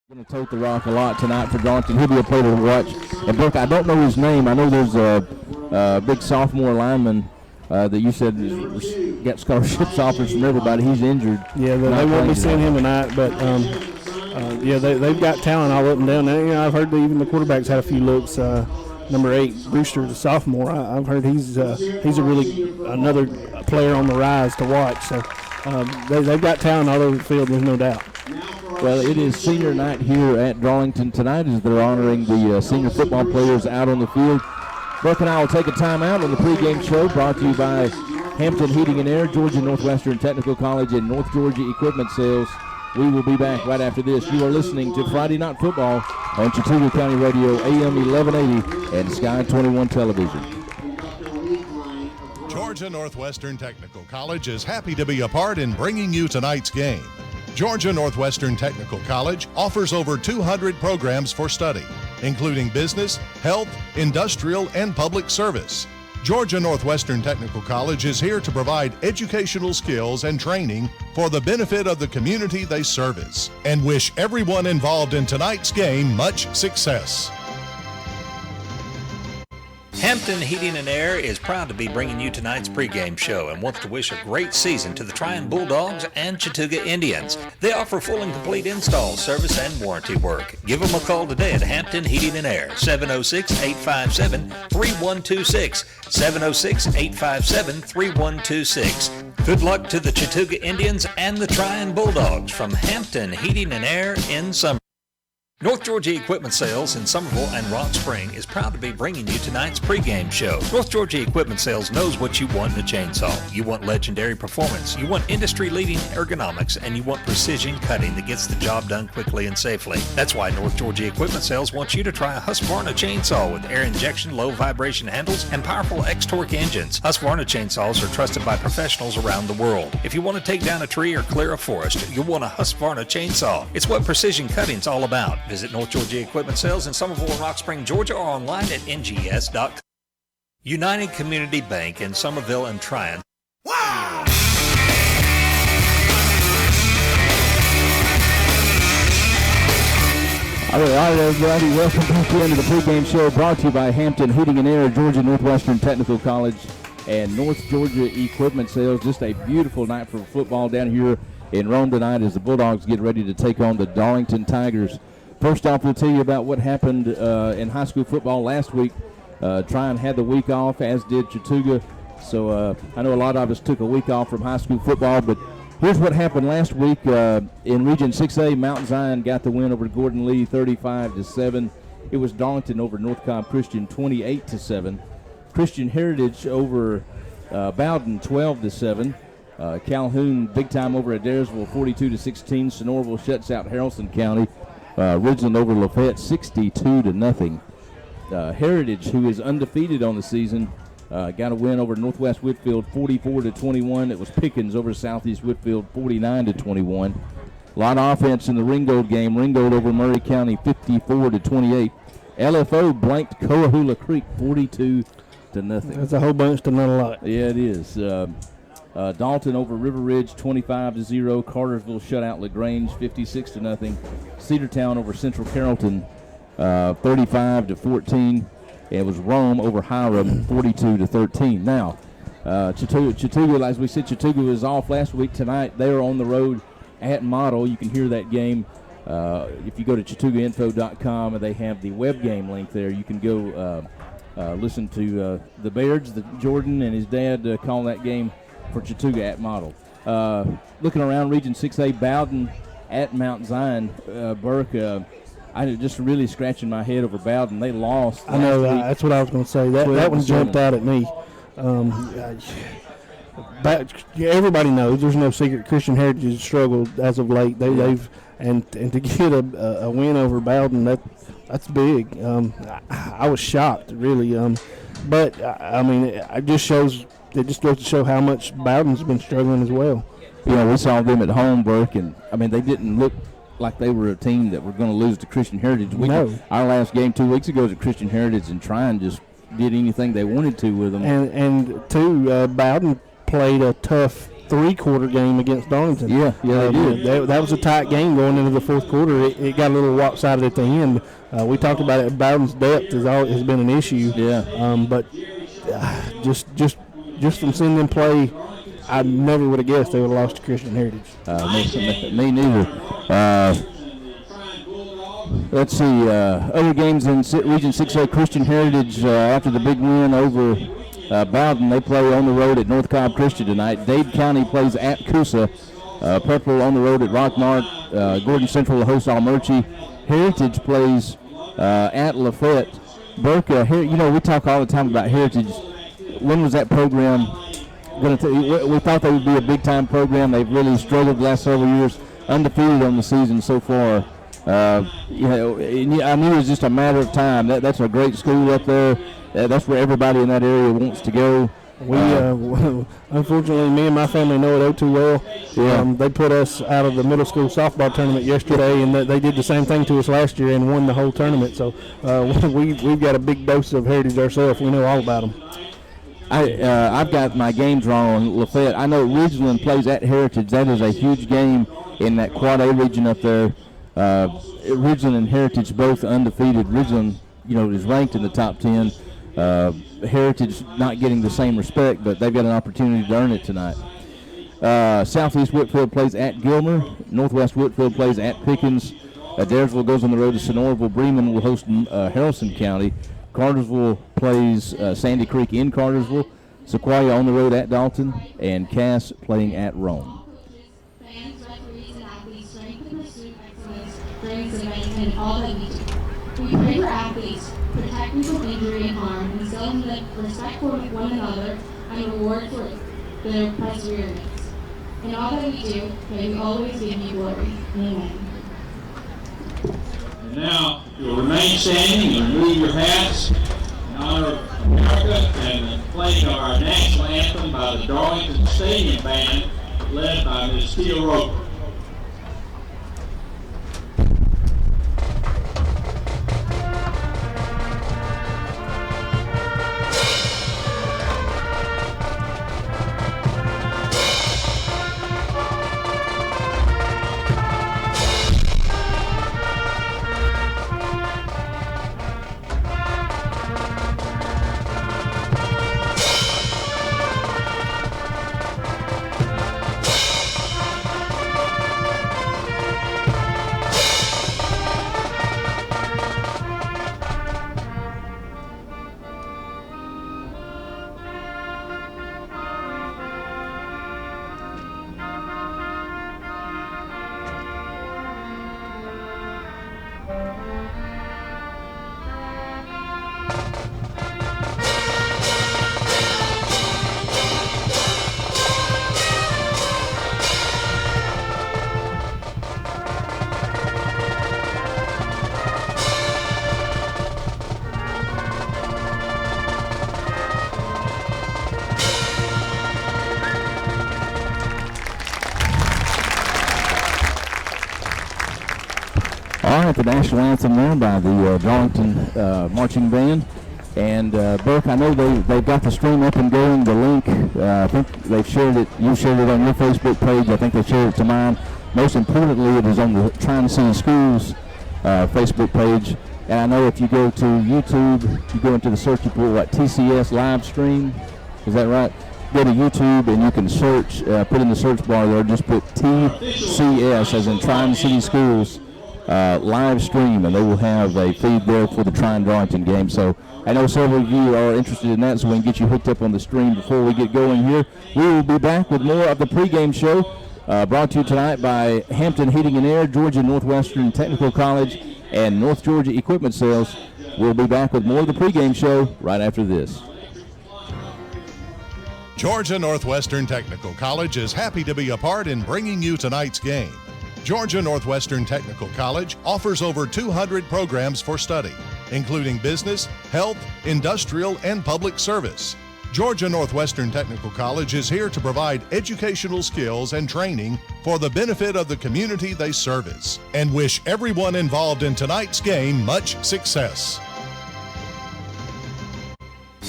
Going to tote the rock a lot tonight for Darlington. He'll be a player to watch. And Brooke, I don't know his name. I know there's a big sophomore lineman that you said got scholarships offers from everybody. He's injured. Yeah, they won't be seeing him tonight, but they've got talent all up and down. And, I've heard that even the quarterback's had a few looks. Number 8, Brewster, the sophomore. I've heard he's a really another player on the rise to watch. So they've got talent all over the field. There's no doubt. Well, it is senior night here at Darlington tonight as they're honoring the senior football players out on the field. Brooke and I will take a timeout on the pregame show brought to you by Hampton Heating and Air, Georgia Northwestern Technical College, and North Georgia Equipment Sales. We will be back right after this. You are listening to Friday Night Football on Chattooga County Radio, AM 1180 and Sky 21 Television. Georgia Northwestern Technical College is happy to be a part in bringing you tonight's game. Georgia Northwestern Technical College offers over 200 programs for study, including business, health, industrial, and public service. Georgia Northwestern Technical College is here to provide educational skills and training for the benefit of the community they service, and wish everyone involved in tonight's game much success. Hampton Heating and Air is proud to be bringing you tonight's pregame show and wants to wish a great season to the Trion Bulldogs and Chattooga Indians. They offer full and complete install, service, and warranty work. Give them a call today at Hampton Heating and Air, 706-857-3126, 706-857-3126. Good luck to the Chattooga Indians and the Trion Bulldogs from Hampton Heating and Air in summer. North Georgia Equipment Sales in Somerville and Rock Spring is proud to be bringing you tonight's pregame show. North Georgia Equipment Sales knows what you want in a chainsaw. You want legendary performance, you want industry-leading ergonomics, and you want precision cutting that gets the job done quickly and safely. That's why North Georgia Equipment Sales wants you to try a Husqvarna chainsaw with air injection, low vibration handles, and powerful X-Torque engines. Husqvarna chainsaws are trusted by professionals around the world. If you want to take down a tree or clear a forest, you'll want a Husqvarna chainsaw. It's what precision cutting's all about. Visit North Georgia Equipment Sales in Somerville and Rock Spring, Georgia, or online at ngs.com. United Community Bank in Somerville and Trion. All right, everybody, welcome back into the pregame show brought to you by Hampton Heating and Air, Georgia Northwestern Technical College, and North Georgia Equipment Sales. Just a beautiful night for football down here in Rome tonight as the Bulldogs get ready to take on the Darlington Tigers. First off, we'll tell you about what happened in high school football last week. Trion had the week off, as did Chattooga. So I know a lot of us took a week off from high school football, but here's what happened last week. In Region 6A, Mount Zion got the win over Gordon Lee 35-7. It was Darlington over North Cobb Christian 28-7. Christian Heritage over Bowden 12-7. Calhoun big time over Adairsville 42-16. Sonoraville shuts out Haralson County. Ridgeland over Lafayette 62-0. Heritage, who is undefeated on the season, got a win over Northwest Whitfield 44-21. It was Pickens over Southeast Whitfield 49-21. A lot of offense in the Ringgold game. Ringgold over Murray County 54-28. LFO blanked Coahula Creek 42-0. That's a whole bunch to not a lot. Yeah, it is. Dalton over River Ridge 25-0. Cartersville shut out LaGrange 56-0. Cedartown over Central Carrollton 35-14. It was Rome over Hiram 42-13. Now, Chattooga, as we said, Chattooga was off last week. Tonight they are on the road at Model. You can hear that game if you go to ChattoogaInfo.com, and they have the web game link there. You can go listen to the Bairds, Jordan and his dad call that game for Chattooga at Model. Looking around Region 6A, Bowden at Mount Zion. Burke, I just really scratching my head over Bowden. They lost. I know, that's what I was going to say. That one jumped out at me. Everybody knows there's no secret Christian Heritage has struggled as of late. They've and to get a win over Bowden, that's big. I was shocked, really. But I mean, it just goes to show how much Bowden's been struggling as well. Yeah, we saw them at home, Burke, and I mean they didn't look like they were a team that were going to lose to Christian Heritage. Our last game 2 weeks ago was at Christian Heritage, and Trion just did anything they wanted to with them. And Bowden played a tough three-quarter game against Darlington. Yeah, they did. That was a tight game going into the fourth quarter. It got a little lopsided at the end. We talked about it. Bowden's depth has been an issue. Yeah. But just from seeing them play, I never would have guessed they would have lost to Christian Heritage. Me neither. Let's see. Other games in Region 6A, Christian Heritage, after the big win over Bowden, they play on the road at North Cobb Christian tonight. Dade County plays at Coosa. Purple on the road at Rockmart. Gordon Central will host Almerchi. Heritage plays at Lafayette. Burke, we talk all the time about Heritage. When was that program going to? We thought they would be a big-time program. They've really struggled the last several years, undefeated on the season so far. I knew it was just a matter of time. That's a great school up there. That's where everybody in that area wants to go. We unfortunately, me and my family know it too well. Yeah. They put us out of the middle school softball tournament yesterday, and they did the same thing to us last year and won the whole tournament. So we've got a big dose of Heritage ourselves. We know all about them. I've got my games wrong on Lafayette. I know Ridgeland plays at Heritage. That is a huge game in that Quad A region up there. Ridgeland and Heritage both undefeated. Ridgeland, is ranked in the top 10. Heritage not getting the same respect, but they've got an opportunity to earn it tonight. Southeast Whitfield plays at Gilmer. Northwest Whitfield plays at Pickens. Daresville goes on the road to Sonoraville. Bremen will host Harrison County. Cartersville plays Sandy Creek in Cartersville. Sequoia on the road at Dalton. And Cass playing at Rome. Fans, referees, and athletes strength and pursuit excellence during this event and all that we do. We pray for athletes, protect them from injury and harm, and instill in them respect for one another and reward for their perseverance. In all that we do, may we always give you glory. Amen. And now, you'll remain standing and remove your hats in honor of America and the playing of our national anthem by the Darlington Stadium Band, led by Ms. Tia Roper. The national anthem there by the Darlington Marching Band. And Burke, I know they've got the stream up and going, the link. I think they've shared it. You shared it on your Facebook page. I think they shared it to mine. Most importantly, it is on the Trion City Schools Facebook page. And I know if you go to YouTube, you go into the search, you put TCS live stream. Is that right? Go to YouTube and you can search, put in the search bar there, just put TCS as in Trion City Schools. Live stream, and they will have a feed there for the Trion-Darlington game. So I know several of you are interested in that, so we can get you hooked up on the stream before we get going here. We will be back with more of the pregame show, brought to you tonight by Hampton Heating and Air, Georgia Northwestern Technical College, and North Georgia Equipment Sales. We'll be back with more of the pregame show right after this. Georgia Northwestern Technical College is happy to be a part in bringing you tonight's game. Georgia Northwestern Technical College offers over 200 programs for study, including business, health, industrial, and public service. Georgia Northwestern Technical College is here to provide educational skills and training for the benefit of the community they service, and wish everyone involved in tonight's game much success.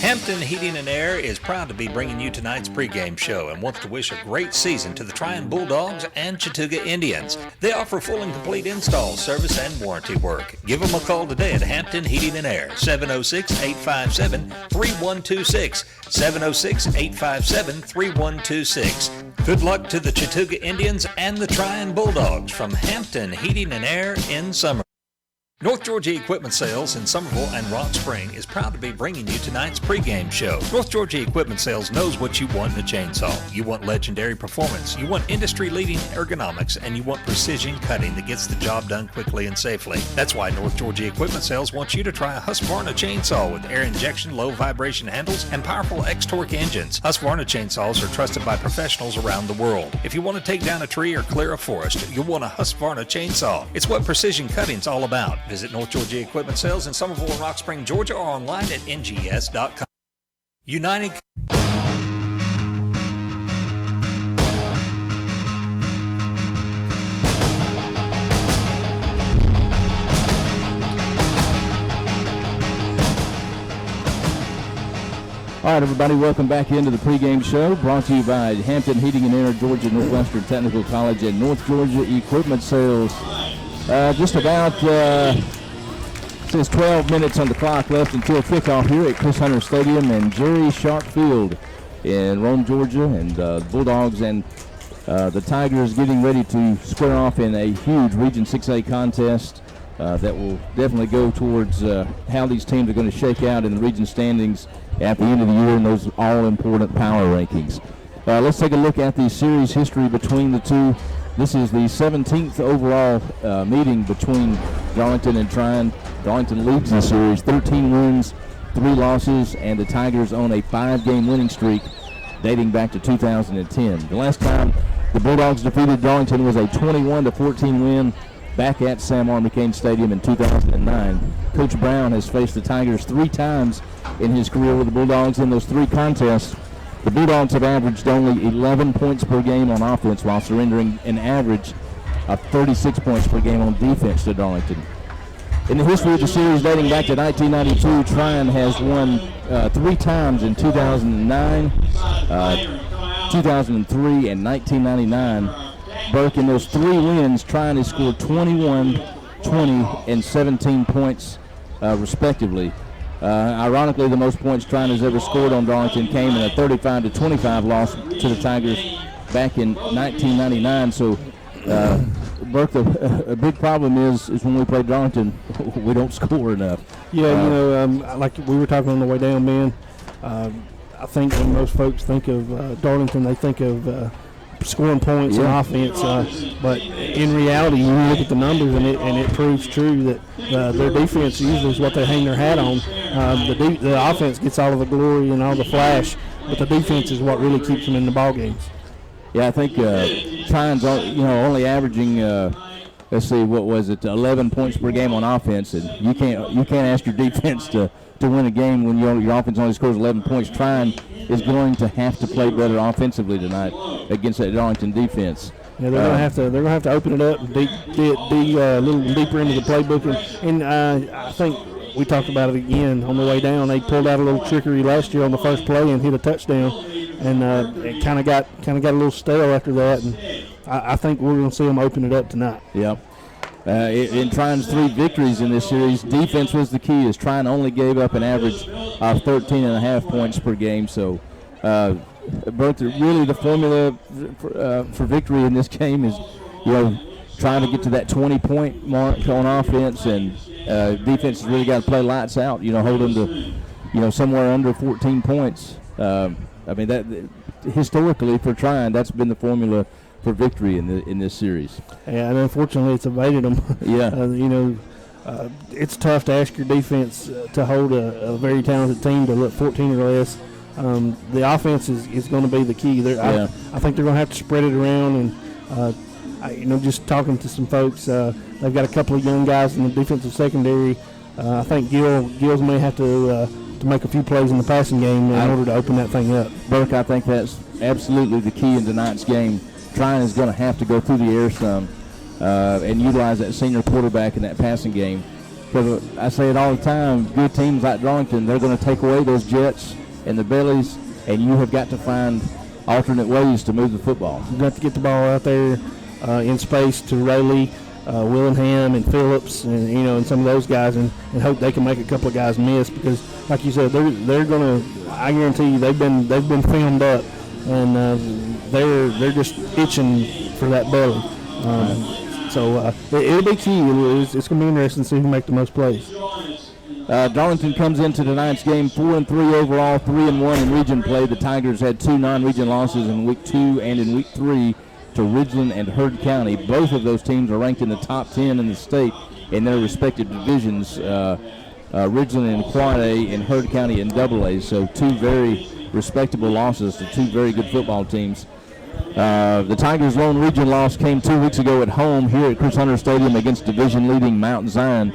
Hampton Heating and Air is proud to be bringing you tonight's pregame show and wants to wish a great season to the Trion Bulldogs and Chattooga Indians. They offer full and complete install, service, and warranty work. Give them a call today at Hampton Heating and Air, 706-857-3126, 706-857-3126. Good luck to the Chattooga Indians and the Trion Bulldogs from Hampton Heating and Air in summer. North Georgia Equipment Sales in Summerville and Rock Spring is proud to be bringing you tonight's pregame show. North Georgia Equipment Sales knows what you want in a chainsaw. You want legendary performance, you want industry-leading ergonomics, and you want precision cutting that gets the job done quickly and safely. That's why North Georgia Equipment Sales wants you to try a Husqvarna chainsaw with air injection, low vibration handles, and powerful X-Torque engines. Husqvarna chainsaws are trusted by professionals around the world. If you want to take down a tree or clear a forest, you'll want a Husqvarna chainsaw. It's what precision cutting's all about. Visit North Georgia Equipment Sales in Summerville and Rock Spring, Georgia, or online at ngs.com. United. All right, everybody, welcome back into the pregame show, brought to you by Hampton Heating and Air, Georgia Northwestern Technical College, and North Georgia Equipment Sales. Just about since 12 minutes on the clock left until kickoff here at Chris Hunter Stadium and Jerry Sharp Field in Rome, Georgia, and the Bulldogs and the Tigers getting ready to square off in a huge Region 6A contest that will definitely go towards how these teams are going to shake out in the region standings at the end of the year in those all-important power rankings. Let's take a look at the series history between the two. This is the 17th overall meeting between Darlington and Trion. Darlington leads the series, 13 wins, 3 losses, and the Tigers on a 5-game winning streak dating back to 2010. The last time the Bulldogs defeated Darlington was a 21-14 win back at Sam R. McCain Stadium in 2009. Coach Brown has faced the Tigers 3 times in his career with the Bulldogs. In those 3 contests, the Bulldogs have averaged only 11 points per game on offense while surrendering an average of 36 points per game on defense to Darlington. In the history of the series dating back to 1992, Trion has won 3 times in 2009, 2003, and 1999. Burke, in those 3 wins, Trion has scored 21, 20, and 17 points respectively. Ironically, the most points Trion has ever scored on Darlington came in a 35-25 loss to the Tigers back in 1999. So, Burke, a big problem is when we play Darlington, we don't score enough. Yeah, like we were talking on the way down, man. I think when most folks think of Darlington, they think of scoring points and offense, but in reality, you look at the numbers and it proves true that their defense usually is what they hang their hat on. The offense gets all of the glory and all the flash, but the defense is what really keeps them in the ball games. Yeah, I think Trion's only averaging 11 points per game on offense, and you can't ask your defense to win a game when your offense only scores 11 points. Trion is going to have to play better offensively tonight against that Darlington defense. Yeah, they're gonna have to open it up and dig a little deeper into the playbook, and I think we talked about it again on the way down. They pulled out a little trickery last year on the first play and hit a touchdown, and it kind of got a little stale after that. And I think we're gonna see them open it up tonight. Yep. In Trion's 3 victories in this series, defense was the key, as Trion only gave up an average of 13.5 points per game. So, Bert, really the formula for victory in this game is, trying to get to that 20-point mark on offense, and defense has really got to play lights out. Hold them to, somewhere under 14 points. That historically for Trion, that's been the formula for victory in this series. Yeah, and unfortunately it's evaded them. Yeah. It's tough to ask your defense to hold a very talented team to look 14 or less. The offense is going to be the key. I think they're going to have to spread it around, and just talking to some folks, they've got a couple of young guys in the defensive secondary. I think Gills may have to make a few plays in the passing game in order to open that thing up. Burke, I think that's absolutely the key in tonight's game. Trion is going to have to go through the air some and utilize that senior quarterback in that passing game. Because I say it all the time, good teams like Darlington, they're going to take away those jets and the bellies, and you have got to find alternate ways to move the football. You've got to get the ball out there in space to Rayleigh, Willingham, and Phillips, and and some of those guys, and hope they can make a couple of guys miss, because, like you said, they're going to. I guarantee you, they've been filmed up, and they're just itching for that belly. So it'll be key. It's going to be interesting to see who make the most plays. Darlington comes into tonight's game 4-3 overall, 3-1 in region play. The Tigers had 2 non-region losses in week 2 and in week 3 to Ridgeland and Heard County. Both of those teams are ranked in the top 10 in the state in their respective divisions. Ridgeland in Quad A and Heard County in Double A. So 2 very respectable losses to 2 very good football teams. The Tigers' lone region loss came 2 weeks ago at home here at Chris Hunter Stadium against division-leading Mount Zion.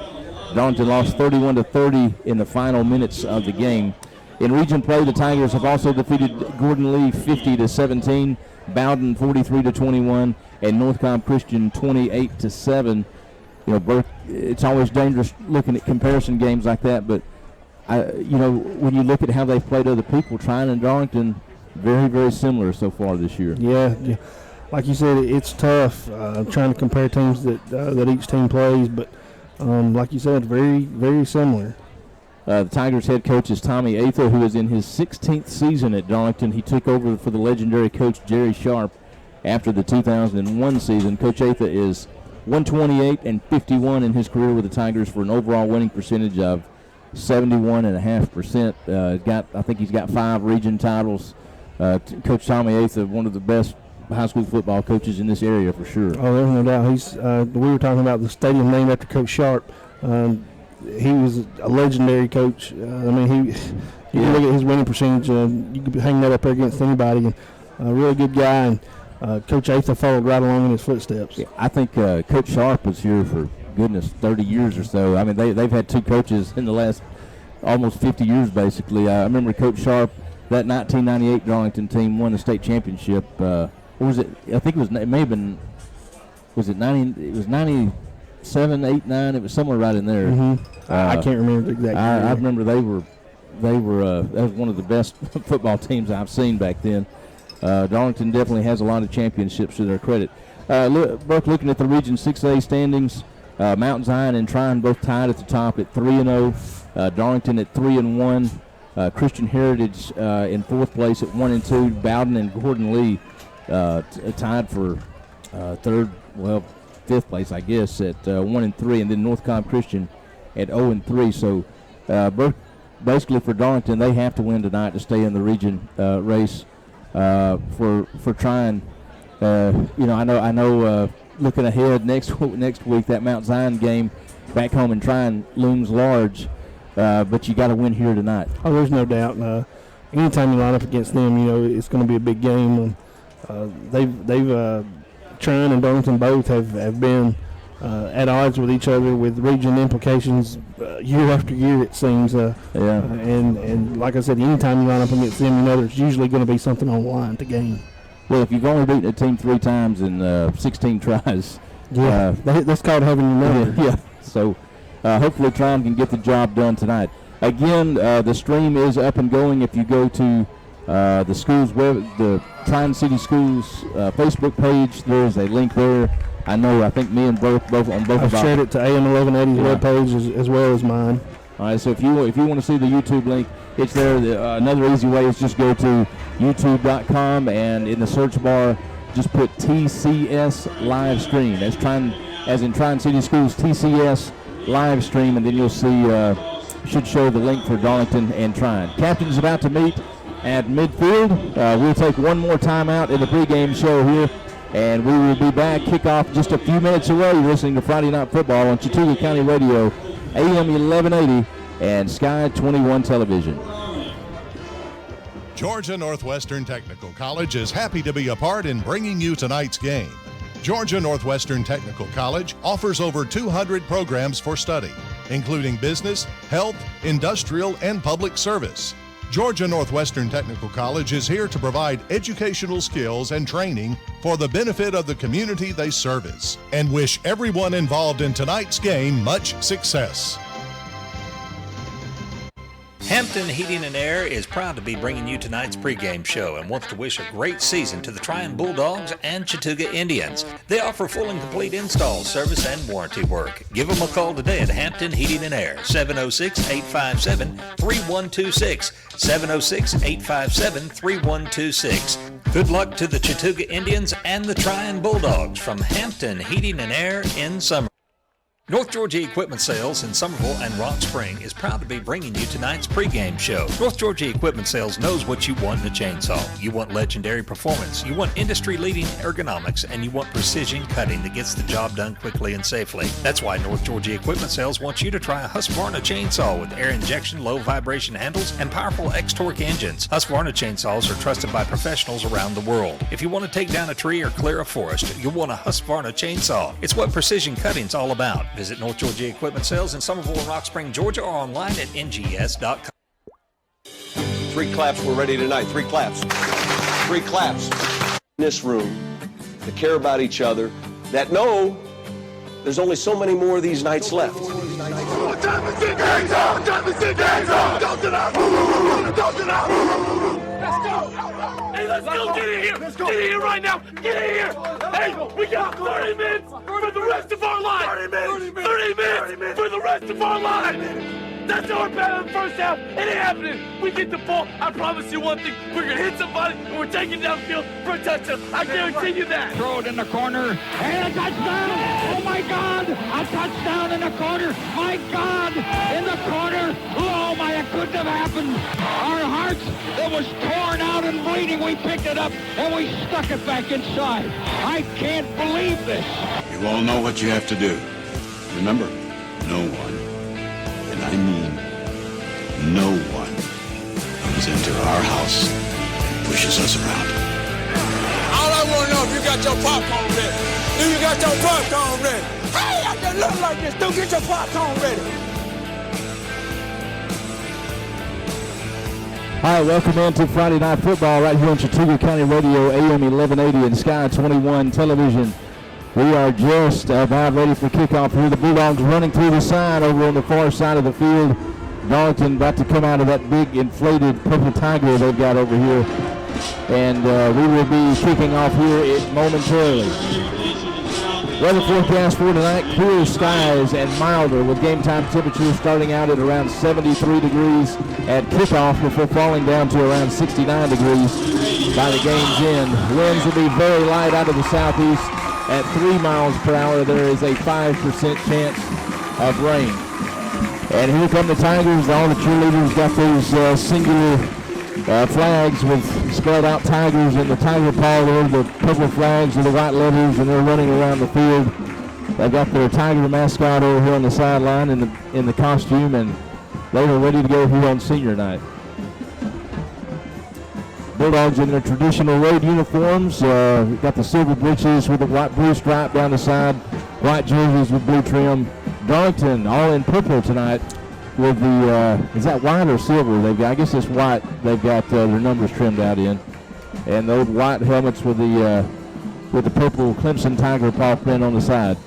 Darlington lost 31-30 in the final minutes of the game. In region play, the Tigers have also defeated Gordon Lee 50-17, Bowden 43-21, and Northcom Christian 28-7. Burke, it's always dangerous looking at comparison games like that, but when you look at how they've played other people, Trion and Darlington, very, very similar so far this year. Yeah. Like you said, it's tough trying to compare teams that each team plays, but like you said, very, very similar. The Tigers head coach is Tommy Atha, who is in his 16th season at Darlington. He took over for the legendary coach Jerry Sharp after the 2001 season. Coach Atha is 128-51 in his career with the Tigers for an overall winning percentage of 71.5%. I think he's got 5 region titles. Coach Tommy Atha, one of the best high school football coaches in this area for sure. Oh, there's no doubt. We were talking about the stadium named after Coach Sharp. He was a legendary coach. You look at his winning percentage. You could hang that up there against anybody. And a really good guy. And Coach Atha followed right along in his footsteps. Yeah, I think Coach Sharp was here for, 30 years or so. I mean, they've had 2 coaches in the last almost 50 years, basically. I remember Coach Sharp, that 1998 Darlington team won the state championship. Or was it? I think it may have been. Was it 90? It was 97, 8, 9. It was somewhere right in there. Mm-hmm. I can't remember the exact. I remember they were. That was one of the best football teams I've seen back then. Darlington definitely has a lot of championships to their credit. Burke, looking at the Region 6A standings, Mount Zion and Trion both tied at the top at 3-0. Darlington at 3-1. Christian Heritage in 4th place at 1-2. Bowden and Gordon Lee tied for 5th place, I guess, at 1-3, and then Northcom Christian at 0-3. So, basically for Darlington, they have to win tonight to stay in the region race. For Trion, I know. Looking ahead next week, that Mount Zion game back home in Trion looms large. But you got to win here tonight. Oh, there's no doubt. Anytime you line up against them, it's going to be a big game. They've Trion and Darlington both have been at odds with each other with region implications year after year, it seems. And like I said, anytime you line up against them, there's usually going to be something on the line to gain. Well, if you've only beaten a team 3 times in 16 tries, that's called having your number. Yeah. So hopefully Trion can get the job done tonight. Again, the stream is up and going. If you go to the school's the Trion City Schools Facebook page, there's a link there. I think me and both on both. I've shared it to AM 1180's webpage as well as mine. All right, so if you want to see the YouTube link, it's there. Another easy way is just go to youtube.com and in the search bar, just put TCS live stream. That's Trion, as in Trion City Schools TCS live stream, and then you'll see should show the link for Darlington and Trion. Captain's about to meet at midfield. We'll take one more timeout in the pregame show here, and we will be back. Kickoff just a few minutes away. You're listening to Friday Night Football on Chattooga County Radio, AM 1180, and Sky 21 Television. Georgia Northwestern Technical College is happy to be a part in bringing you tonight's game. Georgia Northwestern Technical College offers over 200 programs for study, including business, health, industrial, and public service. Georgia Northwestern Technical College is here to provide educational skills and training for the benefit of the community they service, and wish everyone involved in tonight's game much success. Hampton Heating and Air is proud to be bringing you tonight's pregame show and wants to wish a great season to the Trion Bulldogs and Chattooga Indians. They offer full and complete install, service, and warranty work. Give them a call today at Hampton Heating and Air, 706-857-3126, 706-857-3126. Good luck to the Chattooga Indians and the Trion Bulldogs from Hampton Heating and Air in summer. North Georgia Equipment Sales in Somerville and Rock Spring is proud to be bringing you tonight's pregame show. North Georgia Equipment Sales knows what you want in a chainsaw. You want legendary performance, you want industry-leading ergonomics, and you want precision cutting that gets the job done quickly and safely. That's why North Georgia Equipment Sales wants you to try a Husqvarna chainsaw with air injection, low vibration handles, and powerful X-Torque engines. Husqvarna chainsaws are trusted by professionals around the world. If you want to take down a tree or clear a forest, you'll want a Husqvarna chainsaw. It's what precision cutting's all about. Visit North Georgia Equipment Sales in Somerville and Rock Spring, Georgia, or online at ngs.com. 3 claps, we're ready tonight. 3 claps. 3 claps. In this room, that care about each other, that know there's only so many more of these nights left. What time is it? Hands up! What time is it? Hands up! Don't it up! Don't it up! Let's go! Hey, let's go! Get in here! Let's go! Get in here right now! Get in here! Hey, we got 30 minutes for the rest of our lives! 30 minutes for the rest of our lives! That's our battle in the first half. It ain't happening. We get the ball. I promise you one thing. We're going to hit somebody and we're taking downfield for a touchdown. I guarantee you that. Throw it in the corner. And a touchdown. Oh, my God. A touchdown in the corner. My God. In the corner. Oh, my, it couldn't have happened. Our hearts, it was torn out and bleeding. We picked it up and we stuck it back inside. I can't believe this. You all know what you have to do. Remember, no one, and I mean no one, comes into our house and pushes us around. All I want to know if you got your popcorn ready. Do you got your popcorn ready? Hey, I just look like this. Do get your popcorn ready. All right, welcome into Friday Night Football right here on Chattooga County Radio, AM 1180 and Sky 21 Television. We are just about ready for kickoff here. The Bulldogs running through the side over on the far side of the field. Darlington about to come out of that big inflated purple tiger they've got over here. And we will be kicking off here momentarily. Weather forecast for tonight, clear skies and milder with game time temperatures starting out at around 73 degrees at kickoff before falling down to around 69 degrees by the game's end. Winds will be very light out of the southeast. At 3 miles per hour, there is a 5% chance of rain. And here come the Tigers. All the cheerleaders got those singular flags with spelled out Tigers in the tiger paw there, the purple flags and the white letters, and they're running around the field. They've got their Tiger mascot over here on the sideline in the costume, and they are ready to go here on senior night. Bulldogs in their traditional road uniforms. Got the silver breeches with the white blue stripe down the side, white jerseys with blue trim. Darlington all in purple tonight with the, is that white or silver? They've got, I guess it's white. They've got their numbers trimmed out in. And those white helmets with the purple Clemson Tiger paw print on the side.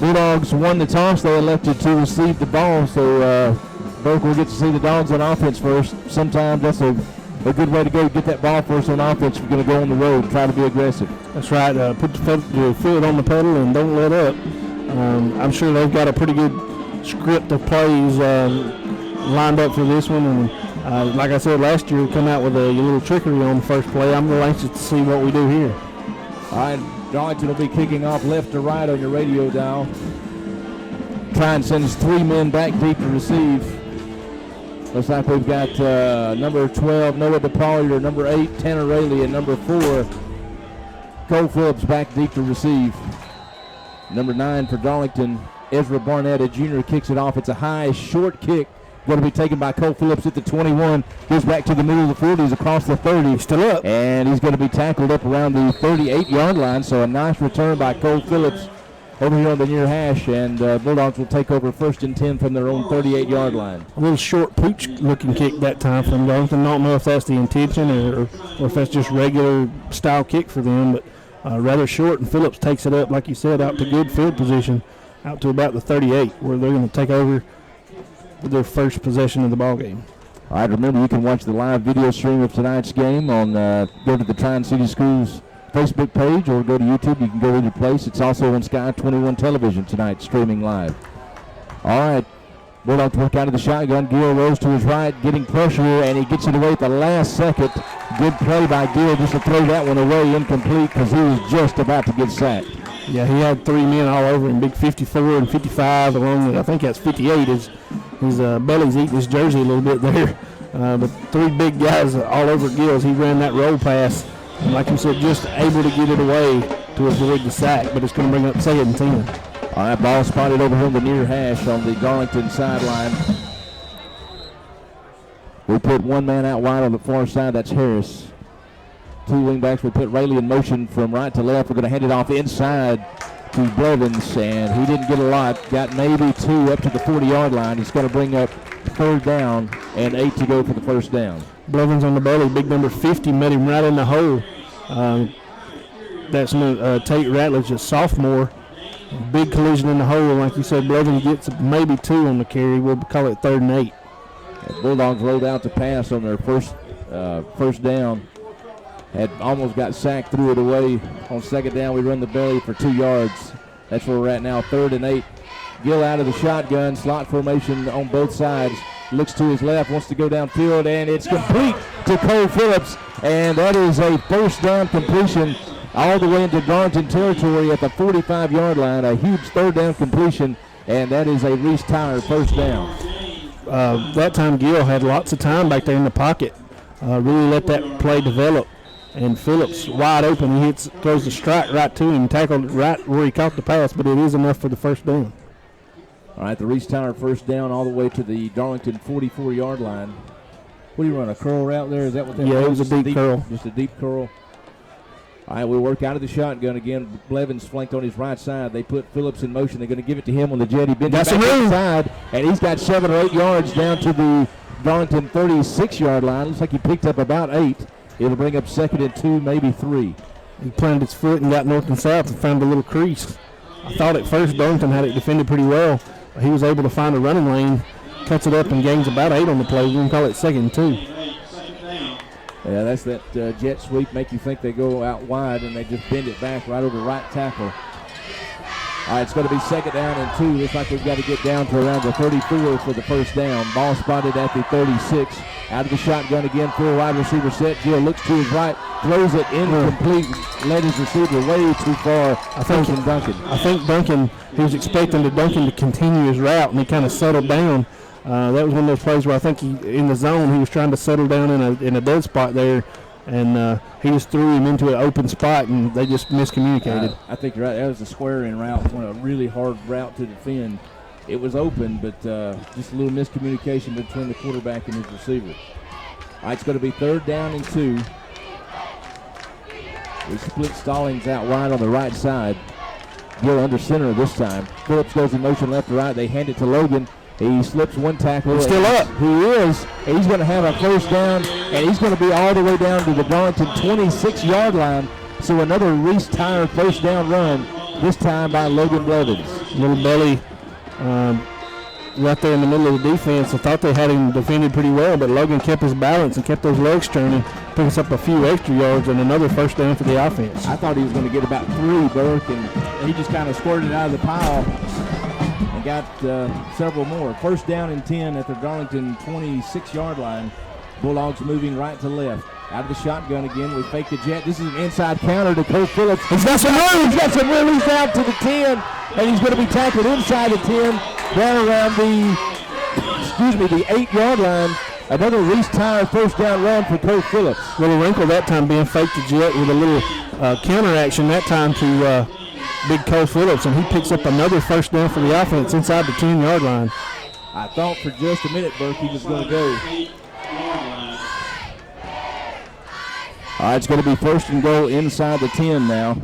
Bulldogs won the toss. They elected to receive the ball, so Burke will get to see the Dogs on offense first. Sometimes that's a good way to go, get that ball first on offense. You're going to go on the road and try to be aggressive. That's right. Put your foot on the pedal and don't let up. I'm sure they've got a pretty good script of plays lined up for this one. And like I said last year, come out with a little trickery on the first play. I'm real anxious to see what we do here. All right, Darlington will be kicking off left to right on your radio dial. Trion sends 3 men back deep to receive. Looks like we've got number 12, Noah DePaulier, number 8, Tanner Rayleigh, and number 4, Cole Phillips back deep to receive. Number 9 for Darlington, Ezra Barnett, a junior, kicks it off. It's a high, short kick. Going to be taken by Cole Phillips at the 21. Goes back to the middle of the field. He's across the 30. Still up. And he's going to be tackled up around the 38-yard line. So a nice return by Cole Phillips over here on the near hash, and Bulldogs will take over 1st and 10 from their own 38-yard line. A little short pooch-looking kick that time from Darlington. I don't know if that's the intention or if that's just regular style kick for them, but rather short, and Phillips takes it up, like you said, out to good field position, out to about the 38, where they're going to take over with their first possession of the ball game. All right, remember you can watch the live video stream of tonight's game on go to the Trion City Schools Facebook page or go to YouTube. You can go to your place. It's also on Sky 21 television tonight, streaming live. All right, Bulldogs work out of the shotgun. Gill rolls to his right, getting pressure, and he gets it away at the last second. Good play by Gill just to throw that one away, incomplete, because he was just about to get sacked. Yeah, he had 3 men all over him, big 54 and 55, along with, I think that's 58. His belly's eating his jersey a little bit there. But 3 big guys all over Gills. He ran that roll pass, and like you said, just able to get it away to avoid the sack, but it's going to bring up 2nd and 10. All right, ball spotted over here on the near hash on the Darlington sideline. We put 1 man out wide on the far side. That's Harris. 2 wingbacks. We put Rayleigh in motion from right to left. We're going to hand it off inside to Blevins, and he didn't get a lot. Got maybe 2 up to the 40-yard line. He's going to bring up 3rd down and 8 to go for the 1st down. Blevins on the belly. Big number 50 met him right in the hole. That's Tate Ratledge, a sophomore. Big collision in the hole. Like you said, Blevins gets maybe 2 on the carry. We'll call it 3rd and 8. The Bulldogs rolled out to pass on their first down. Had almost got sacked, threw it away. On 2nd down, we run the belly for 2 yards. That's where we're at now, 3rd and 8. Gill out of the shotgun, slot formation on both sides. Looks to his left, wants to go downfield, and it's complete to Cole Phillips. And that is a 1st down completion all the way into Darlington territory at the 45-yard line. A huge 3rd down completion, and that is a Reese Tyler 1st down. That time Gill had lots of time back there in the pocket. Really let that play develop. And Phillips wide open. He throws the strike right to him, tackled right where he caught the pass, but it is enough for the 1st down. All right, the Reese Tyler 1st down all the way to the Darlington 44-yard line. What do you run, a curl route there? Is that what that was? Yeah, it was a deep curl. Just a deep curl. All right, we work out of the shotgun again. Blevins flanked on his right side. They put Phillips in motion. They're going to give it to him on the jet. He bends back inside, and he's got 7 or 8 yards down to the Darlington 36-yard line. Looks like he picked up about 8. It'll bring up 2nd and 2, maybe 3. He planted his foot and got north and south and found a little crease. I thought at first Darlington had it defended pretty well. He was able to find a running lane, cuts it up, and gains about 8 on the play. We're going to call it 2nd and 2. Yeah, that's that jet sweep, make you think they go out wide, and they just bend it back right over right tackle. All right, it's going to be 2nd down and 2. Looks like we've got to get down to around the 34 for the 1st down. Ball spotted at the 36. Out of the shotgun again, full wide receiver set. Gill looks to his right, throws it incomplete, led his receiver way too far. I think Duncan, he was expecting Duncan to continue his route, and he kind of settled down. That was one of those plays where I think in the zone he was trying to settle down in a dead spot there, and he just threw him into an open spot, and they just miscommunicated. I think you're right. That was a square-in route, a really hard route to defend. It was open, but just a little miscommunication between the quarterback and his receiver. All right, it's going to be 3rd down and 2. We split Stallings out wide on the right side. Gill under center this time. Phillips goes in motion left to right. They hand it to Logan. He slips one tackle. He's still up. He is. And he's going to have a 1st down, and he's going to be all the way down to the Darlington 26-yard line. So another Reese Tyler 1st down run, this time by Logan Blevins. Little belly right there in the middle of the defense. I thought they had him defended pretty well, but Logan kept his balance and kept those legs turning, took us up a few extra yards, and another 1st down for the offense. I thought he was going to get about 3, Burke, and he just kind of squirted out of the pile and got several more. 1st down and 10 at the Darlington 26-yard line. Bulldogs moving right to left. Out of the shotgun again. We fake the jet. This is an inside counter to Cole Phillips. He's got some room. He's got some room. He's out to the 10, and he's going to be tackled inside the 10, down around the 8-yard line. Another Reese Tyler 1st down run for Cole Phillips. Little wrinkle that time being fake the jet with a little counter action that time to big Cole Phillips, and he picks up another 1st down for the offense inside the 10-yard line. I thought for just a minute, Burke, he was going to go. All right, it's going to be 1st and goal inside the 10 now.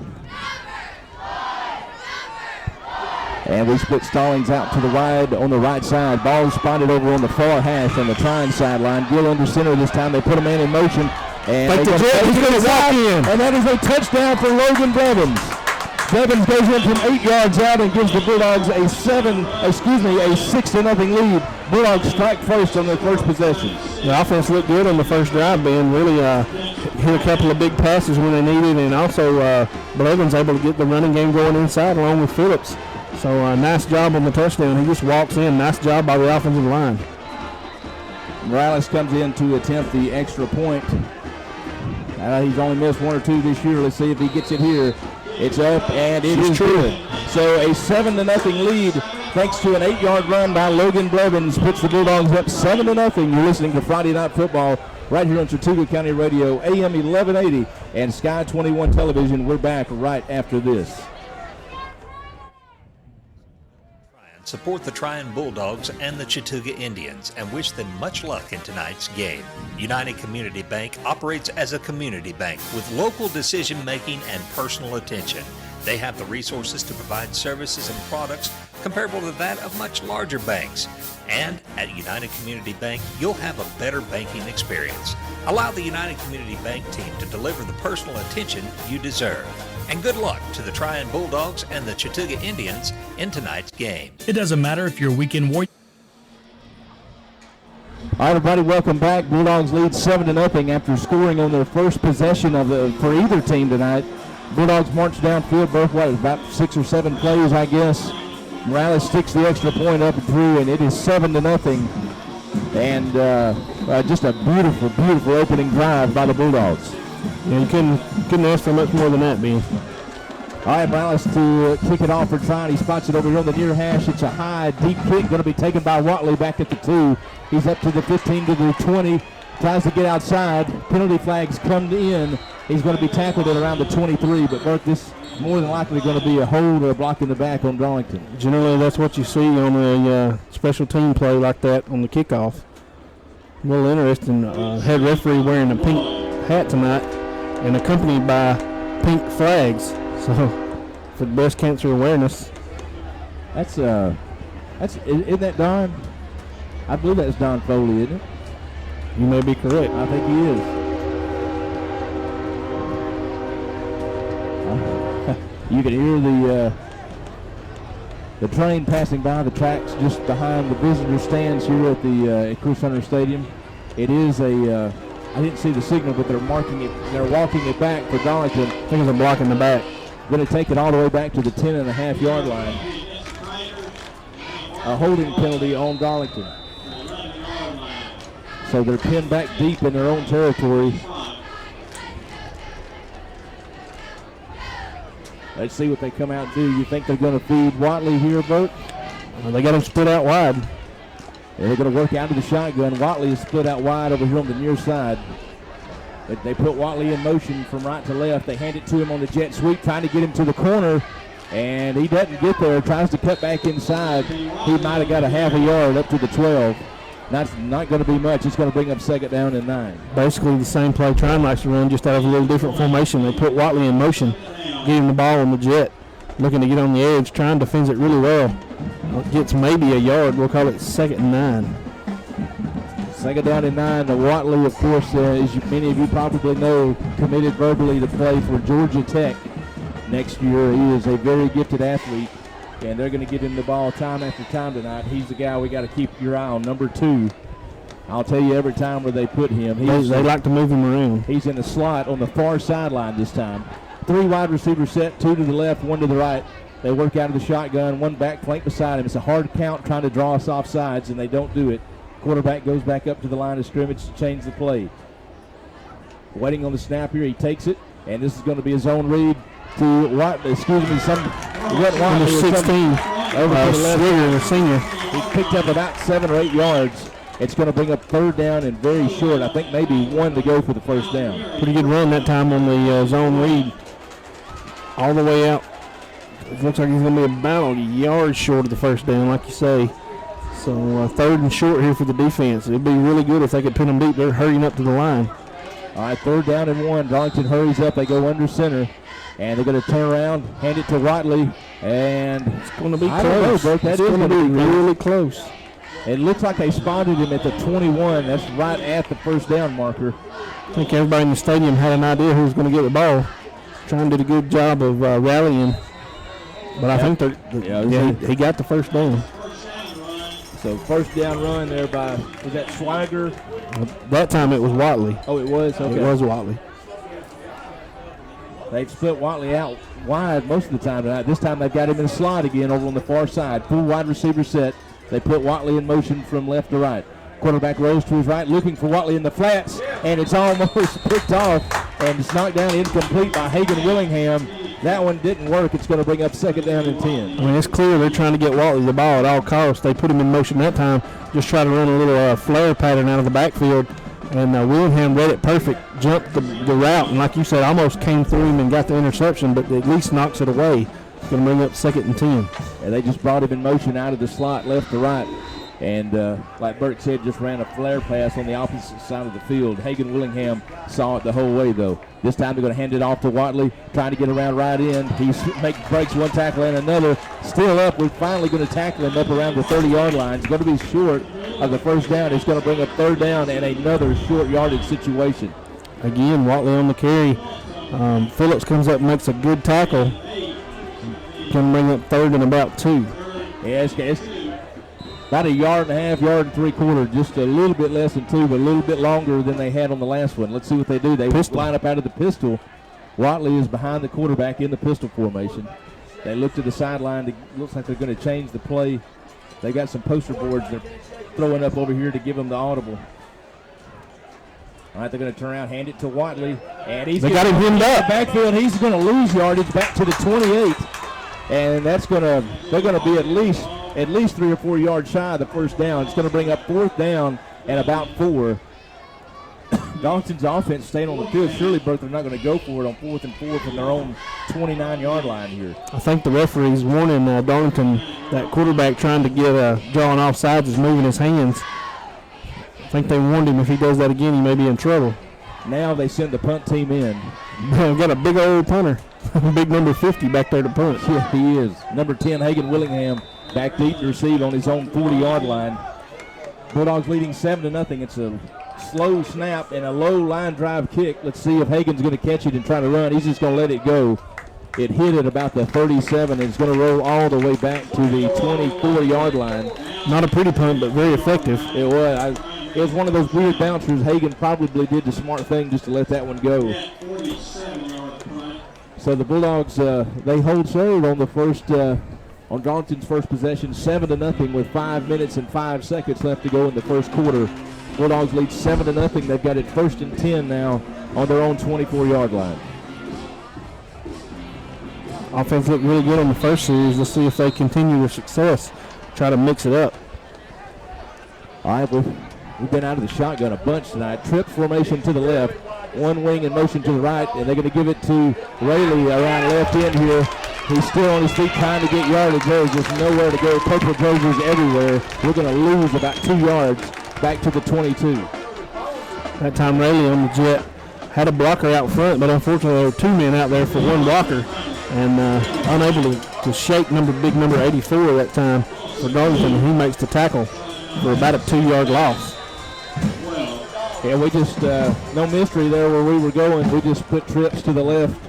And we split Stallings out to the wide on the right side. Ball spotted over on the far hash on the Trion sideline. Gill under center this time. They put a man in motion. And he's going to walk in. And that is a touchdown for Logan Blevins. Blevins goes in from 8 yards out and gives the Bulldogs a 6-0 lead. Bulldogs strike first on their first possession. The offense looked good on the first drive, Ben. Really hit a couple of big passes when they needed, and also Blevins able to get the running game going inside along with Phillips. So nice job on the touchdown. He just walks in. Nice job by the offensive line. Morales comes in to attempt the extra point. He's only missed 1 or 2 this year. Let's see if he gets it here. It's up, and it is good. So a 7-0 lead thanks to an 8-yard run by Logan Blevins puts the Bulldogs up 7-0. You're listening to Friday Night Football right here on Chattooga County Radio, AM 1180 and Sky 21 Television. We're back right after this. Support the Trion Bulldogs and the Chattooga Indians and wish them much luck in tonight's game. United Community Bank operates as a community bank with local decision-making and personal attention. They have the resources to provide services and products comparable to that of much larger banks. And at United Community Bank, you'll have a better banking experience. Allow the United Community Bank team to deliver the personal attention you deserve. And good luck to the Trion Bulldogs and the Chattooga Indians in tonight's game. It doesn't matter if you're a weekend warrior. All right, everybody, welcome back. Bulldogs lead 7-0 after scoring on their first possession for either team tonight. Bulldogs march downfield, about 6 or 7 plays, I guess. Morales sticks the extra point up and through, and it is 7-0. And just a beautiful, beautiful opening drive by the Bulldogs. Yeah, you couldn't ask for much more than that, Ben. All right, Morales to kick it off for Trion. He spots it over here on the near hash. It's a high, deep kick going to be taken by Watley back at the 2. He's up to the 15 to the 20. Tries to get outside. Penalty flags come in. He's going to be tackled at around the 23. But, Bert, this is more than likely going to be a hold or a block in the back on Darlington. Generally, that's what you see on a special team play like that on the kickoff. A little interesting. Head referee wearing a pink hat tonight and accompanied by pink flags. So, for breast cancer awareness. Isn't that Don? I believe that's Don Foley, isn't it? You may be correct. I think he is. You can hear the train passing by the tracks just behind the visitor stands here at the Cruise Center Stadium. It is I didn't see the signal, but they're marking it. They're walking it back for Darlington. I think it's a block in the back. Going to take it all the way back to the 10.5-yard line. A holding penalty on Darlington. So they're pinned back deep in their own territory. Let's see what they come out and do. You think they're going to feed Watley here, Bert? They got him split out wide. And they're going to work out of the shotgun. Watley is split out wide over here on the near side. But they put Watley in motion from right to left. They hand it to him on the jet sweep, trying to get him to the corner. And he doesn't get there. Tries to cut back inside. He might have got a half a yard up to the 12. That's not going to be much. It's going to bring up 2nd down and 9. Basically the same play Trion likes to run, just out of a little different formation. They put Watley in motion, get him the ball on the jet, looking to get on the edge. Trion defends it really well. Gets maybe a yard. We'll call it 2nd and 9. 2nd down and 9. Watley, of course, as many of you probably know, committed verbally to play for Georgia Tech next year. He is a very gifted athlete, and they're going to give him the ball time after time tonight. He's the guy we got to keep your eye on, number 2. I'll tell you every time where they put him. They like to move him around. He's in the slot on the far sideline this time. 3 wide receivers set, 2 to the left, 1 to the right. They work out of the shotgun, 1 back flank beside him. It's a hard count trying to draw us off sides, and they don't do it. Quarterback goes back up to the line of scrimmage to change the play. Waiting on the snap here, he takes it, and this is going to be a zone read to Watley. Number 16, over to the left. The senior. He picked up about 7 or 8 yards. It's going to bring up 3rd down and very short. I think maybe 1 to go for the 1st down. Pretty good run that time on the zone read. All the way out. It looks like he's going to be about a yard short of the 1st down, like you say. So 3rd and short here for the defense. It'd be really good if they could pin them deep. They're hurrying up to the line. All right, 3rd down and 1. Darlington hurries up. They go under center. And they're going to turn around, hand it to Watley, and it's going to be I close. don't know, Bert, that it's is going to be really close. It looks like they spotted him at the 21. That's right at the first down marker. I think everybody in the stadium had an idea who was going to get the ball. Trion did a good job of rallying. But I think he got the first down. So first down run there by, was that Swagger? That time it was Watley. Oh, it was? Okay. It was Watley. They've split Watley out wide most of the time tonight. This time they've got him in the slot again over on the far side. Full wide receiver set. They put Watley in motion from left to right. Quarterback rolls to his right, looking for Watley in the flats, and it's almost picked off, and it's knocked down incomplete by Hagan Willingham. That one didn't work. It's going to bring up second down and 10. I mean, it's clear they're trying to get Watley the ball at all costs. They put him in motion that time, just try to run a little flare pattern out of the backfield, and Willingham read it perfect, jumped the route, and like you said, almost came through him and got the interception, but at least knocks it away. It's going to bring up second and 10. And they just brought him in motion out of the slot left to right. And like Bert said, just ran a flare pass on the opposite side of the field. Hagan Willingham saw it the whole way, though. This time they're going to hand it off to Watley, trying to get around right in. He breaks one tackle and another. Still up. We're finally going to tackle him up around the 30-yard line. It's going to be short of the first down. It's going to bring up third down and another short yardage situation. Again, Watley on the carry. Phillips comes up and makes a good tackle. Can bring up third and about 2. Yeah, it's about a yard and a half, yard and 3/4, just a little bit less than 2, but a little bit longer than they had on the last one. Let's see what they do. They line up out of the pistol. Watley is behind the quarterback in the pistol formation. They look to the sideline. It looks like they're going to change the play. They got some poster boards they're throwing up over here to give them the audible. All right, they're going to turn around, hand it to Watley, and they got him hemmed up. Backfield, he's going to lose yardage back to the 28, and they're going to be at least 3 or 4 yards shy of the first down. It's going to bring up fourth down and about 4. Darlington's offense staying on the field. Surely, Bert, they're not going to go for it on 4th and 4 from their own 29-yard line here. I think the referee's warning Darlington that quarterback trying to get drawing off sides is moving his hands. I think they warned him if he does that again, he may be in trouble. Now they send the punt team in. We've got a big old punter, big number 50 back there to punt. Yeah, he is. Number 10, Hagan Willingham, back deep to receive on his own 40-yard line. Bulldogs leading 7-0. It's a slow snap and a low line drive kick. Let's see if Hagan's going to catch it and try to run. He's just going to let it go. It hit at about the 37 and it's going to roll all the way back to the 24-yard line. Not a pretty punt, but very effective. It was. It was one of those weird bouncers. Hagan probably did the smart thing just to let that one go. So the Bulldogs, they hold serve on the first, on Darlington's first possession, 7-0 with 5 minutes and 5 seconds left to go in the first quarter. Bulldogs lead 7-0. They've got it 1st and 10 now on their own 24-yard line. Offense looked really good on the first series. Let's see if they continue their success. Try to mix it up. All right, we've been out of the shotgun a bunch tonight. Trip formation to the left, one wing in motion to the right, and they're going to give it to Rayleigh around left end here. He's still on his feet trying to get yardage. There's just nowhere to go. Purple jerseys everywhere. We're going to lose about 2 yards back to the 22. That time Rayleigh on the jet had a blocker out front, but unfortunately there were 2 men out there for one blocker, and unable to shake big number 84 that time for Darlington, and he makes the tackle for about a 2-yard loss. Yeah, we just, no mystery there where we were going. We just put trips to the left.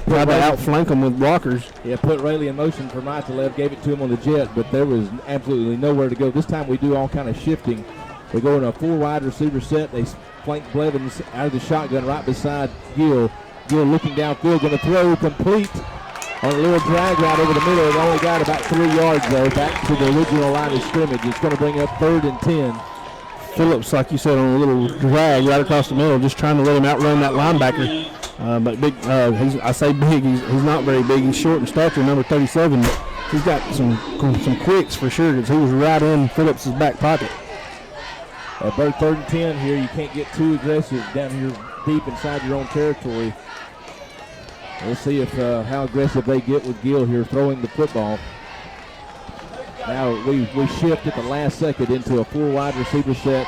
Tried to outflank them with blockers. Yeah, put Rayleigh in motion from right to left, gave it to him on the jet, but there was absolutely nowhere to go. This time we do all kind of shifting. We go in a 4 wide receiver set. They flank Blevins out of the shotgun right beside Gill. Gill looking downfield, going to throw complete on a little drag route over the middle. It only got about 3 yards, though, back to the original line of scrimmage. It's going to bring up 3rd and 10. Phillips, like you said, on a little drag right across the middle, just trying to let him outrun that linebacker. But big, I say big, he's not very big. He's short in stature, number 37. But he's got some quicks for sure, because he was right in Phillips' back pocket. About 3rd and 10 here. You can't get too aggressive down here deep inside your own territory. We'll see if how aggressive they get with Gill here throwing the football. Now we shift at the last second into a 4 wide receiver set.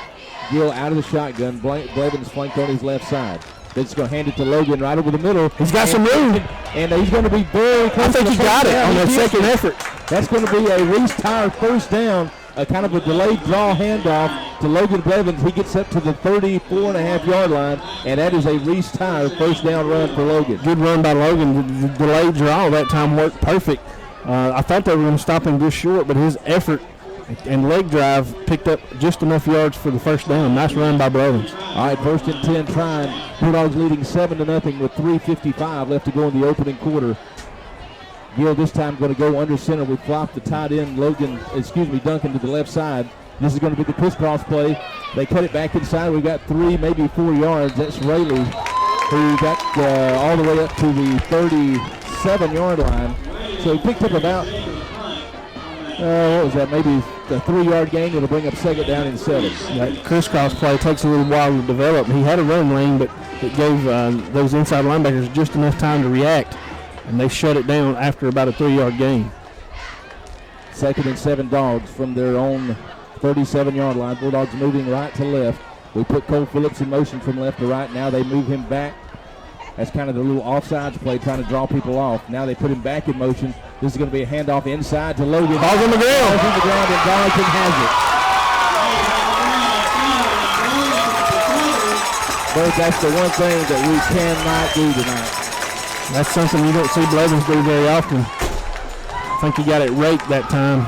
Gill out of the shotgun. Blevins flanked on his left side. They're just going to hand it to Logan right over the middle. He's got some room. And he's going to be very close. I think he got it on that second effort. That's going to be a Reese Tire first down, a kind of a delayed draw handoff to Logan Blevins. He gets up to the 34.5-yard line, and that is a Reese Tire first down run for Logan. Good run by Logan. The delayed draw that time worked perfect. I thought they were going to stop him just short, but his effort and leg drive picked up just enough yards for the first down. Nice run by Blevins. All right, 1st and 10 Trion. Bulldogs leading 7-0 with 3:55 left to go in the opening quarter. Gill this time going to go under center. We flop the tight end Duncan to the left side. This is going to be the crisscross play. They cut it back inside. We've got 3, maybe 4 yards. That's Rayleigh, who got all the way up to the 37-yard line. So he picked up about, what was that, maybe a 3-yard gain. It'll bring up 2nd down and 7. That crisscross play takes a little while to develop. He had a run lane, but it gave those inside linebackers just enough time to react, and they shut it down after about a 3-yard gain. 2nd and 7 Dogs from their own 37-yard line. Bulldogs moving right to left. We put Cole Phillips in motion from left to right. Now they move him back. That's kind of the little offsides play, trying to draw people off. Now they put him back in motion. This is going to be a handoff inside to Logan. Ball's on the ground. Ball's on the ground, and Darlington has it. But that's the one thing that we cannot do tonight. That's something you don't see Blevins do very often. I think he got it raked that time.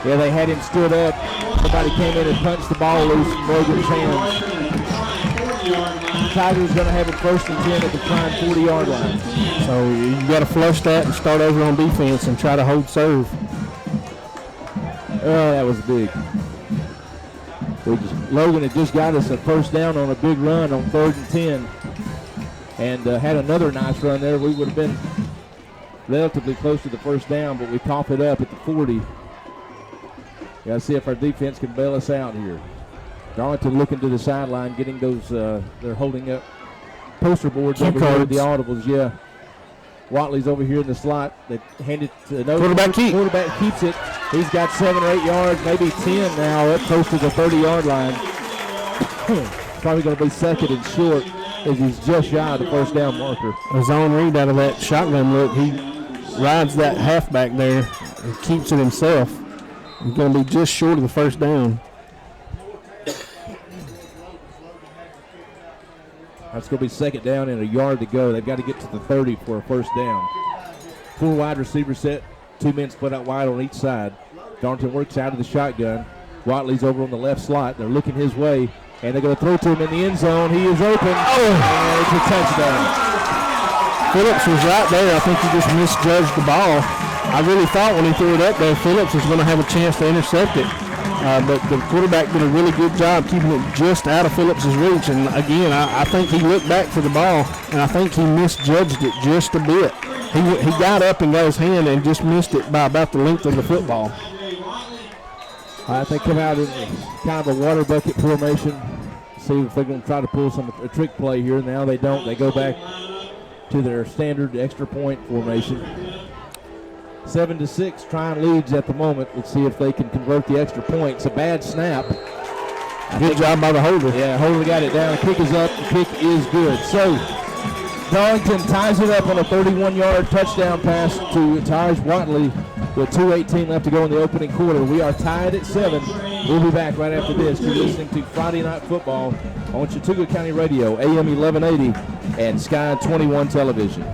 Yeah, they had him stood up. Somebody came in and punched the ball loose from Logan's hands. Tigers going to have it 1st and 10 at the Trion 40-yard line. So you got to flush that and start over on defense and try to hold serve. Oh, that was big. Logan had just got us a first down on a big run on 3rd and 10. And had another nice run there. We would have been relatively close to the first down, but we cough it up at the 40. Got to see if our defense can bail us out here. Darlington looking to the sideline, getting those, they're holding up poster boards over here with the audibles, yeah. Watley's over here in the slot. They hand it to Quarterback keeps it. He's got 7 or 8 yards, maybe 10 now, up close to the 30-yard line. It's probably going to be 2nd and short as he's just shy of the first down marker. A zone read out of that shotgun look. He rides that halfback there and keeps it himself. He's going to be just short of the first down. That's going to be 2nd down and a yard to go. They've got to get to the 30 for a first down. 4 wide receiver set, 2 men split out wide on each side. Darlington works out of the shotgun. Watley's over on the left slot. They're looking his way, and they're going to throw to him in the end zone. He is open, and it's a touchdown. Phillips was right there. I think he just misjudged the ball. I really thought when he threw it up there, Phillips was going to have a chance to intercept it. But the quarterback did a really good job keeping it just out of Phillips' reach. And, again, I think he looked back for the ball, and I think he misjudged it just a bit. He got up and got his hand and just missed it by about the length of the football. I think come out in kind of a water bucket formation. See if they're going to try to pull a trick play here. Now they don't. They go back to their standard extra point formation. 7-6, Trion leads at the moment. Let's see if they can convert the extra point. It's a bad snap. Good job by the holder. Yeah, holder got it down. Kick is up. The kick is good. So Darlington ties it up on a 31-yard touchdown pass to Taj Watley with 2:18 left to go in the opening quarter. We are tied at 7. We'll be back right after this. You're listening to Friday Night Football on Chattooga County Radio, AM 1180 and Sky 21 Television.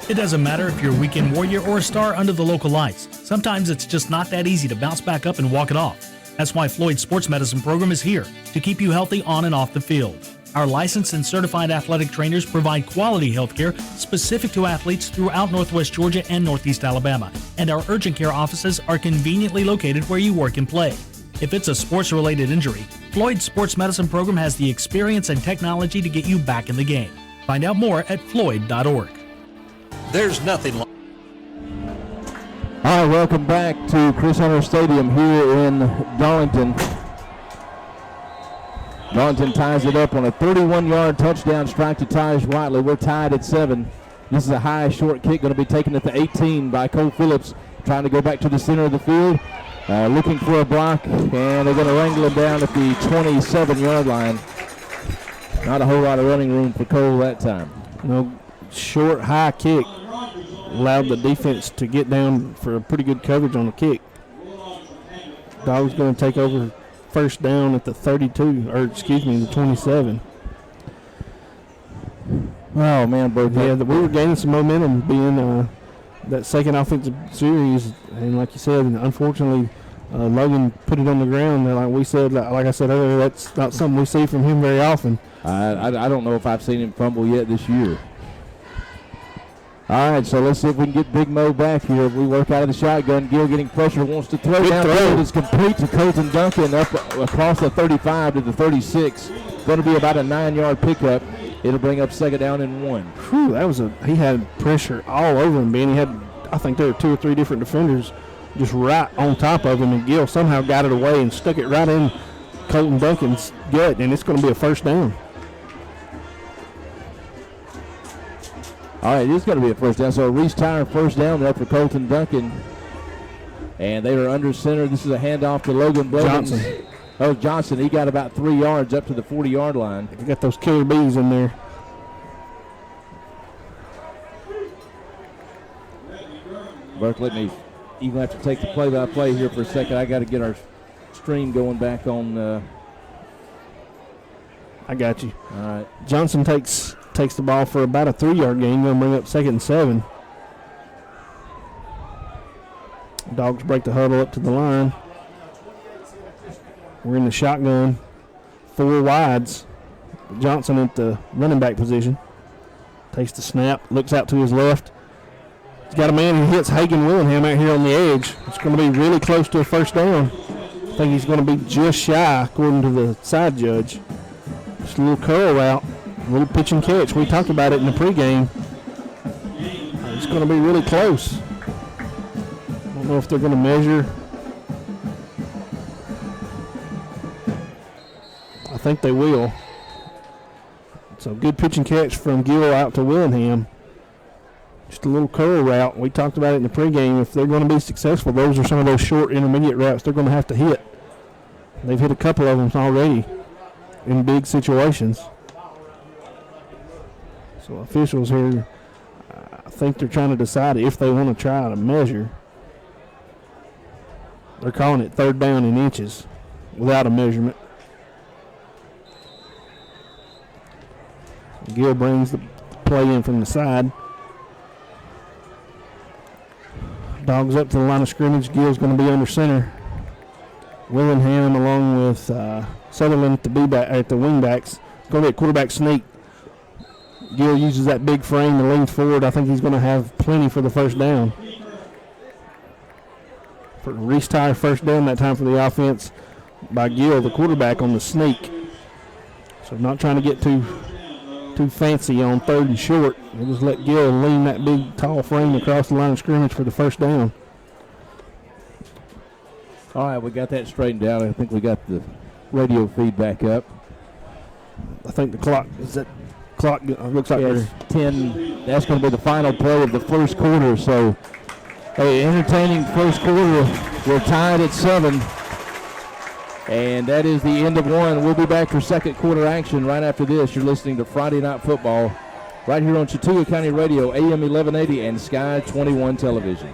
It doesn't matter if you're a weekend warrior or a star under the local lights. Sometimes it's just not that easy to bounce back up and walk it off. That's why Floyd's Sports Medicine Program is here to keep you healthy on and off the field. Our licensed and certified athletic trainers provide quality health care specific to athletes throughout Northwest Georgia and Northeast Alabama. And our urgent care offices are conveniently located where you work and play. If it's a sports-related injury, Floyd's Sports Medicine Program has the experience and technology to get you back in the game. Find out more at floyd.org. There's nothing like. All right, welcome back to Chris Hunter Stadium here in Darlington. Darlington ties it up on a 31-yard touchdown strike to Taj Watley. We're tied at 7. This is a high, short kick going to be taken at the 18 by Cole Phillips, trying to go back to the center of the field, looking for a block, and they're going to wrangle him down at the 27-yard line. Not a whole lot of running room for Cole that time. No, short, high kick allowed the defense to get down for a pretty good coverage on the kick. Dogs going to take over first down at the 32, or excuse me, the 27. Oh, man, bro. Yeah, we were gaining some momentum being that second offensive series. And like you said, unfortunately, Logan put it on the ground. And like we said, like I said earlier, that's not something we see from him very often. I don't know if I've seen him fumble yet this year. All right, so let's see if we can get Big Mo back here. We work out of the shotgun. Gill getting pressure, wants to throw. Downfield is complete to Colton Duncan up across the 35 to the 36. Going to be about a 9-yard pickup. It'll bring up second down and 1. Whew, he had pressure all over him, Ben. He had, I think there were 2 or 3 different defenders just right on top of him, and Gill somehow got it away and stuck it right in Colton Duncan's gut, and it's going to be a first down. All right, it's going to be a first down. So Reese Tyre first down there for Colton Duncan. And they are under center. This is a handoff to Logan Blevins. Johnson. He got about 3 yards up to the 40-yard line. He got those killer bees in there. Burke, you're going to have to take the play-by-play here for a second. I got to get our stream going back on. I got you. All right. Johnson takes the ball for about a 3-yard gain. Going to bring up 2nd and 7. Dogs break the huddle up to the line. We're in the shotgun. 4 wides. Johnson at the running back position. Takes the snap. Looks out to his left. He's got a man who hits Hagan Willingham out here on the edge. It's going to be really close to a first down. I think he's going to be just shy, according to the side judge. Just a little curl route. A little pitch and catch. We talked about it in the pregame. It's going to be really close. I don't know if they're going to measure. I think they will. So good pitch and catch from Gill out to Willingham. Just a little curl route. We talked about it in the pregame. If they're going to be successful, those are some of those short intermediate routes they're going to have to hit. They've hit a couple of them already in big situations. So officials here, I think they're trying to decide if they want to try to measure. They're calling it 3rd down in inches without a measurement. Gill brings the play in from the side. Dogs up to the line of scrimmage. Gill's going to be under center. Willingham along with Sutherland at the wingbacks. Going to be a quarterback sneak. Gill uses that big frame and leans forward. I think he's going to have plenty for the first down. For Reese Tyre, first down that time for the offense by Gill, the quarterback, on the sneak. So not trying to get too fancy on 3rd and short. We'll just let Gill lean that big, tall frame across the line of scrimmage for the first down. All right, we got that straightened out. I think we got the radio feedback up. I think the clock looks like it's 10. That's going to be the final play of the first quarter. So, entertaining first quarter. We're tied at 7. And that is the end of 1. We'll be back for second quarter action right after this. You're listening to Friday Night Football right here on Chattooga County Radio, AM 1180 and Sky 21 Television.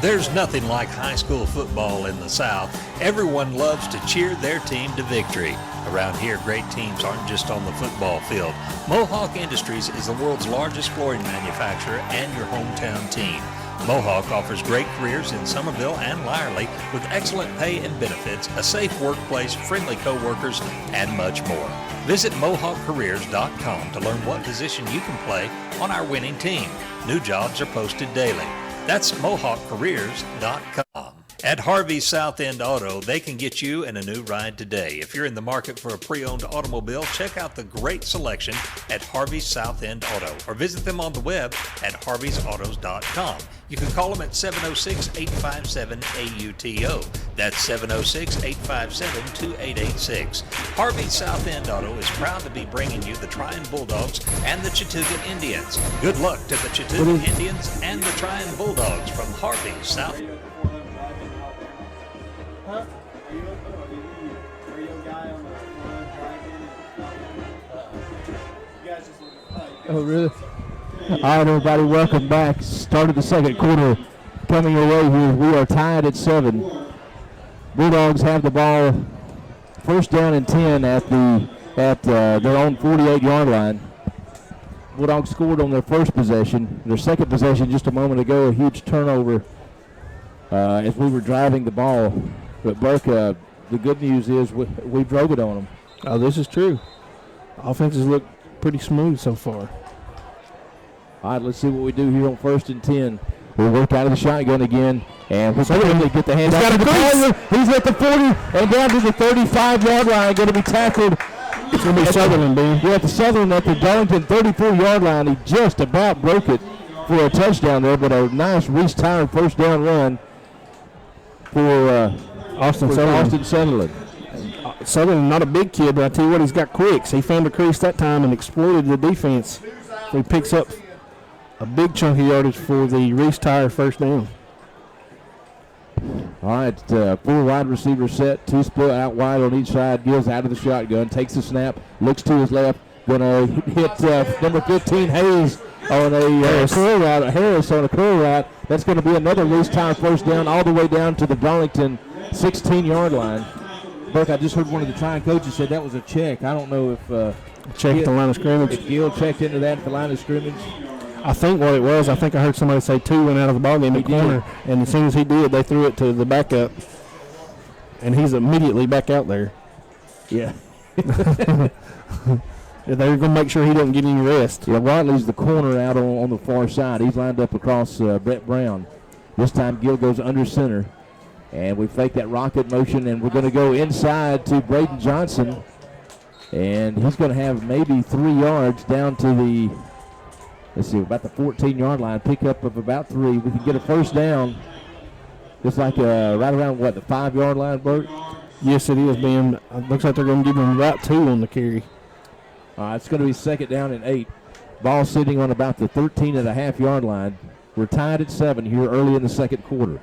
There's nothing like high school football in the South. Everyone loves to cheer their team to victory. Around here, great teams aren't just on the football field. Mohawk Industries is the world's largest flooring manufacturer and your hometown team. Mohawk offers great careers in Somerville and Lyerly with excellent pay and benefits, a safe workplace, friendly co-workers, and much more. Visit MohawkCareers.com to learn what position you can play on our winning team. New jobs are posted daily. That's MohawkCareers.com. At Harvey's South End Auto, they can get you in a new ride today. If you're in the market for a pre-owned automobile, check out the great selection at Harvey's South End Auto or visit them on the web at harveysautos.com. You can call them at 706-857-AUTO. That's 706-857-2886. Harvey's South End Auto is proud to be bringing you the Trion Bulldogs and the Chattooga Indians. Good luck to the Chattooga Indians and the Trion Bulldogs from Harvey's South. Huh? Are you a guy on the Oh, really? All right, everybody, welcome back. Start of the second quarter coming your way here. We are tied at 7. Bulldogs have the ball first down and 10 at their own 48-yard line. Bulldogs scored on their first possession. Their second possession just a moment ago, a huge turnover as we were driving the ball. But, Burke, the good news is we drove it on them. Oh, this is true. Offenses look pretty smooth so far. All right, let's see what we do here on 1st and 10. We'll work out of the shotgun again, and we'll quickly get the hand out to the ball. He's at the 40 and down to the 35-yard line, going to be tackled. It's going to be Sutherland, Ben. Yeah, the Sutherland at the Darlington 34-yard line. He just about broke it for a touchdown there, but a nice Reese-tired first down run for Austin Sutherland. Sutherland, not a big kid, but I tell you what, he's got quicks. He found a crease that time and exploited the defense. So he picks up a big chunk of yardage for the Reese-tired first down. All right, 4 wide receivers set, 2 split out wide on each side. Gills out of the shotgun, takes the snap, looks to his left, going to hit number 15, Hayes, on a curl route. Harris on a curl route. That's going to be another Reese-tired first down all the way down to the Darlington 16-yard line. Burke, I just heard one of the Trion coaches said that was a check. I don't know if check at the line of scrimmage. If Gill checked into that at the line of scrimmage. I think what it was, I think I heard somebody say 2 went out of the ballgame in the corner, and as soon as he did, they threw it to the backup, and he's immediately back out there. Yeah. They're going to make sure he doesn't get any rest. Yeah, Wadley's the corner out on the far side. He's lined up across Brett Brown. This time Gill goes under center. And we fake that rocket motion, and we're going to go inside to Braden Johnson. And he's going to have maybe 3 yards down to the, let's see, about the 14-yard line. Pickup of about 3. We can get a first down. Just like right around, the 5-yard line, Bert? Yes, it is, Ben. Looks like they're going to give him about 2 on the carry. It's going to be 2nd down and 8. Ball sitting on about the 13.5-yard line. We're tied at 7 here early in the second quarter.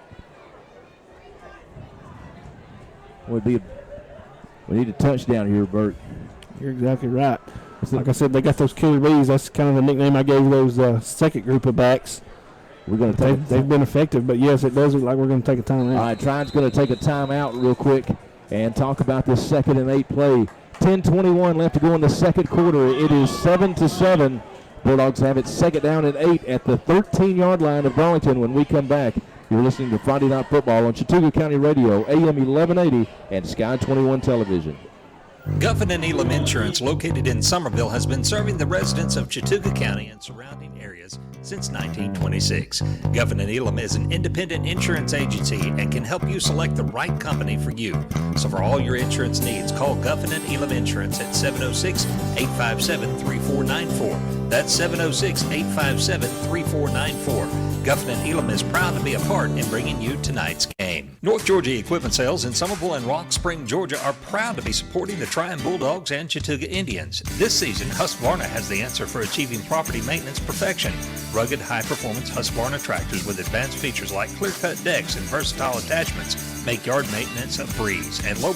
We need a touchdown here, Bert. You're exactly right. Like I said, they got those killer bees. That's kind of the nickname I gave those second group of backs. They've been effective, but yes, it does look like we're going to take a timeout. All right, Trion's going to take a timeout real quick and talk about this 2nd and 8 play. 10:21 left to go in the second quarter. It is 7-7. Bulldogs have it 2nd down and 8 at the 13-yard line of Darlington. When we come back, you're listening to Friday Night Football on Chattooga County Radio, AM 1180, and Sky 21 Television. Guffin and Elam Insurance, located in Somerville, has been serving the residents of Chattooga County and surrounding areas since 1926. Guffin and Elam is an independent insurance agency and can help you select the right company for you. So for all your insurance needs, call Guffin and Elam Insurance at 706-857-3494. That's 706-857-3494. Guffin and Elam is proud to be a part in bringing you tonight's game. North Georgia Equipment Sales in Somerville and Rock Spring, Georgia are proud to be supporting the Trion Bulldogs and Chattooga Indians. This season, Husqvarna has the answer for achieving property maintenance perfection. Rugged, high-performance Husqvarna tractors with advanced features like clear-cut decks and versatile attachments make yard maintenance a breeze, and low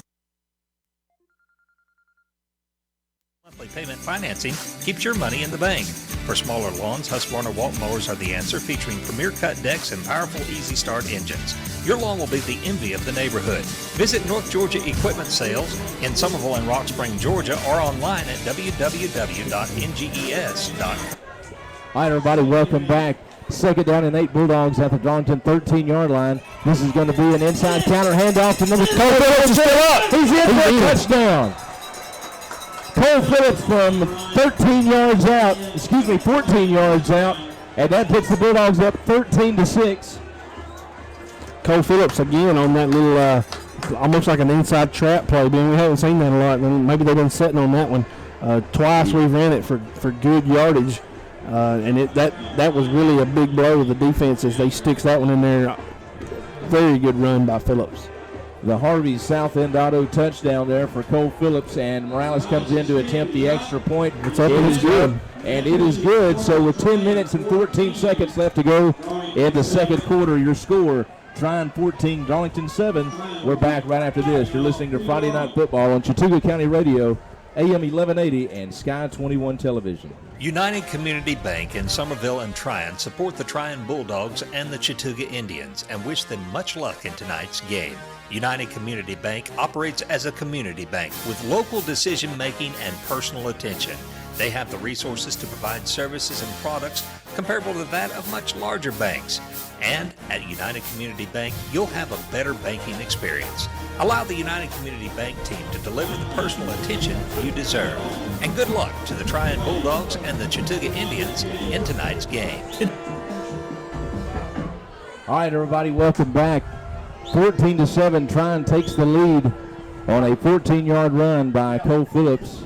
monthly payment financing keeps your money in the bank. For smaller lawns, Husqvarna walk mowers are the answer, featuring premier cut decks and powerful easy start engines. Your lawn will be the envy of the neighborhood. Visit North Georgia Equipment Sales in Somerville and Rock Spring, Georgia, or online at www.nges.com. All right, everybody, welcome back. 2nd down and 8 Bulldogs at the Darlington 13-yard line. This is going to be an inside counter handoff to number 12. He's in for a touchdown. Cole Phillips from 14 yards out, and that puts the Bulldogs up 13-6. Cole Phillips again on that little, almost like an inside trap play. Ben, we haven't seen that a lot. Maybe they've been sitting on that one. Twice we've ran it for good yardage, and that was really a big blow to the defense as they sticks that one in there. Very good run by Phillips. The Harvey South End auto touchdown there for Cole Phillips, and Morales comes in to attempt the extra point. It's up and it's good. And it is good. So with 10 minutes and 14 seconds left to go in the second quarter, your score, Trion 14, Darlington 7. We're back right after this. You're listening to Friday Night Football on Chattooga County Radio, AM 1180, and Sky 21 Television. United Community Bank in Somerville and Trion support the Trion Bulldogs and the Chattooga Indians and wish them much luck in tonight's game. United Community Bank operates as a community bank with local decision-making and personal attention. They have the resources to provide services and products comparable to that of much larger banks. And at United Community Bank, you'll have a better banking experience. Allow the United Community Bank team to deliver the personal attention you deserve. And good luck to the Trion Bulldogs and the Chattooga Indians in tonight's game. All right, everybody, welcome back. 14-7, Trion takes the lead on a 14-yard run by Cole Phillips.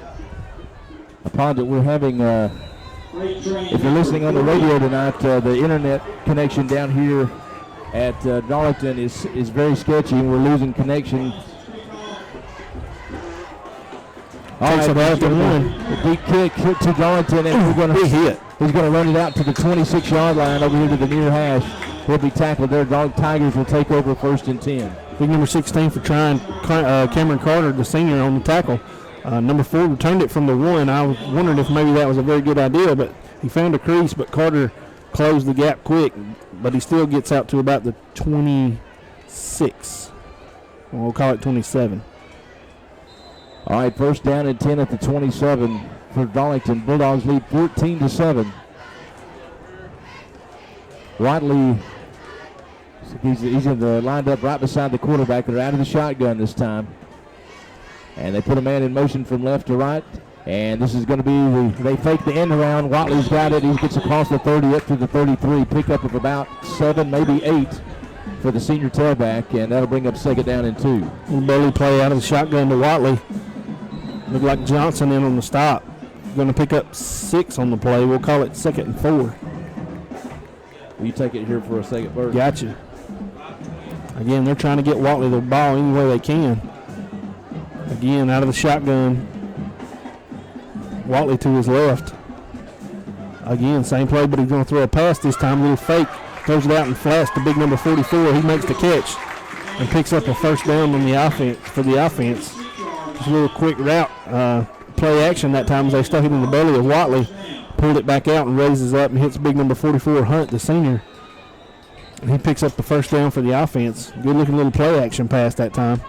Apologies, we're having, if you're listening on the radio tonight, the internet connection down here at Darlington is very sketchy, and we're losing connection. All right, the deep kick to Darlington, and we're going to hit. He's going to run it out to the 26-yard line over here to the near hash. He'll be tackled there. Tigers will take over 1st and 10. Big number 16 for Trion, Cameron Carter, the senior, on the tackle. Number 4 returned it from the 1. I was wondering if maybe that was a very good idea, but he found a crease, but Carter closed the gap quick, but he still gets out to about the 26. We'll call it 27. All right, 1st down and 10 at the 27 for Darlington. Bulldogs lead 14-7. Watley, he's lined up right beside the quarterback. They're out of the shotgun this time. And they put a man in motion from left to right. And this is going to be, they fake the end around. Watley's got it. He gets across the 30 up to the 33. Pickup of about 7, maybe 8 for the senior tailback. And that'll bring up 2nd down and 2. Little belly play out of the shotgun to Watley. Looked like Johnson in on the stop. Going to pick up 6 on the play. We'll call it 2nd and 4. Will you take it here for a second, Bert? Gotcha. Again, they're trying to get Watley the ball any way they can. Again, out of the shotgun. Watley to his left. Again, same play, but he's going to throw a pass this time. A little fake. Throws it out and flats to big number 44. He makes the catch and picks up a 1st down on the offense for the offense. Just a little quick route. Play action that time as they stuck it in the belly of Watley. Pulled it back out and raises up and hits big number 44, Hunt, the senior. And he picks up the 1st down for the offense. Good-looking little play action pass that time.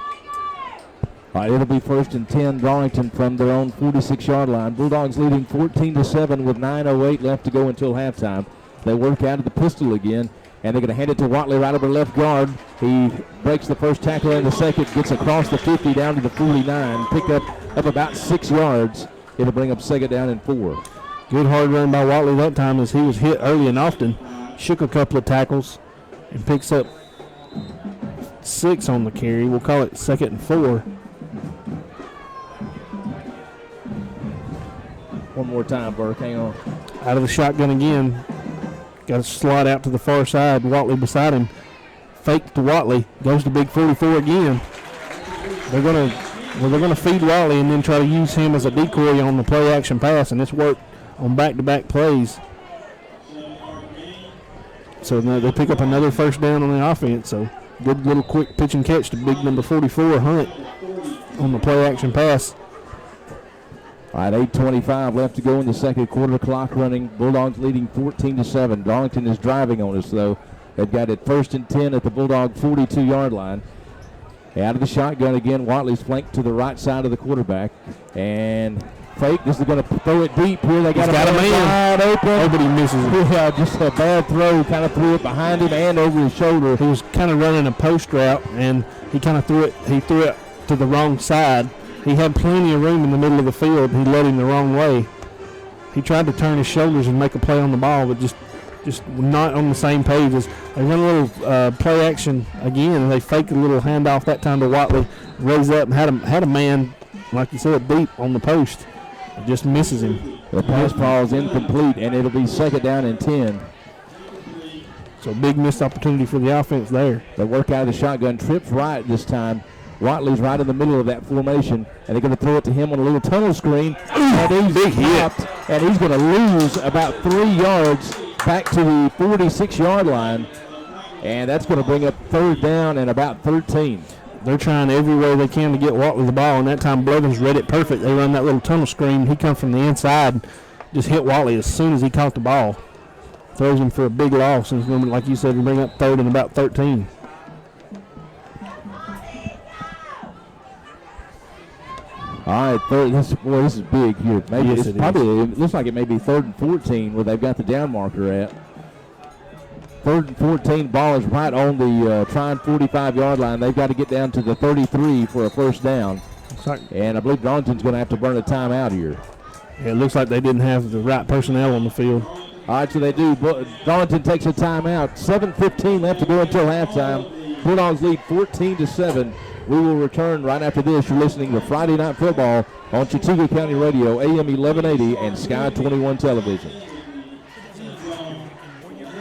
All right, it'll be 1st and 10, Darlington from their own 46-yard line. Bulldogs leading 14-7 with 9:08 left to go until halftime. They work out of the pistol again, and they're going to hand it to Watley right over left guard. He breaks the first tackle and the second, gets across the 50 down to the 49. Pick up about 6 yards. It'll bring up 2nd down and 4. Good hard run by Watley that time as he was hit early and often. Shook a couple of tackles and picks up 6 on the carry. We'll call it 2nd and 4. One more time, Burke. Hang on. Out of the shotgun again. Got a slot out to the far side. Watley beside him. Fake to Watley. Goes to big 44 again. They're gonna feed Watley and then try to use him as a decoy on the play action pass, and it's worked on back-to-back plays. So they pick up another 1st down on the offense. So good little quick pitch and catch to big number 44, Hunt, on the play action pass. All right, 8:25 left to go in the second quarter. Clock running. Bulldogs leading 14-7. Darlington is driving on us, though. They've got it 1st and 10 at the Bulldog 42-yard line. Out of the shotgun again. Watley's flanked to the right side of the quarterback. And fake. This is going to throw it deep here. They got a man wide open. Nobody misses it. Yeah, just a bad throw. Kind of threw it behind him and over his shoulder. He was kind of running a post route, and he kind of threw it. He threw it to the wrong side. He had plenty of room in the middle of the field. He led him the wrong way. He tried to turn his shoulders and make a play on the ball, but just not on the same page. As they run a little play action again, and they fake a little handoff that time to Watley. Raised up and had a man, like you said, deep on the post. It just misses him. The pass ball is incomplete, and it'll be 2nd down and 10. So big missed opportunity for the offense there. They work out of the shotgun. Trips right this time. Watley's right in the middle of that formation, and they're going to throw it to him on a little tunnel screen. And he's big hit, and he's going to lose about 3 yards back to the 46-yard line, and that's going to bring up 3rd down and about 13. They're trying every way they can to get Watley the ball, and that time Blevins read it perfect. They run that little tunnel screen. He comes from the inside, just hit Watley as soon as he caught the ball. Throws him for a big loss, and it's going to, like you said, bring up third and about 13. All right, this is big here. Maybe yes, it looks like it may be 3rd and 14 where they've got the down marker at. 3rd and 14, ball is right on the Trion 45-yard line. They've got to get down to the 33 for a first down. And I believe Darlington's going to have to burn a timeout here. Yeah, it looks like they didn't have the right personnel on the field. All right, so they do. Darlington takes a timeout. 7:15 left to go until halftime. Bulldogs lead 14-7. We will return right after this. You're listening to Friday Night Football on Chattooga County Radio, AM 1180 and Sky 21 Television.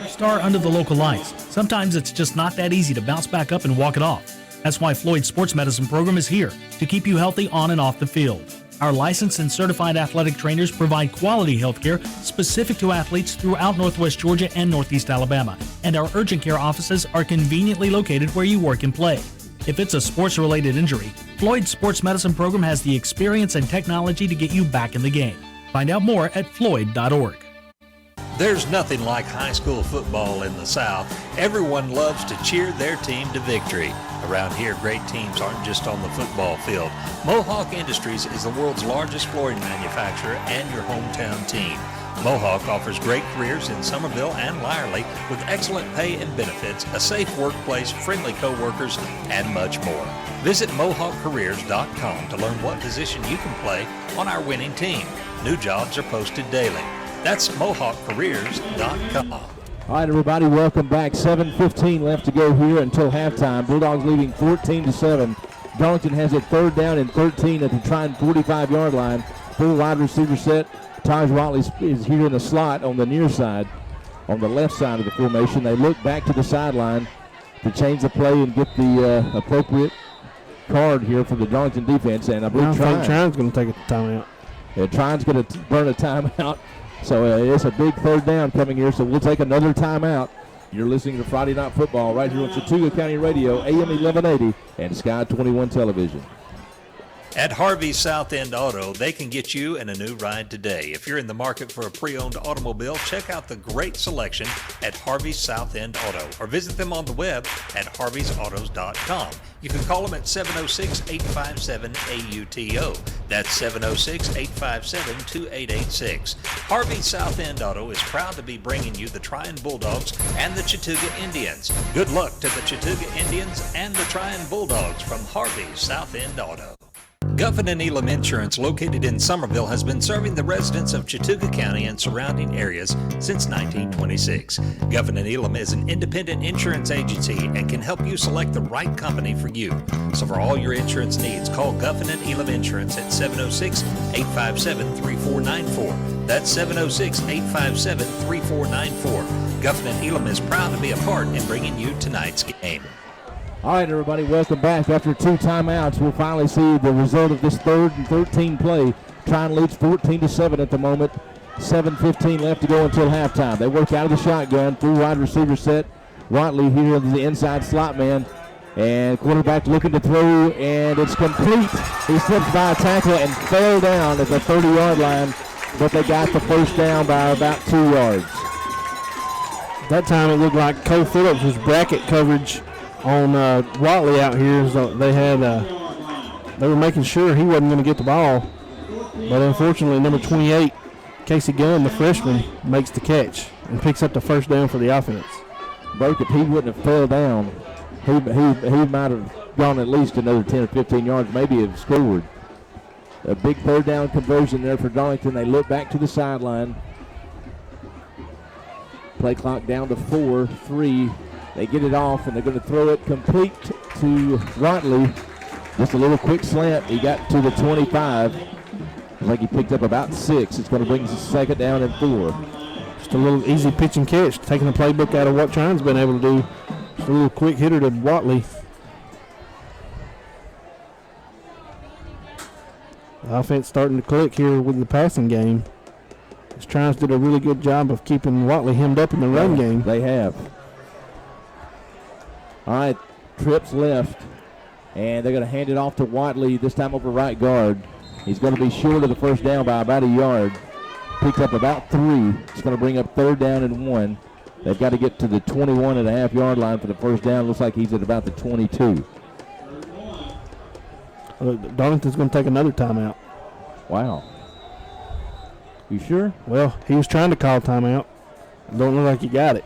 Star under the local lights. Sometimes it's just not that easy to bounce back up and walk it off. That's why Floyd's Sports Medicine Program is here to keep you healthy on and off the field. Our licensed and certified athletic trainers provide quality health care specific to athletes throughout Northwest Georgia and Northeast Alabama, and our urgent care offices are conveniently located where you work and play. If it's a sports-related injury, Floyd's Sports Medicine Program has the experience and technology to get you back in the game. Find out more at floyd.org. There's nothing like high school football in the South. Everyone loves to cheer their team to victory. Around here, great teams aren't just on the football field. Mohawk Industries is the world's largest flooring manufacturer and your hometown team. Mohawk offers great careers in Somerville and Lyerly with excellent pay and benefits, a safe workplace, friendly co-workers, and much more. Visit MohawkCareers.com to learn what position you can play on our winning team. New jobs are posted daily. That's MohawkCareers.com. All right, everybody, welcome back. 7:15 left to go here until halftime. Bulldogs leading 14-7. Darlington has it 3rd down and 13 at the Trion 45-yard line. Full wide receiver set. Taj Watley is here in the slot on the near side, on the left side of the formation. They look back to the sideline to change the play and get the appropriate card here for the Darlington defense. And I believe Trion's going to take a timeout. Yeah, Trion's going to burn a timeout. So it's a big 3rd down coming here, so we'll take another timeout. You're listening to Friday Night Football right here on Chattooga County Radio, AM 1180 and Sky 21 Television. At Harvey's South End Auto, they can get you in a new ride today. If you're in the market for a pre-owned automobile, check out the great selection at Harvey's South End Auto or visit them on the web at harveysautos.com. You can call them at 706-857-AUTO. That's 706-857-2886. Harvey's South End Auto is proud to be bringing you the Trion Bulldogs and the Chattooga Indians. Good luck to the Chattooga Indians and the Trion Bulldogs from Harvey's South End Auto. Guffin and Elam Insurance, located in Somerville, has been serving the residents of Chattooga County and surrounding areas since 1926. Guffin and Elam is an independent insurance agency and can help you select the right company for you. So for all your insurance needs, call Guffin and Elam Insurance at 706-857-3494. That's 706-857-3494. Guffin and Elam is proud to be a part in bringing you tonight's game. All right, everybody, welcome back. After 2 timeouts, we'll finally see the result of this 3rd and 13 play. Trion leads 14-7 at the moment. 7:15 left to go until halftime. They work out of the shotgun, full wide receiver set. Watley here is the inside slot man. And quarterback looking to throw, and it's complete. He slips by a tackle and fell down at the 30-yard line, but they got the first down by about 2 yards. That time it looked like Cole Phillips was bracket coverage on Watley out here. So they were making sure he wasn't going to get the ball. But unfortunately, number 28, Casey Gunn, the freshman, makes the catch and picks up the first down for the offense. Burke, if he wouldn't have fell down, he might have gone at least another 10 or 15 yards, maybe have scored. A big 3rd down conversion there for Darlington. They look back to the sideline. Play clock down to 4, 3. They get it off, and they're going to throw it complete to Watley. Just a little quick slant. He got to the 25. Looks like he picked up about 6. It's going to bring us 2nd down and 4. Just a little easy pitch and catch, taking the playbook out of what Trion's been able to do. Just a little quick hitter to Watley. The offense starting to click here with the passing game. Trion's did a really good job of keeping Watley hemmed up in the run game. They have. All right, trips left, and they're going to hand it off to Watley, this time over right guard. He's going to be short of the first down by about a yard. picked up about 3. It's going to bring up 3rd down and 1. They've got to get to the 21.5-yard line for the first down. Looks like he's at about the 22. Darlington's going to take another timeout. Wow. You sure? Well, he was trying to call timeout. Don't look like he got it.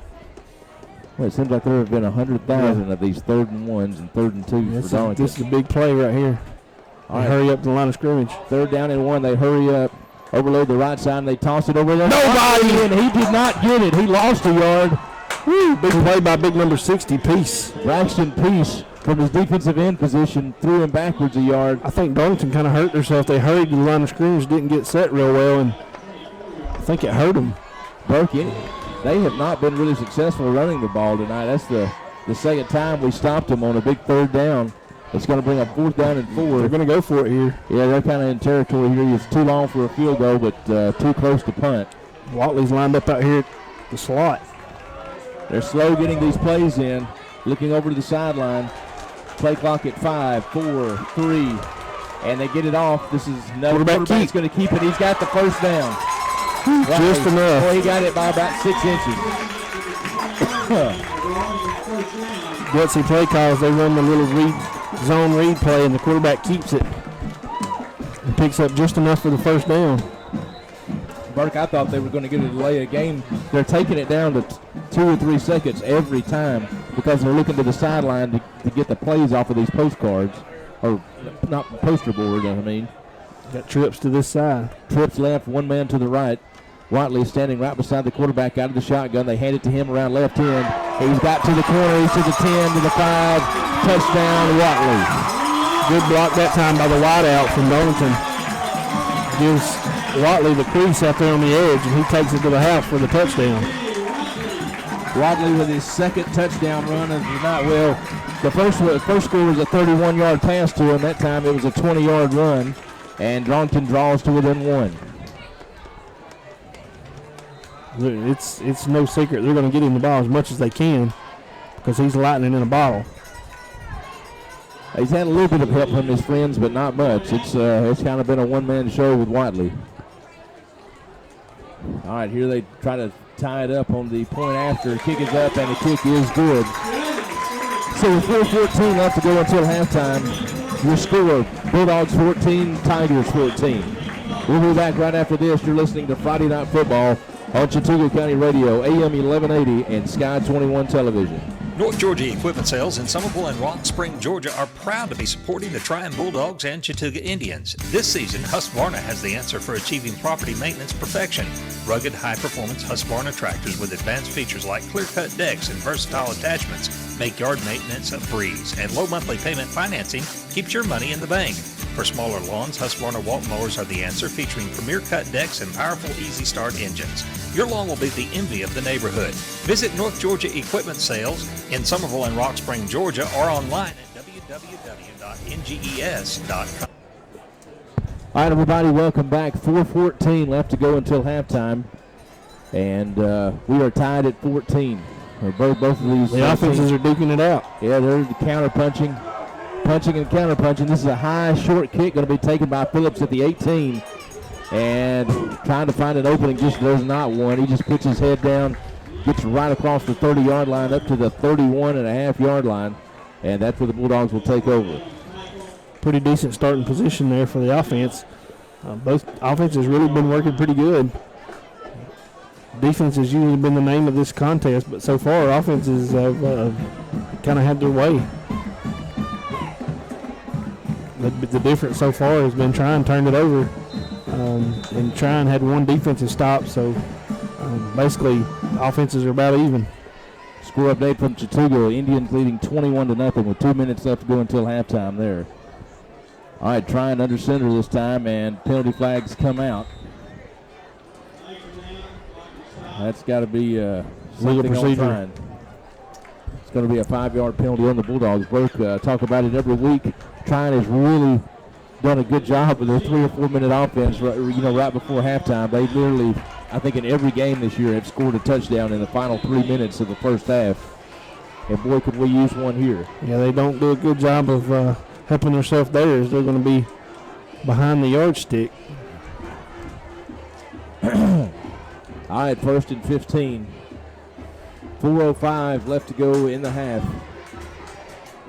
Well, it seems like there have been 100,000 of these 3rd and 1s and 3rd and 2s for Darlington. This is a big play right here. All right. Hurry up to the line of scrimmage. 3rd down and 1. They hurry up, overload the right side, and they toss it over there. Nobody! And he did not get it. He lost a yard. Woo, big play by big number 60, Peace. Braxton Peace from his defensive end position threw him backwards a yard. I think Darlington kind of hurt themselves. They hurried to the line of scrimmage, didn't get set real well, and I think it hurt them. Burke, they have not been really successful running the ball tonight. That's the second time we stopped them on a big 3rd down. It's going to bring up 4th down and 4. They're going to go for it here. Yeah, they're kind of in territory here. It's too long for a field goal, but too close to punt. Watley's lined up out here at the slot. They're slow getting these plays in. Looking over to the sideline. Play clock at 5, 4, 3. And they get it off. This is no quarterback's going to keep it. He's got the first down. Just enough. Boy, he got it by about 6 inches. Gutsy play calls. They run the little zone read play, and the quarterback keeps it and picks up just enough for the first down. Burke, I thought they were going to get a delay of game. They're taking it down to 2 or 3 seconds every time because they're looking to the sideline to get the plays off of these postcards. Or not poster board, I mean. Got trips to this side. Trips left, 1 man to the right. Watley standing right beside the quarterback out of the shotgun. They hand it to him around left end. He's got to the corner. He's to the 10, to the 5. Touchdown, Watley. Good block that time by the wideout from Darlington. Gives Watley the crease out there on the edge, and he takes it to the house for the touchdown. Watley with his 2nd touchdown run of the night. Well, the first score was a 31-yard pass to him. That time it was a 20-yard run, and Darlington draws to within 1. It's no secret they're going to get him the ball as much as they can because he's lightning in a bottle. He's had a little bit of help from his friends, but not much. It's kind of been a one-man show with Watley. All right, here they try to tie it up on the point after. Kick is up, and the kick is good. So with 4:14 left to go until halftime, your score, Bulldogs 14, Tigers 14. We'll be back right after this. You're listening to Friday Night Football on Chattooga County Radio, AM 1180 and Sky 21 Television. North Georgia Equipment Sales in Somerville and Rock Spring, Georgia are proud to be supporting the Trion Bulldogs and Chattooga Indians. This season, Husqvarna has the answer for achieving property maintenance perfection. Rugged, high-performance Husqvarna tractors with advanced features like clear-cut decks and versatile attachments make yard maintenance a breeze, and low monthly payment financing keeps your money in the bank. For smaller lawns, Husqvarna walk mowers are the answer, featuring premier cut decks and powerful easy start engines. Your lawn will be the envy of the neighborhood. Visit North Georgia Equipment Sales in Somerville and Rock Spring, Georgia, or online at www.nges.com. All right, everybody, welcome back. 4:14 left to go until halftime, and we are tied at 14. Both of these the offenses are duking it out. Yeah, they're counter-punching. Punching and counter-punching. This is a high, short kick going to be taken by Phillips at the 18. And trying to find an opening, just does not one. He just puts his head down, gets right across the 30-yard line up to the 31.5-yard line. And that's where the Bulldogs will take over. Pretty decent starting position there for the offense. Both offenses really been working pretty good. Defense has usually been the name of this contest, but so far offenses have kind of had their way. The difference so far has been Trion turned it over, and Trion had one defensive stop, so basically offenses are about even. Score update from Chattooga. Indians leading 21-0 with 2 minutes left to go until halftime there. All right, Trion under center this time, and penalty flags come out. That's got to be legal procedure. It's going to be a 5-yard penalty on the Bulldogs. Burke talk about it every week. Trion has really done a good job with their 3 or 4 minute offense. Right before halftime, they literally, I think, in every game this year have scored a touchdown in the final 3 minutes of the first half. And boy, could we use one here. Yeah, they don't do a good job of helping themselves there, as they're going to be behind the yardstick. All right, 1st and 15. 4:05 left to go in the half.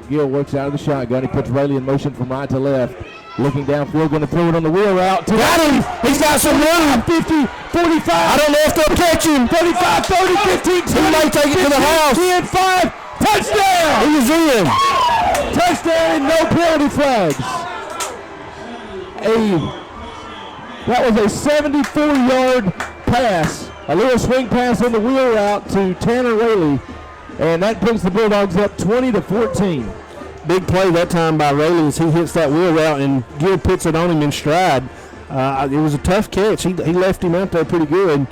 Gill works out of the shotgun. He puts Rayleigh in motion from right to left. Looking downfield, going to throw it on the wheel route. Got him! He's got some room! 50, 45. I don't know if they'll catch him. 35, 30, 15, 20. He might take it to the house. 10, 5. Touchdown! He was in. Touchdown, no penalty flags. That was a 74-yard pass. A little swing pass on the wheel route to Tanner Rayleigh. And that brings the Bulldogs up 20-14. Big play that time by Rayleigh as he hits that wheel route and Gill puts it on him in stride. It was a tough catch. He left him out there pretty good.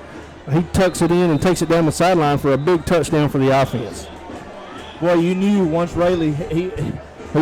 He tucks it in and takes it down the sideline for a big touchdown for the offense. Well, you knew once Rayleigh, he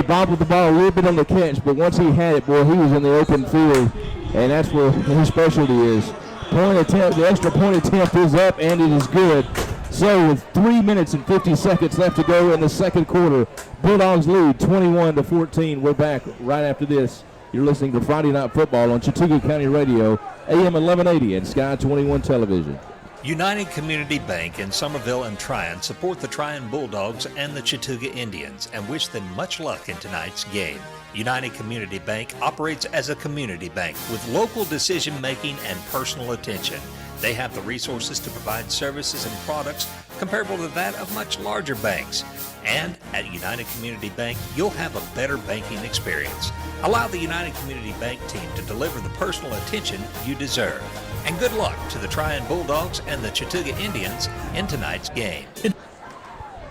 bobbled the ball a little bit on the catch, but once he had it, boy, he was in the open field, and that's where his specialty is. Point attempt, the extra point attempt is up, and it is good. So with 3 minutes and 50 seconds left to go in the second quarter, Bulldogs lead 21-14. We're back right after this. You're listening to Friday Night Football on Chattooga County Radio, AM 1180 and Sky 21 Television. United Community Bank in Somerville and Trion support the Trion Bulldogs and the Chattooga Indians and wish them much luck in tonight's game. United Community Bank operates as a community bank with local decision-making and personal attention. They have the resources to provide services and products comparable to that of much larger banks. And at United Community Bank, you'll have a better banking experience. Allow the United Community Bank team to deliver the personal attention you deserve. And good luck to the Trion Bulldogs and the Chattooga Indians in tonight's game.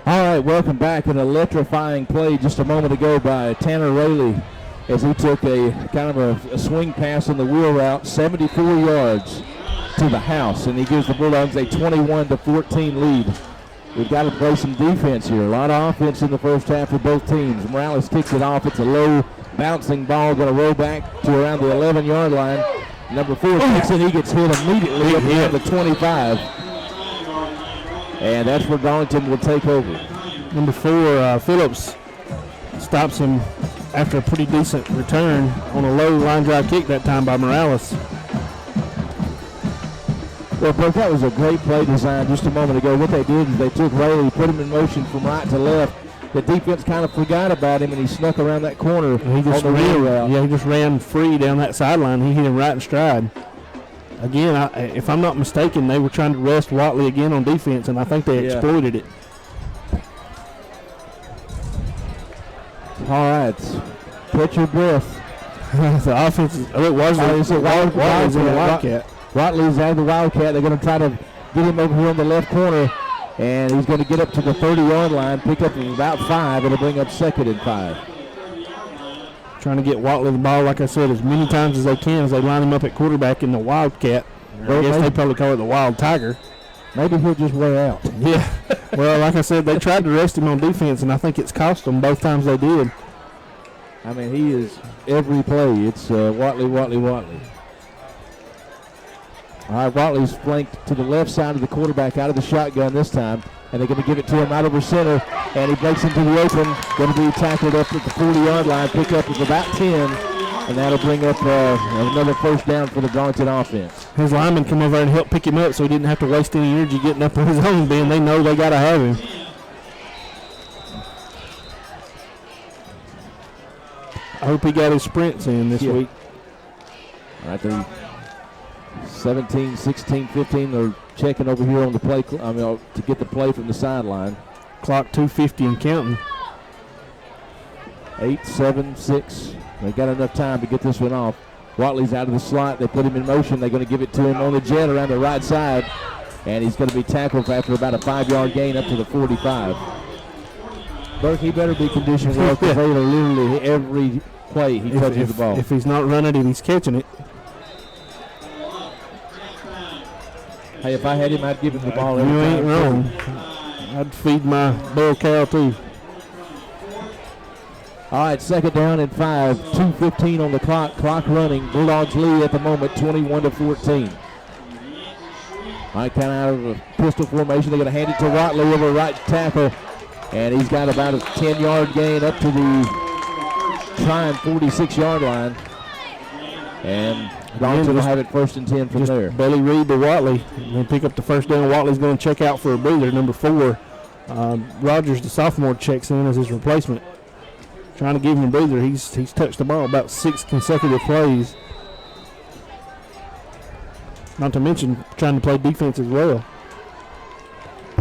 All right, welcome back. An electrifying play just a moment ago by Tanner Rayleigh as he took a kind of a swing pass on the wheel route, 74 yards to the house, and he gives the Bulldogs a 21-14 lead. We've got to play some defense here. A lot of offense in the first half for both teams. Morales kicks it off. It's a low bouncing ball, going to roll back to around the 11-yard line. Number 4 kicks it. He gets hit immediately up around the 25. And that's where Darlington will take over. Number 4, Phillips stops him after a pretty decent return on a low line drive kick that time by Morales. Well, Burke, that was a great play design just a moment ago. What they did is they took Rayleigh, put him in motion from right to left. The defense kind of forgot about him, and he snuck around that corner on the wheel route. Yeah, he just ran free down that sideline. He hit him right in stride. Again, if I'm not mistaken, they were trying to rest Watley again on defense, and I think they exploited it. All right, catch your breath. The offense is, Watley's in the Wildcat. Watley's out of the Wildcat. They're going to try to get him over here on the left corner, and he's going to get up to the 30-yard line, pick up about 5. It'll bring up 2nd and 5. Trying to get Watley the ball, like I said, as many times as they can as they line him up at quarterback in the Wildcat. I guess they probably call it the Wild Tiger. Maybe he'll just wear out. Yeah. Well, like I said, they tried to rest him on defense, and I think it's cost them both times they did. I mean, he is every play. It's Watley. All right, Watley's flanked to the left side of the quarterback out of the shotgun this time, and they're going to give it to him out over center, and he breaks into the open, going to be tackled up at the 40-yard line, pick up with about 10, and that'll bring up another first down for the Darlington offense. His linemen come over and help pick him up so he didn't have to waste any energy getting up on his own, being they know they got to have him. I hope he got his sprints in this week. All right, they're 17, 16, 15. They're checking over here on the play. To get the play from the sideline. Clock 2:50 and counting. 8, 7, 6. They got enough time to get this one off. Watley's out of the slot. They put him in motion. They're going to give it to him on the jet around the right side, and he's going to be tackled after about a 5-yard gain up to the 45. Burke, he better be conditioned well because they are literally every play he touches the ball. If he's not running it, he's catching it. Hey, if I had him, I'd give him the ball every You time. ain't wrong. I'd feed my bull cow too. All right, 2nd down and 5. 2:15 on the clock. Clock running. Bulldogs lead at the moment, 21-14. All right, kind of out of a pistol formation. They're going to hand it to Watley over right tackle. And he's got about a 10-yard gain up to the Trion 46-yard line. And Darlington will have it 1st and 10 from there. Belly read to Watley and then pick up the first down. Watley's going to check out for a breather, number 4. Rogers, the sophomore, checks in as his replacement. Trying to give him a breather. He's touched the ball about 6 consecutive plays. Not to mention trying to play defense as well.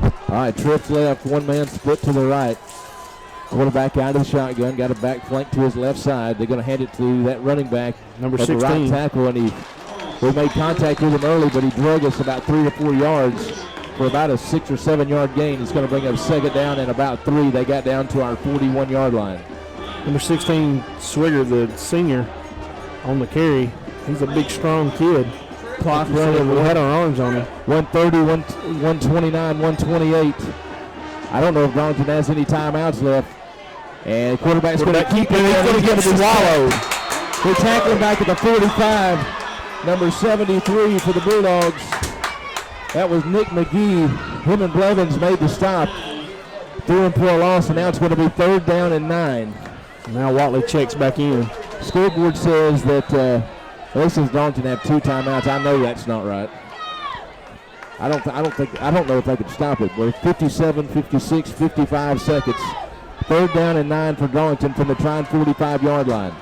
All right, trips left, one man split to the right. Quarterback out of the shotgun, got a back flank to his left side. They're going to hand it to that running back, number 16. The right tackle, and we made contact with him early, but he drug us about 3 to 4 yards for about a 6 or 7 yard gain. It's going to bring up 2nd down and about 3. They got down to our 41-yard line. Number 16, Swigger, the senior, on the carry. He's a big, strong kid. Clock running. We had our arms on him. 130, 129, 128. I don't know if Darlington has any timeouts left. And quarterback's going to keep it. He's going to get swallowed. We're tackling back at the 45. Number 73 for the Bulldogs. That was Nick McGee. Him and Blevins made the stop. Threw him for a loss, and now it's going to be 3rd down and 9. Now Watley checks back in. Scoreboard says that this is Darlington have 2 timeouts. I know that's not right. I don't know if they could stop it. We're 57, 56, 55 seconds. 3rd down and 9 for Darlington from the Trion 45-yard line.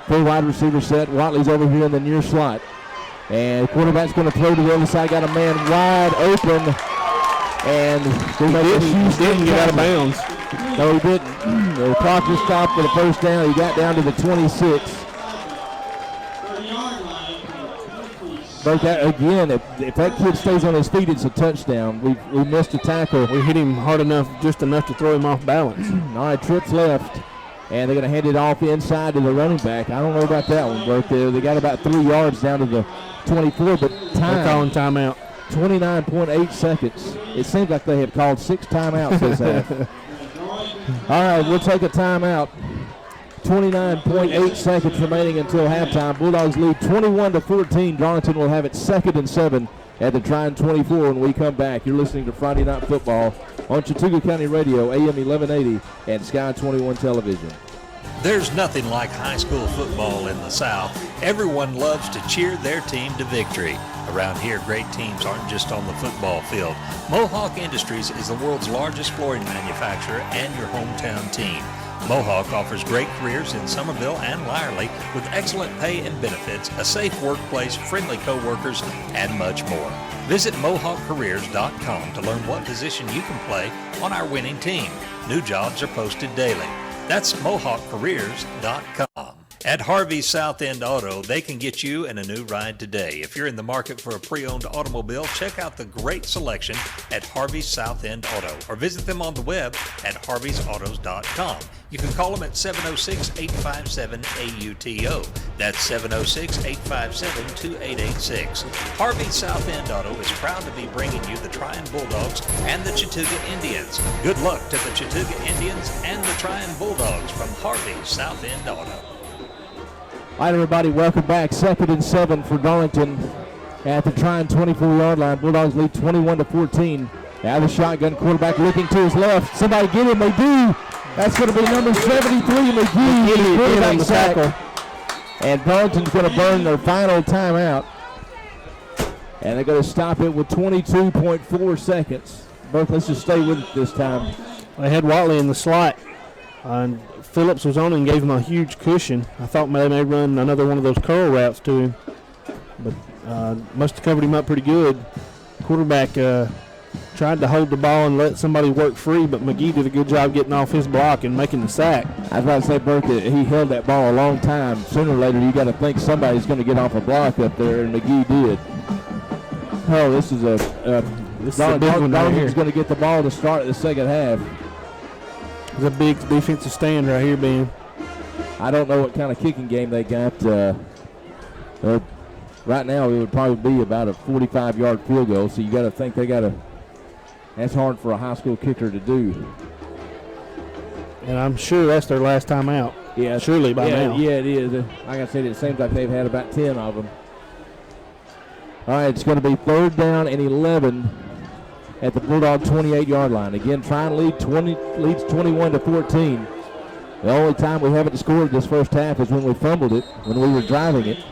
4 wide receiver set. Watley's over here in the near slot. And quarterback's going to throw to the other side. Got a man wide open. And he didn't get out of bounds. No, he didn't. The clock just stopped for the 1st down. He got down to the 26. But again, if that kid stays on his feet, it's a touchdown. We missed a tackle. We hit him hard enough, just enough to throw him off balance. All right, trips left. And they're going to hand it off inside to the running back. I don't know about that one, Bert. They got about 3 yards down to the 24, but they're calling timeout. 29.8 seconds. It seems like they have called 6 timeouts this half. All right, we'll take a timeout. 29.8 seconds remaining until halftime. Bulldogs lead 21-14. Darlington will have it 2nd and 7 at the Trion 24 when we come back. You're listening to Friday Night Football on Chattooga County Radio, AM 1180, and Sky 21 Television. There's nothing like high school football in the South. Everyone loves to cheer their team to victory. Around here, great teams aren't just on the football field. Mohawk Industries is the world's largest flooring manufacturer and your hometown team. Mohawk offers great careers in Somerville and Lyerly with excellent pay and benefits, a safe workplace, friendly co-workers, and much more. Visit MohawkCareers.com to learn what position you can play on our winning team. New jobs are posted daily. That's MohawkCareers.com. At Harvey's South End Auto, they can get you in a new ride today. If you're in the market for a pre-owned automobile, check out the great selection at Harvey's South End Auto or visit them on the web at harveysautos.com. You can call them at 706-857-AUTO. That's 706-857-2886. Harvey's South End Auto is proud to be bringing you the Trion Bulldogs and the Chattooga Indians. Good luck to the Chattooga Indians and the Trion Bulldogs from Harvey's South End Auto. All right, everybody, welcome back. 2nd and 7 for Darlington at the Trion 24-yard line. Bulldogs lead 21-14. Now the shotgun, quarterback looking to his left. Somebody get him, they do. That's going to be number 73, McGee. Quarterback tackle. And Darlington's going to burn their final timeout. And they're going to stop it with 22.4 seconds. Both, let's just stay with it this time. They had Watley in the slot. And Phillips was on and gave him a huge cushion. I thought they may run another one of those curl routes to him. But must have covered him up pretty good. Quarterback tried to hold the ball and let somebody work free, but McGee did a good job getting off his block and making the sack. I was about to say, Bert, that he held that ball a long time. Sooner or later, you got to think somebody's going to get off a block up there, and McGee did. Oh, this is a big one right here. He's going to get the ball to start the second half. It's a big defensive stand right here, Ben. I don't know what kind of kicking game they got. Right now, it would probably be about a 45-yard field goal, so you got to think they got to. That's hard for a high school kicker to do. And I'm sure that's their last time out. Yeah, surely by now. Yeah, it is. Like I said, it seems like they've had about 10 of them. All right, it's going to be 3rd down and 11 at the Bulldog 28-yard line. Again, Trion leads 21-14. The only time we haven't scored this first half is when we fumbled it, when we were driving it.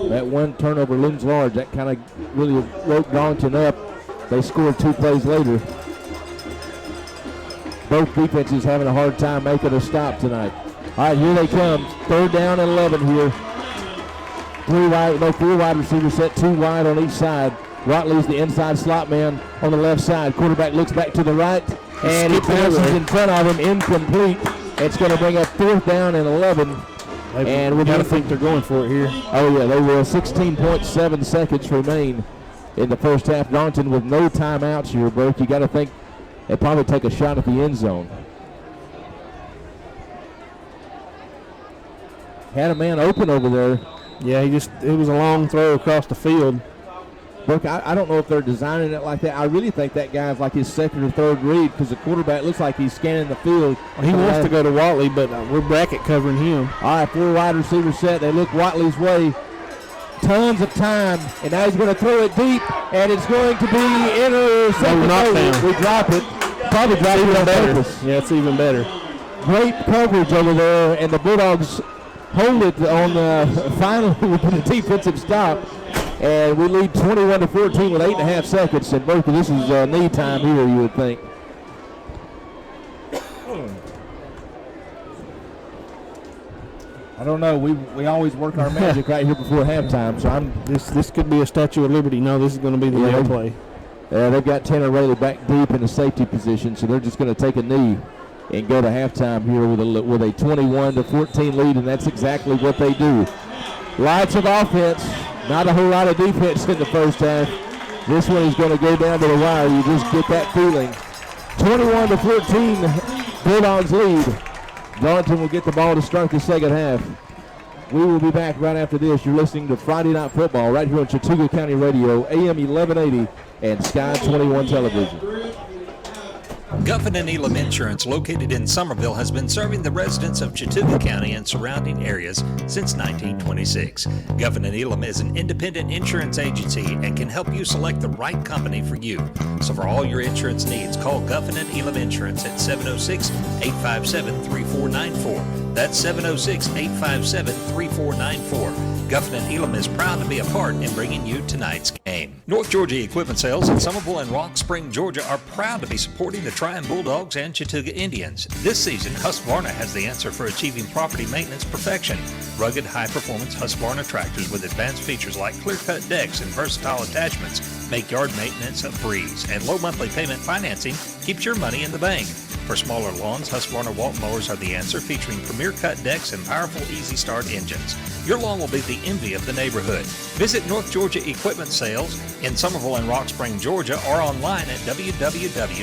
That one turnover looms large. That kind of really woke Darlington up. They scored 2 plays later. Both defenses having a hard time making a stop tonight. All right, here they come. 3rd down and 11 here. 4 wide receivers set, 2 wide on each side. Watley's the inside slot man on the left side. Quarterback looks back to the right, and he passes in front of him, incomplete. It's going to bring up 4th down and 11. And we got to think they're going for it here. Oh, yeah, they will. 16.7 seconds remain in the first half. Darlington with no timeouts here, Burke. You got to think they probably take a shot at the end zone. Had a man open over there. Yeah, it was a long throw across the field. Burke, I don't know if they're designing it like that. I really think that guy's like his 2nd or 3rd read because the quarterback looks like he's scanning the field. Well, he wants to go to Watley, but we're bracket covering him. All right, 4 wide receivers set. They look Watley's way. Tons of time, and now he's going to throw it deep, and it's going to be intercepted. No, we drop it. Probably drop it on purpose. Yeah, it's even better. Great coverage over there, and the Bulldogs hold it on finally with the defensive stop. And we lead 21-14 with 8.5 seconds. And Berkeley, this is knee time here, you would think. I don't know. We always work our magic right here before halftime. So this could be a Statue of Liberty. No, this is going to be the real play. They've got Tanner Rayleigh back deep in the safety position, so they're just going to take a knee and go to halftime here with a 21-14 lead, and that's exactly what they do. Lots of offense. Not a whole lot of defense in the first half. This one is going to go down to the wire. You just get that feeling. 21-14, Bulldogs lead. Darlington will get the ball to start the second half. We will be back right after this. You're listening to Friday Night Football right here on Chattooga County Radio, AM 1180 and Sky 21 Television. Guffin and Elam Insurance, located in Somerville, has been serving the residents of Chattooga County and surrounding areas since 1926. Guffin and Elam is an independent insurance agency and can help you select the right company for you. So for all your insurance needs, call Guffin and Elam Insurance at 706-857-3494. That's 706-857-3494. Guffin and Elam is proud to be a part in bringing you tonight's game. North Georgia Equipment Sales in Somerville and Rock Spring, Georgia are proud to be supporting the Trion Bulldogs and Chattooga Indians. This season, Husqvarna has the answer for achieving property maintenance perfection. Rugged, high-performance Husqvarna tractors with advanced features like clear-cut decks and versatile attachments make yard maintenance a breeze, and low monthly payment financing keeps your money in the bank. For smaller lawns, Husqvarna walk mowers are the answer, featuring premier cut decks and powerful Easy Start engines. Your lawn will be the envy of the neighborhood. Visit North Georgia Equipment Sales in Somerville and Rock Spring, Georgia, or online at www.nges.com.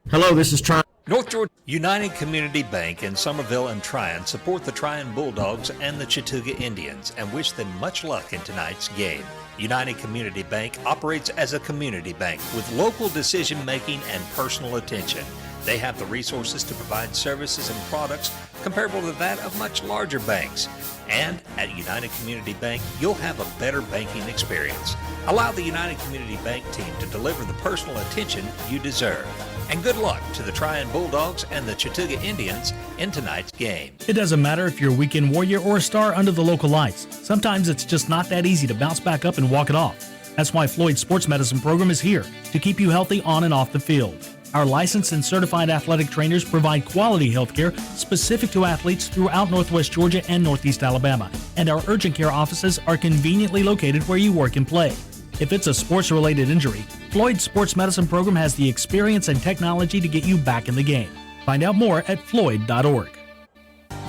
Hello, this is Trion. North Georgia United Community Bank in Somerville and Trion support the Trion Bulldogs and the Chattooga Indians and wish them much luck in tonight's game. United Community Bank operates as a community bank with local decision-making and personal attention. They have the resources to provide services and products comparable to that of much larger banks. And at United Community Bank, you'll have a better banking experience. Allow the United Community Bank team to deliver the personal attention you deserve. And good luck to the Trion Bulldogs and the Chattooga Indians in tonight's game. It doesn't matter if you're a weekend warrior or a star under the local lights. Sometimes it's just not that easy to bounce back up and walk it off. That's why Floyd's Sports Medicine Program is here to keep you healthy on and off the field. Our licensed and certified athletic trainers provide quality health care specific to athletes throughout Northwest Georgia and Northeast Alabama. And our urgent care offices are conveniently located where you work and play. If it's a sports-related injury, Floyd's Sports Medicine Program has the experience and technology to get you back in the game. Find out more at floyd.org.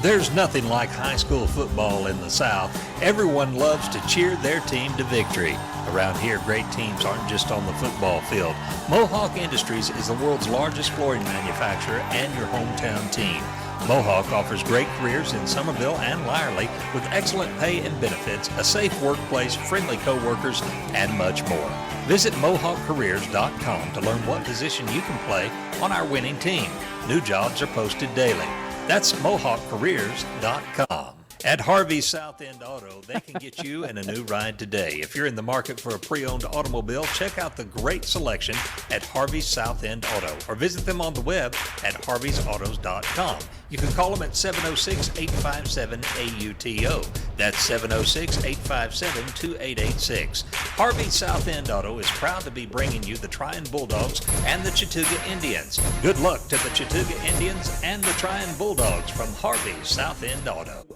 There's nothing like high school football in the South. Everyone loves to cheer their team to victory. Around here, great teams aren't just on the football field. Mohawk Industries is the world's largest flooring manufacturer and your hometown team. Mohawk offers great careers in Somerville and Lyerly with excellent pay and benefits, a safe workplace, friendly co-workers, and much more. Visit MohawkCareers.com to learn what position you can play on our winning team. New jobs are posted daily. That's MohawkCareers.com. At Harvey's South End Auto, they can get you in a new ride today. If you're in the market for a pre-owned automobile, check out the great selection at Harvey's South End Auto or visit them on the web at harveysautos.com. You can call them at 706-857-AUTO. That's 706-857-2886. Harvey's South End Auto is proud to be bringing you the Trion Bulldogs and the Chattooga Indians. Good luck to the Chattooga Indians and the Trion Bulldogs from Harvey's South End Auto.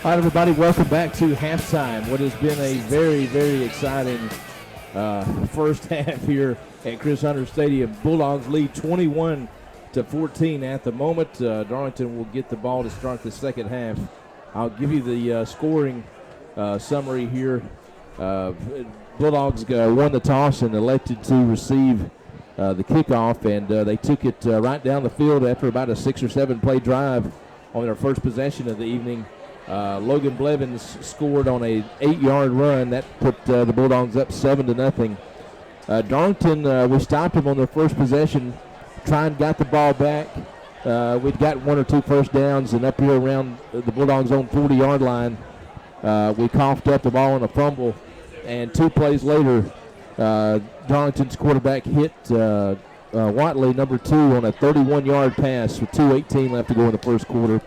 All right, everybody, welcome back to halftime. What has been a very, very exciting first half here at Chris Hunter Stadium. Bulldogs lead 21-14 at the moment. Darlington will get the ball to start the second half. I'll give you the scoring summary here. Bulldogs won the toss and elected to receive the kickoff, and they took it right down the field after about a 6 or 7 play drive on their first possession of the evening. Logan Blevins scored on a 8-yard run. That put the Bulldogs up 7-0. Darlington, we stopped them on their first possession. Trion got the ball back. We'd got 1 or 2 first downs, and up here around the Bulldogs' own 40-yard line, we coughed up the ball on a fumble. And 2 plays later, Darlington's quarterback hit Watley, number 2, on a 31-yard pass with 2:18 left to go in the first quarter.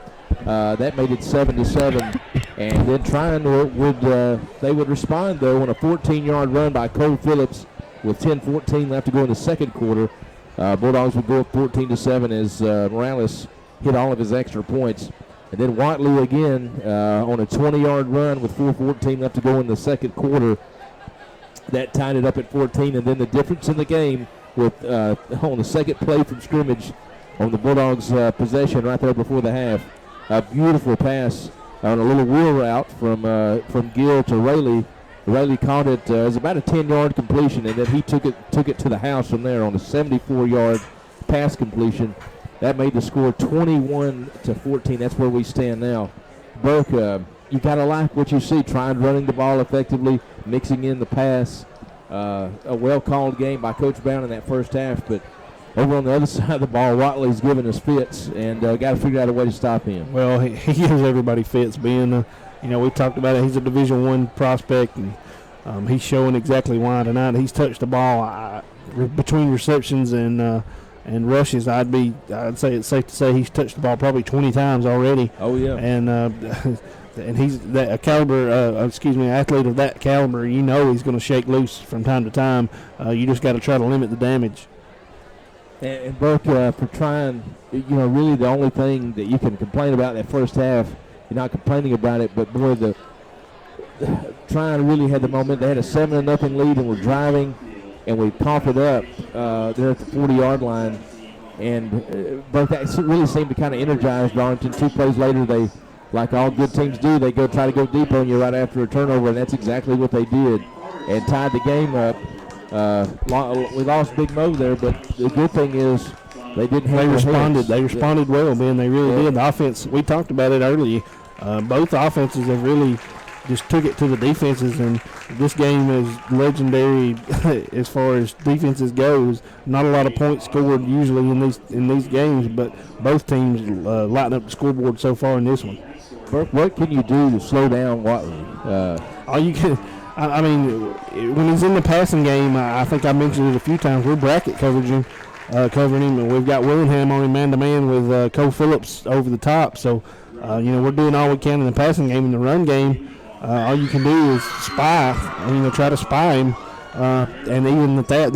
That made it 7-7, and then Trion would respond though on a 14-yard run by Cole Phillips with 10:14 left to go in the second quarter. Bulldogs would go up 14-7 as Morales hit all of his extra points, and then Watley again on a 20-yard run with 4:14 left to go in the second quarter. That tied it up at 14, and then the difference in the game with on the second play from scrimmage on the Bulldogs' possession right there before the half. A beautiful pass on a little wheel route from Gill to Rayleigh. Rayleigh caught it. It was about a 10-yard completion, and then he took it to the house from there on a 74-yard pass completion. That made the score 21-14. That's where we stand now. Burke, you got to like what you see. Trion running the ball effectively, mixing in the pass. A well-called game by Coach Brown in that first half, but over on the other side of the ball, Watley's giving us fits, and got to figure out a way to stop him. Well, he gives everybody fits. Being, we talked about it. He's a Division I prospect, and he's showing exactly why tonight. He's touched the ball between receptions and rushes. I'd say it's safe to say he's touched the ball probably 20 times already. Oh yeah, and he's an athlete of that caliber. You know he's going to shake loose from time to time. You just got to try to limit the damage. And Burke, for Trion, really the only thing that you can complain about in that first half, you're not complaining about it, but boy, the Trion really had the moment. They had a 7-0 lead and were driving, and we coughed it up there at the 40-yard line. And Burke, that really seemed to kind of energize Darlington. 2 plays later, they, like all good teams do, they try to go deep on you right after a turnover, and that's exactly what they did and tied the game up. We lost Big Mo there, but the good thing is they didn't have. They responded well, man. They really did. The offense, we talked about it earlier. Both offenses have really just took it to the defenses, and this game is legendary as far as defenses goes. Not a lot of points scored usually in these games, but both teams lighten up the scoreboard so far in this one. Burke, what can you do to slow down Watley? All you can. I mean, when he's in the passing game, I think I mentioned it a few times, we're bracket covering him, and we've got Willingham on him man-to-man with Cole Phillips over the top. So, we're doing all we can in the passing game. In the run game, all you can do is spy, try to spy him. And even at that,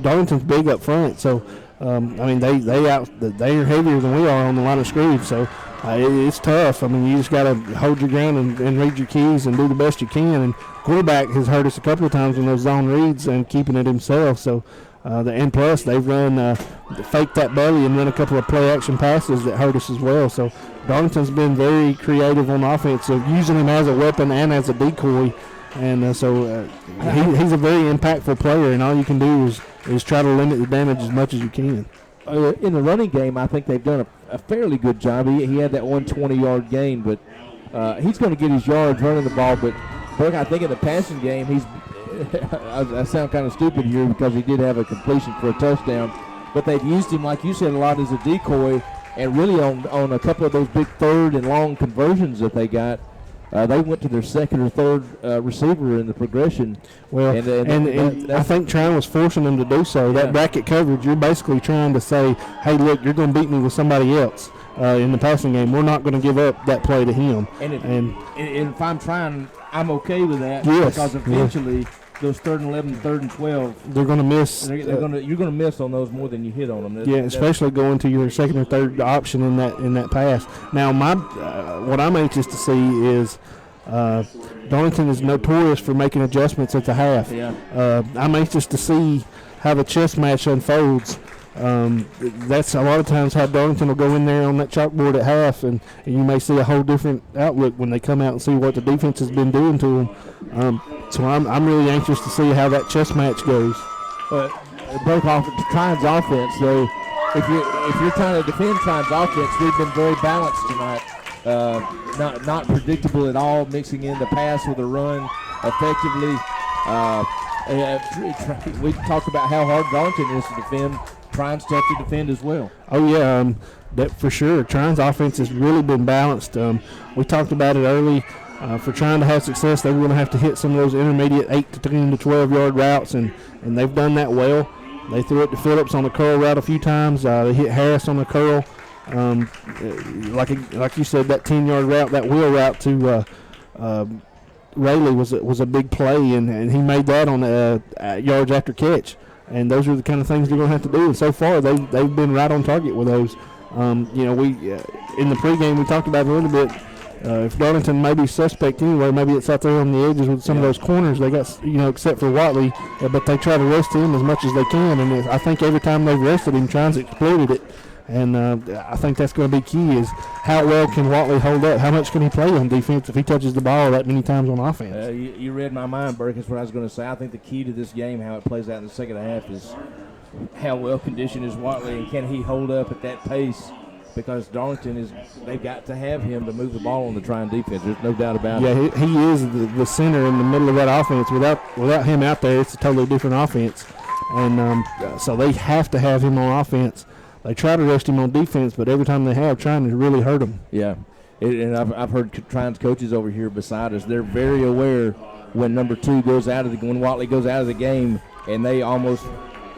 Darlington's big up front. So, they're heavier than we are on the line of scrimmage. So, it's tough. You just got to hold your ground and read your keys and do the best you can. And quarterback has hurt us a couple of times in those zone reads and keeping it himself. So, and plus they've run fake that belly and run a couple of play action passes that hurt us as well. So Darlington's been very creative on offense, so using him as a weapon and as a decoy. And he's a very impactful player, and all you can do is try to limit the damage as much as you can. in the running game, I think they've done a fairly good job. He had that 120-yard gain, but he's going to get his yards running the ball. But Burke, I think in the passing game, he's I sound kind of stupid here because he did have a completion for a touchdown, but they've used him, like you said, a lot as a decoy, and really on a couple of those big third and long conversions that they got. They went to their second or third receiver in the progression. Well, and I think Trion was forcing them to do so. Yeah. That bracket coverage, you're basically trying to say, hey, look, you're going to beat me with somebody else in the passing game. We're not going to give up that play to him. And if I'm trying, I'm okay with that, because eventually those 3rd and 11, 3rd and 12, they're going to miss. You're going to miss on those more than you hit on them. Especially going to your second or third option in that pass. Now, what I'm anxious to see is Darlington is notorious for making adjustments at the half. Yeah. I'm anxious to see how the chess match unfolds. That's a lot of times how Darlington will go in there on that chalkboard at half, and you may see a whole different outlook when they come out and see what the defense has been doing to them. So I'm really anxious to see how that chess match goes. Both Trion's offense, though, if you're trying to defend Trion's offense, we've been very balanced tonight. Not predictable at all, mixing in the pass with the run effectively. We talked about how hard Darlington is to defend. Trion's tough to defend as well. Oh, yeah, that for sure. Trion's offense has really been balanced. We talked about it early. For trying to have success, they were going to have to hit some of those intermediate 8 to 10 to 12-yard routes, and they've done that well. They threw it to Phillips on the curl route a few times. They hit Harris on the curl. Like you said, that 10-yard route, that wheel route to Rayleigh was a big play, and he made that on yards after catch. And those are the kind of things they're going to have to do. And so far, they've been right on target with those. We in the pregame we talked about it a little bit. If Darlington may be suspect anyway, maybe it's out there on the edges with some of those corners. They got, except for Watley, but they try to rest him as much as they can. And I think every time they've rested him, Trion's exploited it. And I think that's going to be key, is how well can Watley hold up? How much can he play on defense if he touches the ball that many times on offense? You read my mind, Burke. That's what I was going to say. I think the key to this game, how it plays out in the second half, is how well conditioned is Watley, and can he hold up at that pace? Because Darlington they've got to have him to move the ball on the Trion defense. There's no doubt about it. Yeah, he is the center in the middle of that offense. Without him out there, it's a totally different offense. And so they have to have him on offense. They try to rest him on defense, but every time they have, trying to really hurt him. Yeah, and I've heard Trion's coaches over here beside us. They're very aware when number 2 when Watley goes out of the game, and they almost,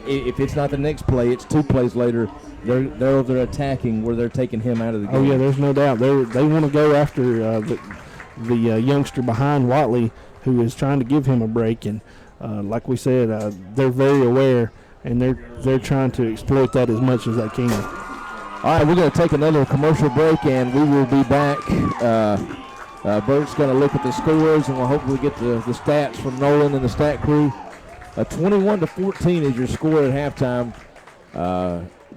if it's not the next play, it's 2 plays later. They're attacking where they're taking him out of the game. Oh yeah, there's no doubt. They want to go after the youngster behind Watley, who is trying to give him a break, and like we said, they're very aware. And they're trying to exploit that as much as they can. All right, we're going to take another commercial break, and we will be back. Bert's going to look at the scores, and we'll hopefully get the stats from Nolan and the stat crew. 21-14 is your score at halftime.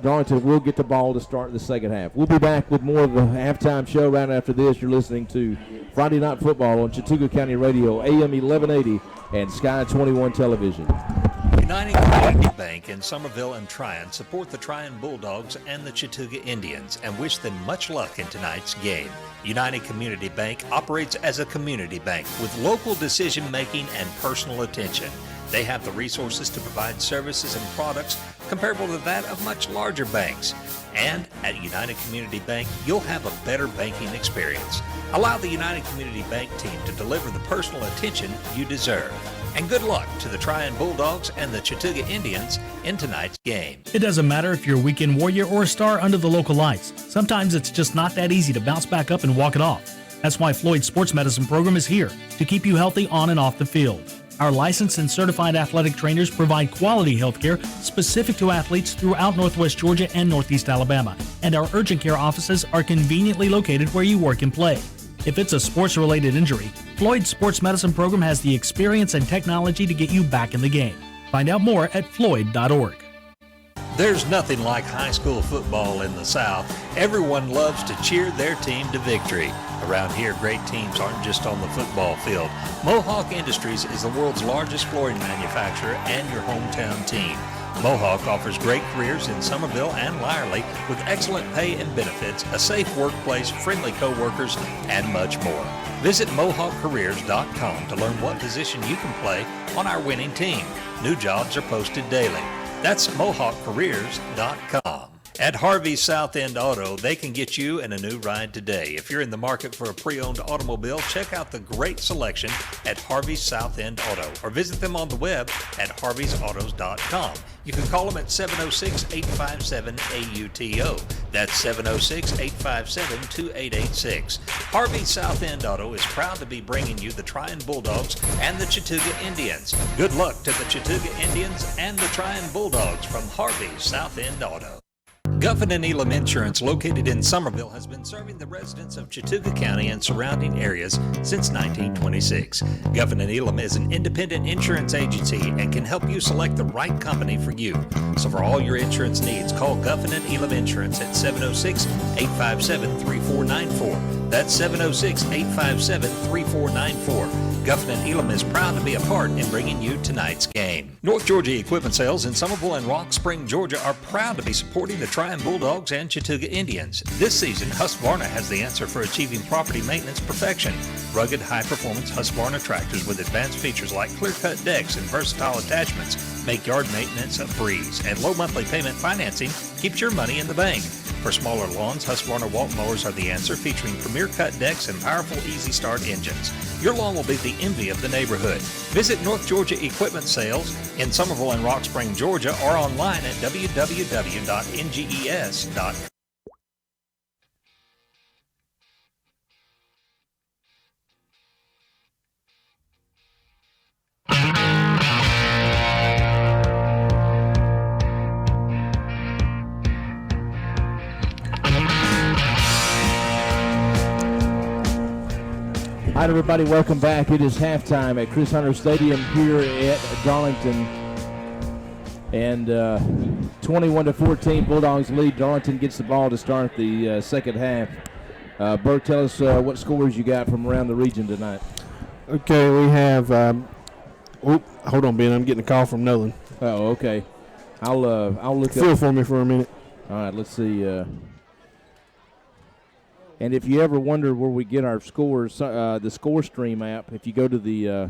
Darlington will get the ball to start the second half. We'll be back with more of the halftime show right after this. You're listening to Friday Night Football on Chattooga County Radio, AM 1180, and Sky 21 Television. United Community Bank in Somerville and Trion support the Trion Bulldogs and the Chattooga Indians and wish them much luck in tonight's game. United Community Bank operates as a community bank with local decision-making and personal attention. They have the resources to provide services and products comparable to that of much larger banks. And at United Community Bank, you'll have a better banking experience. Allow the United Community Bank team to deliver the personal attention you deserve. And good luck to the Trion Bulldogs and the Chattooga Indians in tonight's game. It doesn't matter if you're a weekend warrior or a star under the local lights. Sometimes it's just not that easy to bounce back up and walk it off. That's why Floyd's Sports Medicine Program is here to keep you healthy on and off the field. Our licensed and certified athletic trainers provide quality health care specific to athletes throughout Northwest Georgia and Northeast Alabama. And our urgent care offices are conveniently located where you work and play. If it's a sports-related injury, Floyd's Sports Medicine Program has the experience and technology to get you back in the game. Find out more at floyd.org. There's nothing like high school football in the South. Everyone loves to cheer their team to victory. Around here, great teams aren't just on the football field. Mohawk Industries is the world's largest flooring manufacturer and your hometown team. Mohawk offers great careers in Somerville and Lyerly with excellent pay and benefits, a safe workplace, friendly co-workers, and much more. Visit MohawkCareers.com to learn what position you can play on our winning team. New jobs are posted daily. That's MohawkCareers.com. At Harvey's South End Auto, they can get you in a new ride today. If you're in the market for a pre-owned automobile, check out the great selection at Harvey's South End Auto or visit them on the web at harveysautos.com. You can call them at 706-857-AUTO. That's 706-857-2886. Harvey's South End Auto is proud to be bringing you the Trion Bulldogs and the Chattooga Indians. Good luck to the Chattooga Indians and the Trion Bulldogs from Harvey's South End Auto. Guffin and Elam Insurance, located in Somerville, has been serving the residents of Chattooga County and surrounding areas since 1926. Guffin and Elam is an independent insurance agency and can help you select the right company for you. So for all your insurance needs, call Guffin and Elam Insurance at 706-857-3494. That's 706-857-3494. Guffin and Elam is proud to be a part in bringing you tonight's game. North Georgia Equipment Sales in Somerville and Rock Spring, Georgia are proud to be supporting the Trion Bulldogs and Chattooga Indians. This season, Husqvarna has the answer for achieving property maintenance perfection. Rugged, high-performance Husqvarna tractors with advanced features like clear-cut decks and versatile attachments make yard maintenance a breeze, and low monthly payment financing keeps your money in the bank. For smaller lawns, Husqvarna walk mowers are the answer, featuring premier cut decks and powerful easy start engines. Your lawn will be the envy of the neighborhood. Visit North Georgia Equipment Sales in Somerville and Rock Spring, Georgia, or online at www.nges.com. All right, everybody, welcome back. It is halftime at Chris Hunter Stadium here at Darlington. And 21-14, Bulldogs lead. Darlington gets the ball to start the second half. Burke, tell us what scores you got from around the region tonight. Okay, we have hold on, Ben. I'm getting a call from Nolan. Oh, okay. I'll look Fill up for me for a minute. All right, let's see. And if you ever wonder where we get our scores, the Score Stream app, if you go to the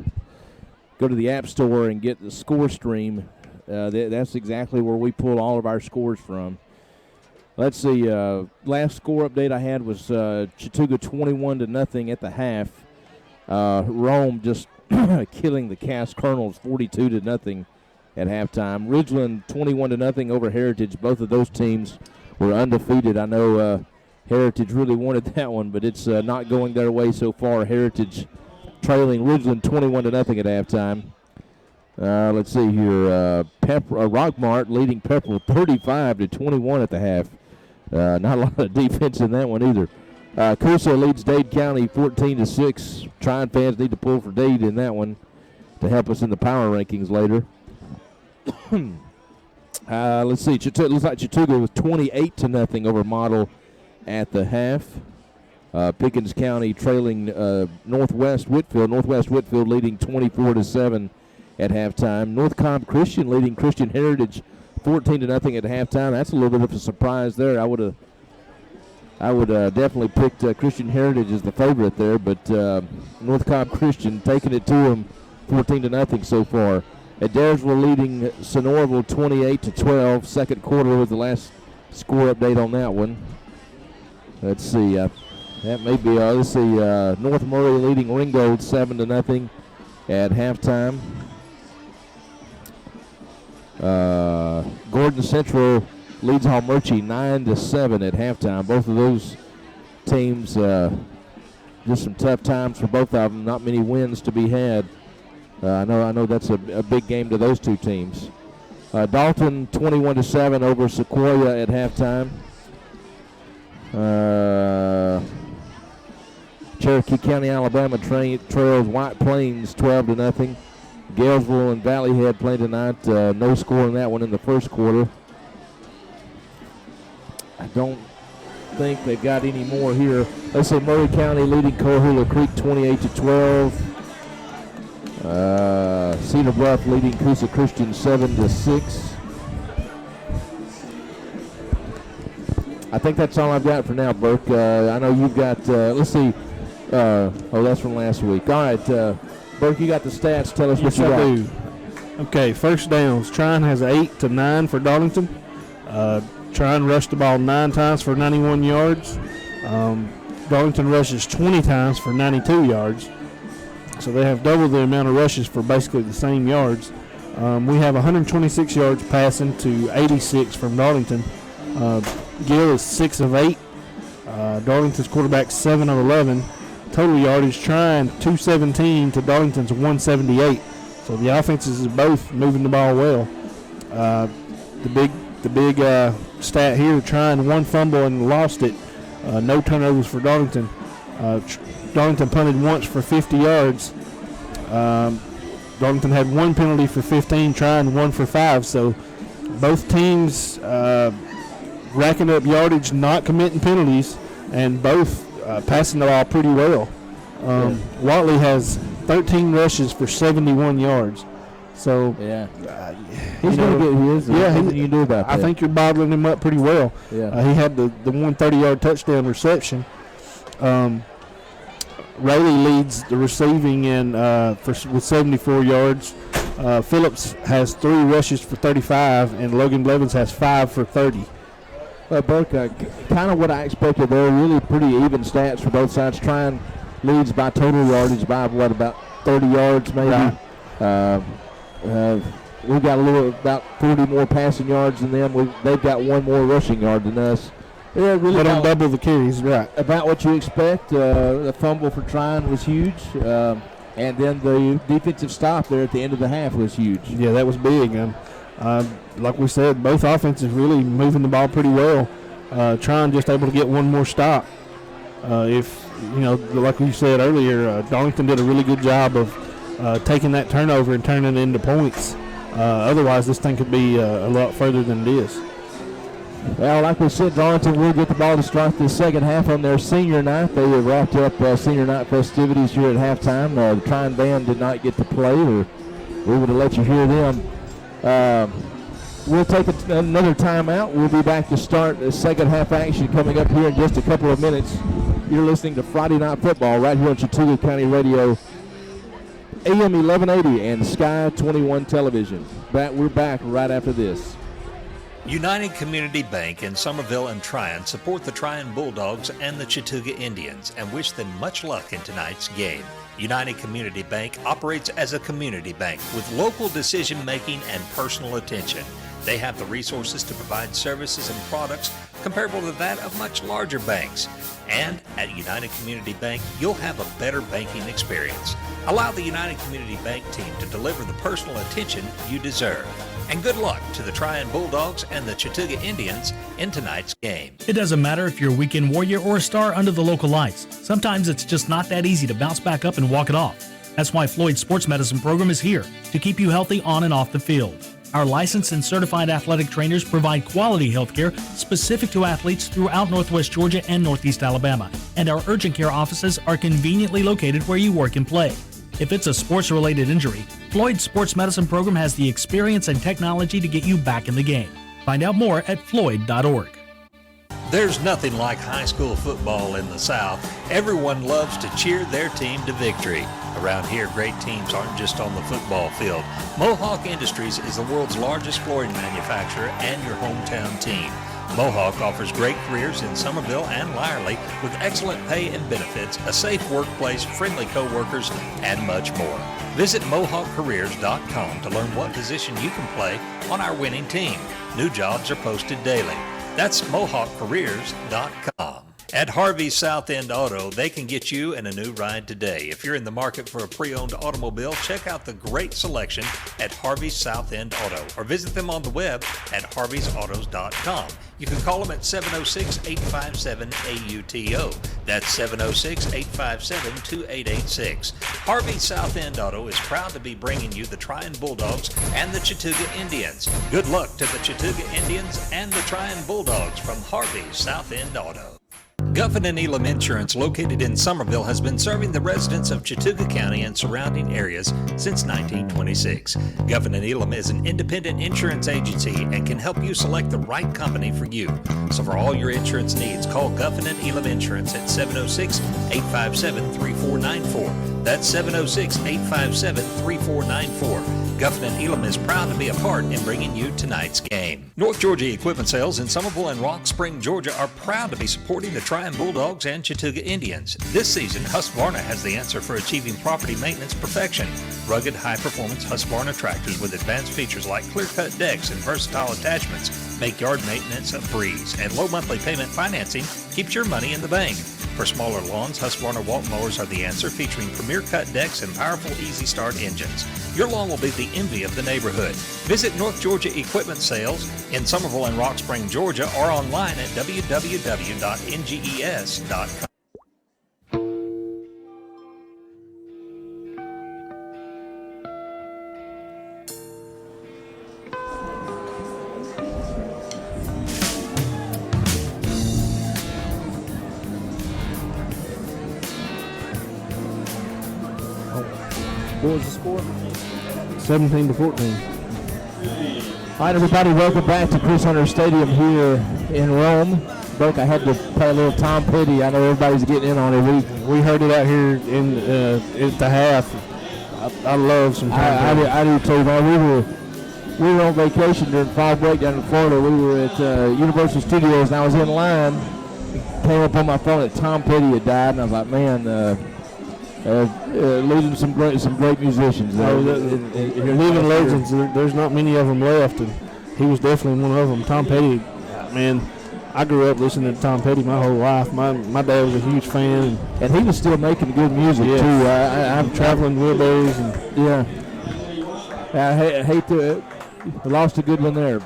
App Store and get the Score Stream, that's exactly where we pull all of our scores from. Let's see. Last score update I had was Chattooga 21-0 at the half. Rome just killing the Cass Colonels 42-0 at halftime. Ridgeland 21-0 over Heritage. Both of those teams were undefeated. I know Heritage really wanted that one, but it's not going their way so far. Heritage trailing Ridgeland 21-0 at halftime. Let's see here. Rockmart leading Pepperell 35-21 at the half. Not a lot of defense in that one either. Coosa leads Dade County 14-6. Trion fans need to pull for Dade in that one to help us in the power rankings later. Let's see. Looks like Chattooga was 28-0 over Model at the half. Pickens County trailing Northwest Whitfield. Northwest Whitfield leading 24-7 at halftime. North Cobb Christian leading Christian Heritage 14-0 at halftime. That's a little bit of a surprise there. I would definitely picked Christian Heritage as the favorite there, but North Cobb Christian taking it to them 14-0 so far. Adairsville leading Sonoraville 28-12. Second quarter was the last score update on that one. Let's see. That may be. Let's see. North Murray leading Ringgold 7-0 at halftime. Gordon Central leads Halmerchie 9-7 at halftime. Both of those teams just some tough times for both of them. Not many wins to be had. I know that's a big game to those two teams. Dalton 21-7 over Sequoia at halftime. Cherokee County, Alabama trails White Plains 12-0. Galesville and Valleyhead playing tonight. No score in that one in the first quarter. I don't think they've got any more here. Let's say Murray County leading Coahula Creek 28-12. Cedar Bluff leading Coosa Christian 7-6. I think that's all I've got for now, Burke. I know you've got, let's see. That's from last week. All right, Burke, you got the stats. Tell us what you got. Do. Okay, first downs. Trion has 8 to 9 for Darlington. Trion rushed the ball 9 times for 91 yards. Darlington rushes 20 times for 92 yards. So they have double the amount of rushes for basically the same yards. We have 126 yards passing to 86 from Darlington. Gill is 6 of 8. Darlington's quarterback 7 of 11. Total yardage, Trion 217 to Darlington's 178. So the offenses are both moving the ball well. The big stat here, Trion 1 fumble and lost it. No turnovers for Darlington. Darlington punted once for 50 yards. Darlington had 1 penalty for 15, Trion 1 for 5. So both teams racking up yardage, not committing penalties, and both passing the ball pretty well. Watley has 13 rushes for 71 yards. So he's going to get his. What you do about that? I think you're bottling him up pretty well. Yeah. He had the 130-yard touchdown reception. Rayleigh leads the receiving with 74 yards. Phillips has 3 rushes for 35, and Logan Blevins has 5 for 30. Burke, kind of what I expected there. Really pretty even stats for both sides. Trion leads by total yardage by about 30 yards maybe. Right. We've got about 40 more passing yards than them. They've got 1 more rushing yard than us. Yeah, really. But on double the carries, right? About what you expect. The fumble for Trion was huge, and then the defensive stop there at the end of the half was huge. Yeah, that was big. Like we said, both offenses really moving the ball pretty well. Trion just able to get 1 more stop. Like we said earlier, Darlington did a really good job of taking that turnover and turning it into points. Otherwise, this thing could be a lot further than it is. Well, like we said, Darlington will get the ball to start the second half on their senior night. They have wrapped up senior night festivities here at halftime. The Trion band did not get to play, or we would have let you hear them. We'll take another timeout. We'll be back to start the second half action coming up here in just a couple of minutes. You're listening to Friday Night Football right here on Chattooga County Radio, AM 1180 and Sky 21 Television. We're back right after this. United Community Bank in Somerville and Trion support the Trion Bulldogs and the Chattooga Indians and wish them much luck in tonight's game. United Community Bank operates as a community bank with local decision-making and personal attention. They have the resources to provide services and products comparable to that of much larger banks. And at United Community Bank, you'll have a better banking experience. Allow the United Community Bank team to deliver the personal attention you deserve. And good luck to the Trion Bulldogs and the Chattooga Indians in tonight's game. It doesn't matter if you're a weekend warrior or a star under the local lights. Sometimes it's just not that easy to bounce back up and walk it off. That's why Floyd's Sports Medicine Program is here to keep you healthy on and off the field. Our licensed and certified athletic trainers provide quality health care specific to athletes throughout Northwest Georgia and Northeast Alabama. And our urgent care offices are conveniently located where you work and play. If it's a sports-related injury, Floyd's Sports Medicine Program has the experience and technology to get you back in the game. Find out more at floyd.org. There's nothing like high school football in the South. Everyone loves to cheer their team to victory. Around here, great teams aren't just on the football field. Mohawk Industries is the world's largest flooring manufacturer and your hometown team. Mohawk offers great careers in Somerville and Lyerly with excellent pay and benefits, a safe workplace, friendly co-workers, and much more. Visit MohawkCareers.com to learn what position you can play on our winning team. New jobs are posted daily. That's MohawkCareers.com. At Harvey's South End Auto, they can get you in a new ride today. If you're in the market for a pre-owned automobile, check out the great selection at Harvey's South End Auto or visit them on the web at harveysautos.com. You can call them at 706-857-AUTO. That's 706-857-2886. Harvey's South End Auto is proud to be bringing you the Trion Bulldogs and the Chattooga Indians. Good luck to the Chattooga Indians and the Trion Bulldogs from Harvey's South End Auto. Guffin and Elam Insurance, located in Somerville, has been serving the residents of Chattooga County and surrounding areas since 1926. Guffin and Elam is an independent insurance agency and can help you select the right company for you. So for all your insurance needs, call Guffin and Elam Insurance at 706-857-3494. That's 706-857-3494. Guffin and Elam is proud to be a part in bringing you tonight's game. North Georgia Equipment Sales in Somerville and Rock Spring, Georgia are proud to be supporting the Trion Bulldogs and Chattooga Indians. This season, Husqvarna has the answer for achieving property maintenance perfection. Rugged, high-performance Husqvarna tractors with advanced features like clear-cut decks and versatile attachments make yard maintenance a breeze, and low monthly payment financing keeps your money in the bank. For smaller lawns, Husqvarna walk mowers are the answer, featuring premier cut decks and powerful easy start engines. Your lawn will be the envy of the neighborhood. Visit North Georgia Equipment Sales in Somerville and Rock Spring, Georgia, or online at www.nges.com. What was the score? 17-14. All right, everybody, welcome back to Chris Hunter Stadium here in Rome. Burke, I had to play a little Tom Petty. I know everybody's getting in on it. We heard it out here in at the half. I love some Tom Petty. I do too, man. We were on vacation during fall break down in Florida. We were at Universal Studios, and I was in line. Came up on my phone that Tom Petty had died, and I was like, man, losing some great musicians. Living legends. There's not many of them left, and he was definitely one of them. Tom Petty, man. I grew up listening to Tom Petty my whole life. My dad was a huge fan, and he was still making good music too. I'm traveling Wilburys, and I hate to lost a good one there.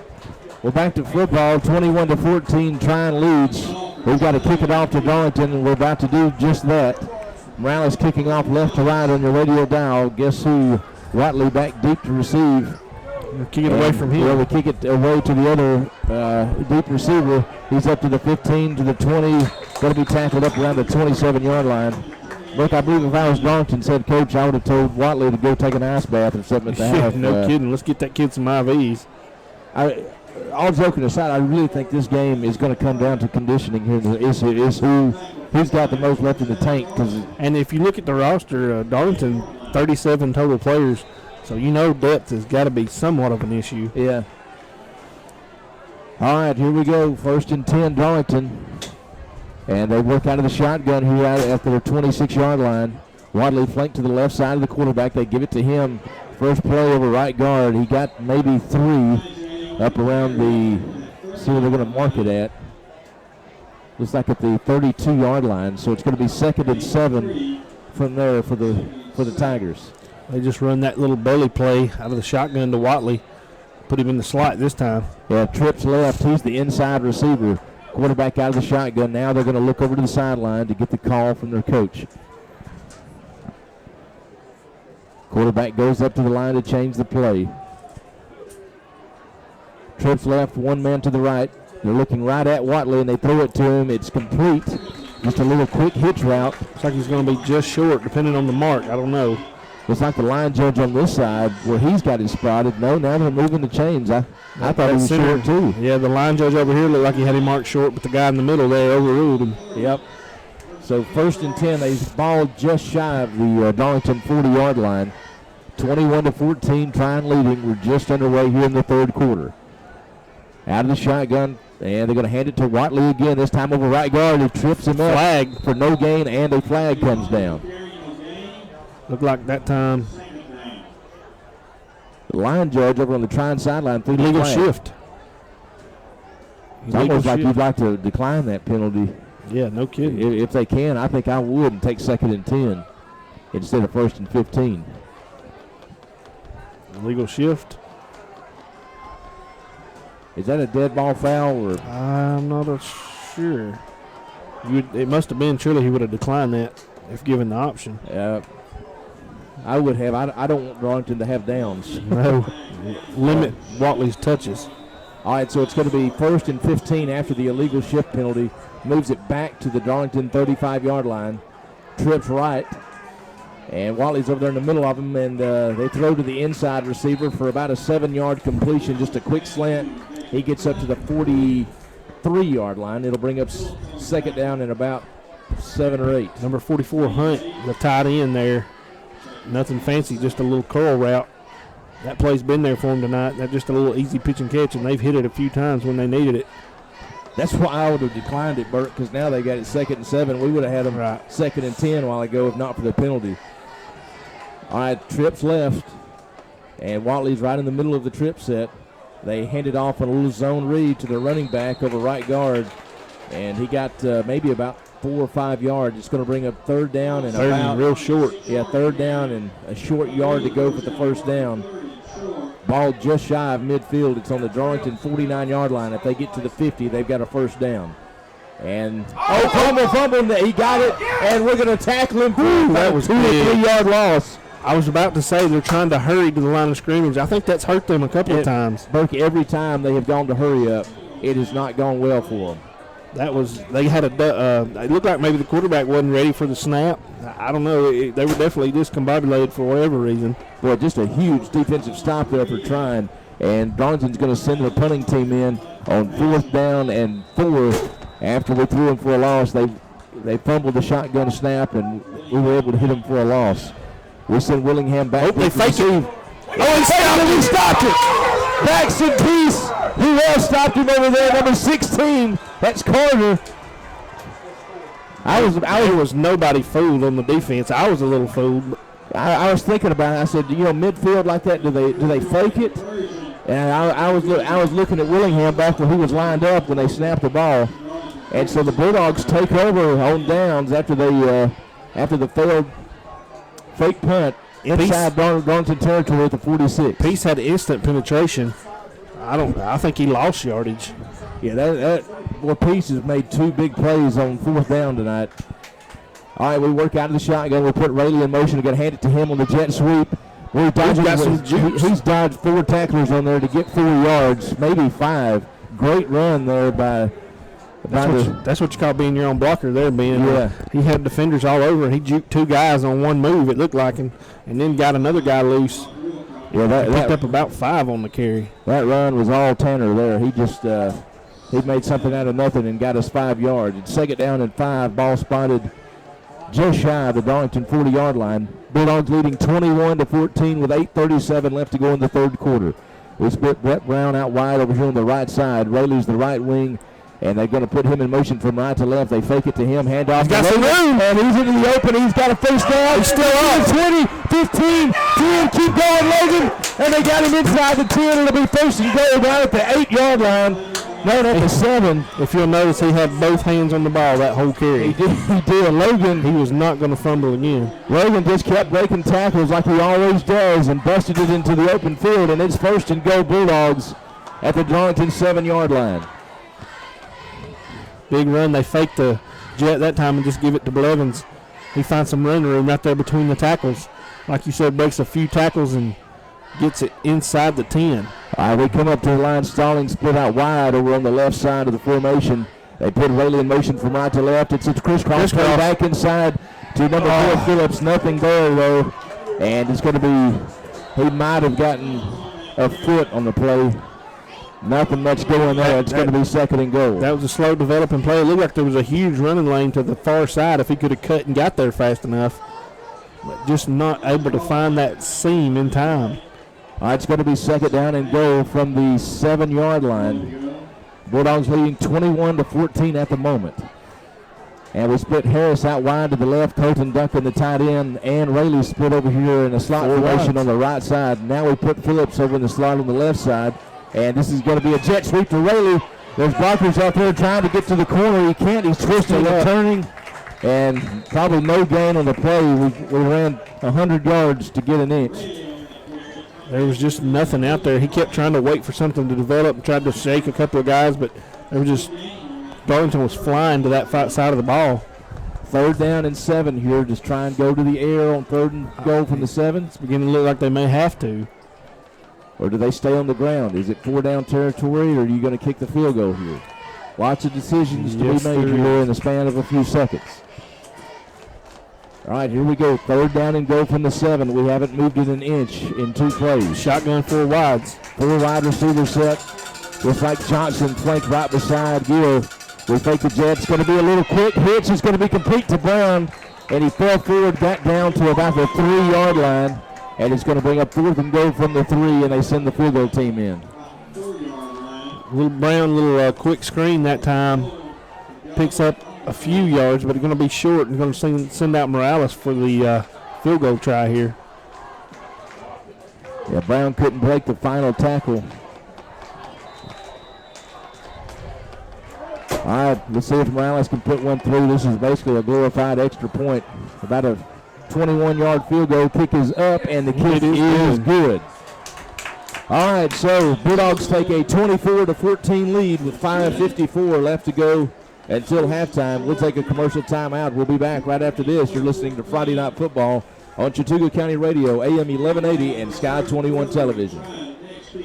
We're back to football. 21-14, Trion leads. We've got to kick it off to Darlington, and we're about to do just that. Morales kicking off left to right on your radio dial. Guess who? Watley back deep to receive. We'll kick it away from here. Yeah, we kick it away to the other deep receiver. He's up to the 15, to the 20. Going to be tackled up around the 27-yard line. Look, I believe if I was Darlington's head coach, I would have told Watley to go take an ice bath or something at the half. No kidding. Let's get that kid some IVs. All joking aside, I really think this game is going to come down to conditioning here. Is who's got the most left in the tank. And if you look at the roster, Darlington, 37 total players, so you know depth has got to be somewhat of an issue. Yeah. All right, here we go. 1st and 10, Darlington. And they work out of the shotgun here at their 26-yard line. Wadley flanked to the left side of the quarterback. They give it to him. First play over right guard. He got maybe 3 up around the, see where they're going to mark it at. Looks like at the 32-yard line. So it's going to be 2nd and 7 from there for the Tigers. They just run that little belly play out of the shotgun to Watley. Put him in the slot this time. Yeah, trips left. He's the inside receiver. Quarterback out of the shotgun. Now they're going to look over to the sideline to get the call from their coach. Quarterback goes up to the line to change the play. Trips left, one man to the right. They're looking right at Watley, and they throw it to him. It's complete. Just a little quick hitch route. Looks like he's going to be just short, depending on the mark. I don't know. Looks like the line judge on this side where he's got it spotted. No, now they're moving the chains. I thought he was short too. Yeah, the line judge over here looked like he had him marked short, but the guy in the middle there overruled him. Yep. So 1st and 10, they balled just shy of the Darlington 40-yard line. 21-14, Trion leading. We're just underway here in the third quarter. Out of the shotgun, and they're going to hand it to Watley again, this time over right guard. He trips him up. Flag for no gain, and a flag comes down. Looked like that time. The line judge over on the Trion sideline threw legal shift. It's almost like you'd like to decline that penalty. Yeah, no kidding. If they can, I think I would, and take 2nd and 10 instead of 1st and 15. Illegal shift. Is that a dead ball foul? Or? I'm not sure. It must have been. Surely he would have declined that if given the option. I would have. I don't want Darlington to have downs. No. Limit Watley's touches. All right, so it's going to be 1st and 15 after the illegal shift penalty moves it back to the Darlington 35-yard line, trips right, and Watley's over there in the middle of them, and they throw to the inside receiver for about a 7-yard completion, just a quick slant. He gets up to the 43-yard line. It'll bring up second down and about 7 or 8. Number 44, Hunt, the tight end there. Nothing fancy, just a little curl route. That play's been there for him tonight. That's just a little easy pitch and catch, and they've hit it a few times when they needed it. That's why I would have declined it, Burt, because now they got it 2nd and 7. We would have had them 2nd and 10 a while ago if not for the penalty. All right, trips left, and Watley's right in the middle of the trip set. They hand it off on a little zone read to the running back over right guard, and he got maybe about 4 or 5 yards. It's going to bring up third down and about real short. Yeah, third down and a short yard to go for the first down. Ball just shy of midfield. It's on the Darlington 49-yard line. If they get to the 50, they've got a first down. And fumble! He got it, and we're going to tackle him. That was 2 or 3 yard loss. I was about to say they're trying to hurry to the line of scrimmage. I think that's hurt them a couple of times. Berkey, every time they have gone to hurry up, it has not gone well for them. They had it looked like maybe the quarterback wasn't ready for the snap. I don't know. They were definitely discombobulated for whatever reason. Boy, just a huge defensive stop there for Trion. And Darlington's going to send the punting team in on 4th down and 4. After we threw him for a loss, they fumbled the shotgun snap, and we were able to hit him for a loss. We send Willingham back. They faked it. He stopped it. Baxton Peace. Who else stopped him over there? Number 16. That's Carter. There was nobody fooled on the defense. I was a little fooled. I was thinking about it. I said, midfield like that, do they fake it? And I was looking at Willingham back when he was lined up when they snapped the ball. And so the Bulldogs take over on downs after the failed fake punt inside Darlington territory at the 46. Peace had instant penetration. I think he lost yardage. Yeah, Peace has made 2 big plays on 4th down tonight. All right, we work out of the shotgun. We put Rayleigh in motion. We're going to hand it to him on the jet sweep. He's dodged 4 tacklers on there to get 4 yards, maybe 5. Great run there by that's what you call being your own blocker there, Ben. Yeah. He had defenders all over, and he juked 2 guys on one move, it looked like, and then got another guy loose. Yeah, that picked up about 5 on the carry. That run was all Tanner there. He just he made something out of nothing and got us 5 yards. It's 2nd down and 5. Ball spotted just shy of the Darlington 40-yard line. Bulldogs leading 21-14 with 8:37 left to go in the 3rd quarter. We split Brett Brown out wide over here on the right side. Rayleigh's the right wing, and they're going to put him in motion from right to left. They fake it to him, hand off. He's got some room. And he's into the open. He's got a first down. He's still up. 20, 15, 10. Keep going, Logan. And they got him inside the 10. It'll be 1st and goal down at the 8-yard line. No, at the 7. If you'll notice, he had both hands on the ball that whole carry. He did. Logan, he was not going to fumble again. Logan just kept breaking tackles like he always does and busted it into the open field. And it's 1st and goal Bulldogs at the Darlington 7-yard line. Big run. They faked the jet that time and just give it to Blevins. He finds some run room right there between the tackles. Like you said, breaks a few tackles and gets it inside the 10. All right, we come up to the line. Stalling split out wide over on the left side of the formation. They put Rayleigh in motion from right to left. It's a crisscross play back inside to number 4 Phillips. Nothing there, though. And it's going to be, he might have gotten a foot on the play. Nothing much going there. It's going to be 2nd and goal. That was a slow developing play. It looked like there was a huge running lane to the far side if he could have cut and got there fast enough. But just not able to find that seam in time. All right, it's going to be 2nd down and goal from the 7-yard line. Bulldogs leading 21-14 at the moment. And we split Harris out wide to the left, Colton Duncan the tight end, and Rayleigh split over here in a slot formation on the right side. Now we put Phillips over in the slot on the left side. And this is going to be a jet sweep to Rayleigh. There's blockers out there trying to get to the corner. He can't. He's twisting and turning. And probably no gain on the play. We ran 100 yards to get an inch. There was just nothing out there. He kept trying to wait for something to develop and tried to shake a couple of guys, but there was just Darlington was flying to that side of the ball. 3rd down and 7 here. Just try and go to the air on 3rd and goal from the 7. It's beginning to look like they may have to. Or do they stay on the ground? Is it 4-down territory, or are you going to kick the field goal here? Lots of decisions to be made here in the span of a few seconds. All right, here we go. 3rd down and goal from the 7. We haven't moved it an inch in 2 plays. Shotgun 4 wides. 4 wide receiver set. Looks like Johnson flanked right beside Gill. We think the jet's going to be a little quick. Hitch is going to be complete to Brown. And he fell forward, got down to about the 3-yard line. And it's going to bring up 4th and goal from the 3, and they send the field goal team in. Little Brown, little quick screen that time. Picks up a few yards, but it's going to be short and going to send out Morales for the field goal try here. Yeah, Brown couldn't break the final tackle. All right, let's see if Morales can put one through. This is basically a glorified extra point. About a 21-yard field goal. Kick is up, and the kick is good. All right, so Bulldogs take a 24-14 lead with 5:54 left to go until halftime. We'll take a commercial timeout. We'll be back right after this. You're listening to Friday Night Football on Chattooga County Radio, AM 1180 and Sky 21 Television.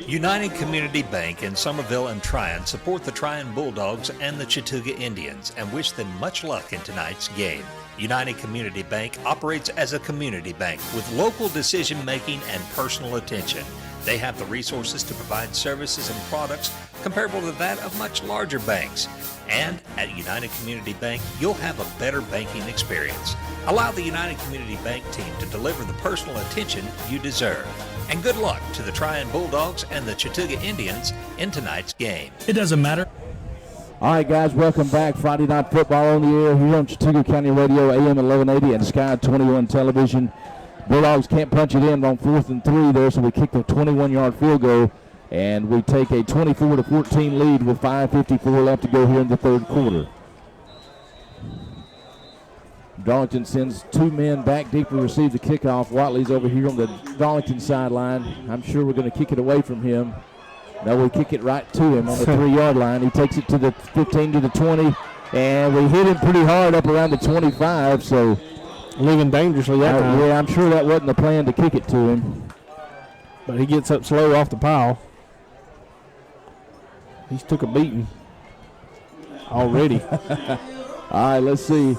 United Community Bank in Somerville and Trion support the Trion Bulldogs and the Chattooga Indians and wish them much luck in tonight's game. United Community Bank operates as a community bank with local decision-making and personal attention. They have the resources to provide services and products comparable to that of much larger banks. And at United Community Bank, you'll have a better banking experience. Allow the United Community Bank team to deliver the personal attention you deserve. And good luck to the Trion Bulldogs and the Chattooga Indians in tonight's game. It doesn't matter. All right, guys, welcome back. Friday Night Football on the air here on Chattooga County Radio, AM 1180 and Sky 21 Television. Bulldogs can't punch it in on 4th and 3 there, so we kick the 21-yard field goal, and we take a 24-14 lead with 5:54 left to go here in the 3rd quarter. Darlington sends 2 men back deep to receive the kickoff. Watley's over here on the Darlington sideline. I'm sure we're going to kick it away from him. No, we kick it right to him on the 3-yard line. He takes it to the 15 to the 20, and we hit him pretty hard up around the 25, so living dangerously that time. Yeah, I'm sure that wasn't the plan to kick it to him. But he gets up slow off the pile. He's took a beating already. All right, let's see.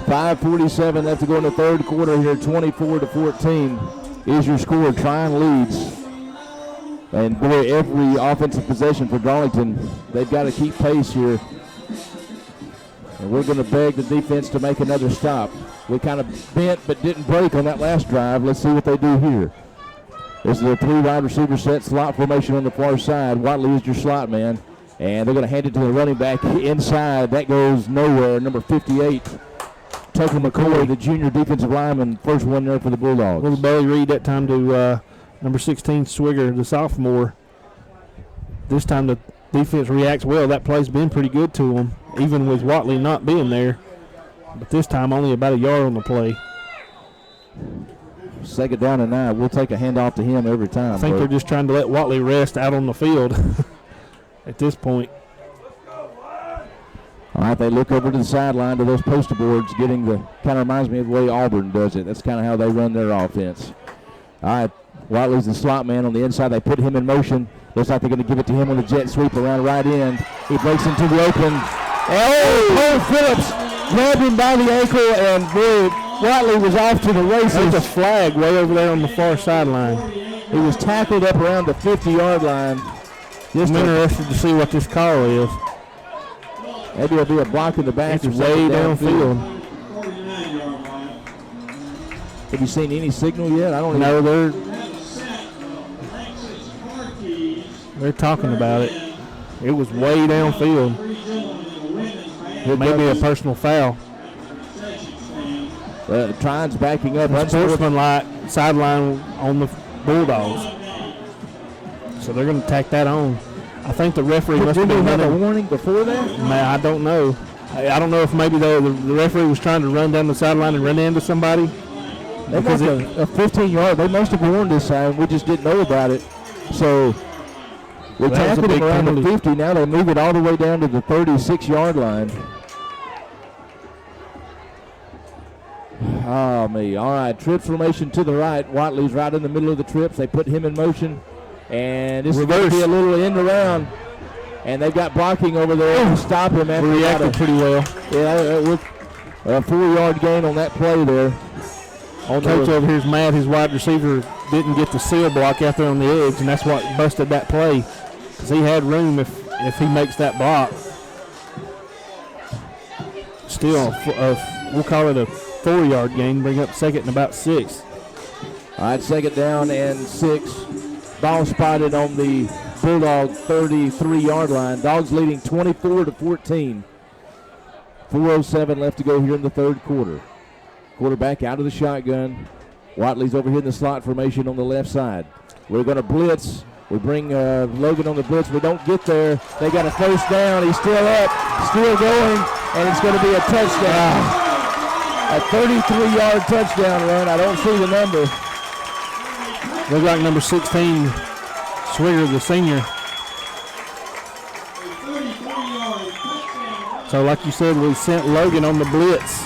5:47 left to go in the 3rd quarter here. 24-14 is your score. Trion leads. And boy, every offensive possession for Darlington, they've got to keep pace here. And we're going to beg the defense to make another stop. We kind of bent but didn't break on that last drive. Let's see what they do here. This is a 3 wide receiver set, slot formation on the far side. Watley is your slot man. And they're going to hand it to the running back inside. That goes nowhere. Number 58, Tucker McCoy, the junior defensive lineman, first one there for the Bulldogs. Little belly read that time to number 16, Swigger, the sophomore. This time the defense reacts well. That play's been pretty good to them, even with Watley not being there. But this time only about a yard on the play. 2nd down and 9. We'll take a handoff to him every time. I think they're just trying to let Watley rest out on the field at this point. All right, they look over to the sideline to those poster boards, getting the kind of reminds me of the way Auburn does it. That's kind of how they run their offense. All right, Watley's the slot man on the inside. They put him in motion. Looks like they're going to give it to him on the jet sweep around right end. He breaks into the open. Cole Phillips grabbed him by the ankle, and boy, Watley was off to the races. There's a flag way over there on the far sideline. He was tackled up around the 50-yard line. I'm interested to see what this call is. Maybe it'll be a block in the back. It's way downfield. Have you seen any signal yet? I don't know. They're talking about it. It was way downfield. It may be a personal foul. Trion's backing up. Unsportsmanlike sideline on the Bulldogs. So they're going to tack that on. I think the referee must have had a warning before that? I don't know. I don't know if maybe the referee was trying to run down the sideline and run into somebody. They got a 15-yard. They must have warned us, and we just didn't know about it. So we tackled him around the 50. Now they move it all the way down to the 36-yard line. Oh, me. All right, trips formation to the right. Watley's right in the middle of the trips. They put him in motion. And this is going to be a little end around. And they've got blocking over there to stop him. Reacted pretty well. Yeah, with a 4-yard gain on that play there. Coach over here's mad his wide receiver didn't get the seal block out there on the edge, and that's what busted that play because he had room if he makes that block. Still, we'll call it a 4-yard gain, bring up second and about 6. All right, second down and 6. Ball spotted on the Bulldog 33-yard line. Dogs leading 24-14. 4:07 left to go here in the third quarter. Quarterback out of the shotgun. Watley's over here in the slot formation on the left side. We're going to blitz. We bring Logan on the blitz. We don't get there. They got a first down. He's still up, still going, and it's going to be a touchdown. A 33-yard touchdown run. I don't see the number. Looks like number 16, Swigger, the senior. So like you said, we sent Logan on the blitz.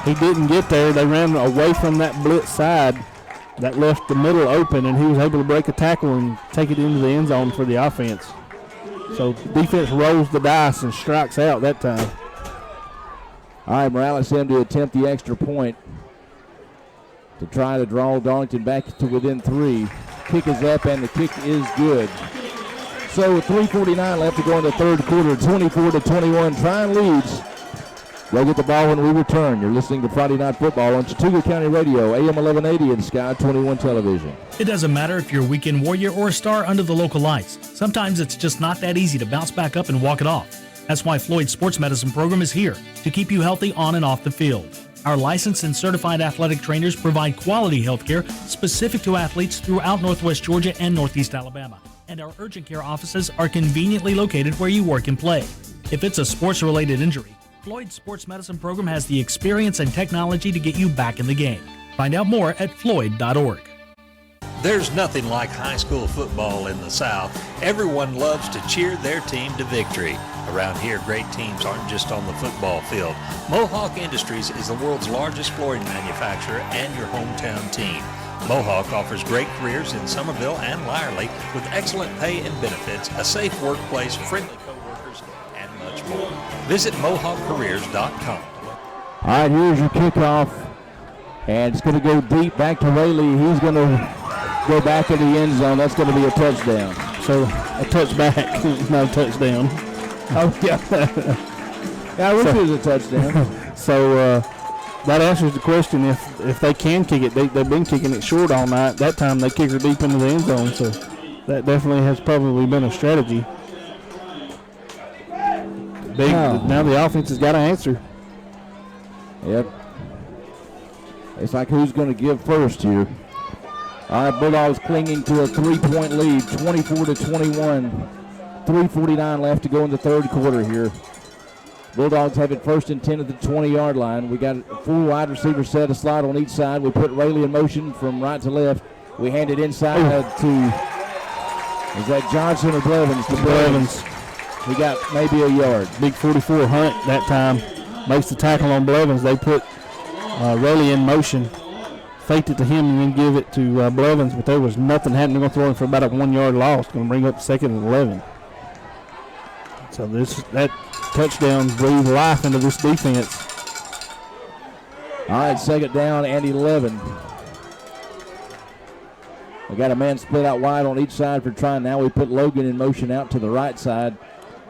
He didn't get there. They ran away from that blitz side. That left the middle open, and he was able to break a tackle and take it into the end zone for the offense. So defense rolls the dice and strikes out that time. All right, Morales in to attempt the extra point to try to draw Darlington back to within 3. Kick is up, and the kick is good. So 3:49 left to go in the third quarter, 24-21. Trion leads. They'll get the ball when we return. You're listening to Friday Night Football on Chattooga County Radio, AM 1180 and Sky 21 Television. It doesn't matter if you're a weekend warrior or a star under the local lights. Sometimes it's just not that easy to bounce back up and walk it off. That's why Floyd's Sports Medicine Program is here to keep you healthy on and off the field. Our licensed and certified athletic trainers provide quality health care specific to athletes throughout Northwest Georgia and Northeast Alabama. And our urgent care offices are conveniently located where you work and play. If it's a sports-related injury, Floyd's Sports Medicine Program has the experience and technology to get you back in the game. Find out more at floyd.org. There's nothing like high school football in the South. Everyone loves to cheer their team to victory. Around here, great teams aren't just on the football field. Mohawk Industries is the world's largest flooring manufacturer and your hometown team. Mohawk offers great careers in Somerville and Lyerly with excellent pay and benefits, a safe workplace, friendly co-workers, and much more. Visit MohawkCareers.com. All right, here's your kickoff, and it's going to go deep back to Rayleigh. He's going to go back in the end zone. That's going to be a touchdown. So a touchback, not a touchdown. Oh, yeah. Yeah, I wish it was a touchdown. So that answers the question. If they can kick it, they've been kicking it short all night. That time they kick her deep into the end zone, so that definitely has probably been a strategy. Now the offense has got to answer. Yep. It's like who's going to give first here. All right, Bulldogs clinging to a 3-point lead, 24-21. 3:49 left to go in the third quarter here. Bulldogs have it first and 10 at the 20-yard line. We got a full wide receiver set, a slot on each side. We put Rayleigh in motion from right to left. We hand it inside to, is that Johnson or Blevins? To Blevins. He got maybe a yard. Big 44 Hunt that time makes the tackle on Blevins. They put Rayleigh in motion, faked it to him, and then give it to Blevins, but there was nothing happening. They're going to throw him for about a 1-yard loss. Going to bring up second and 11. So that touchdown breathed life into this defense. All right, second down and 11. We got a man split out wide on each side for Trion. Now we put Logan in motion out to the right side.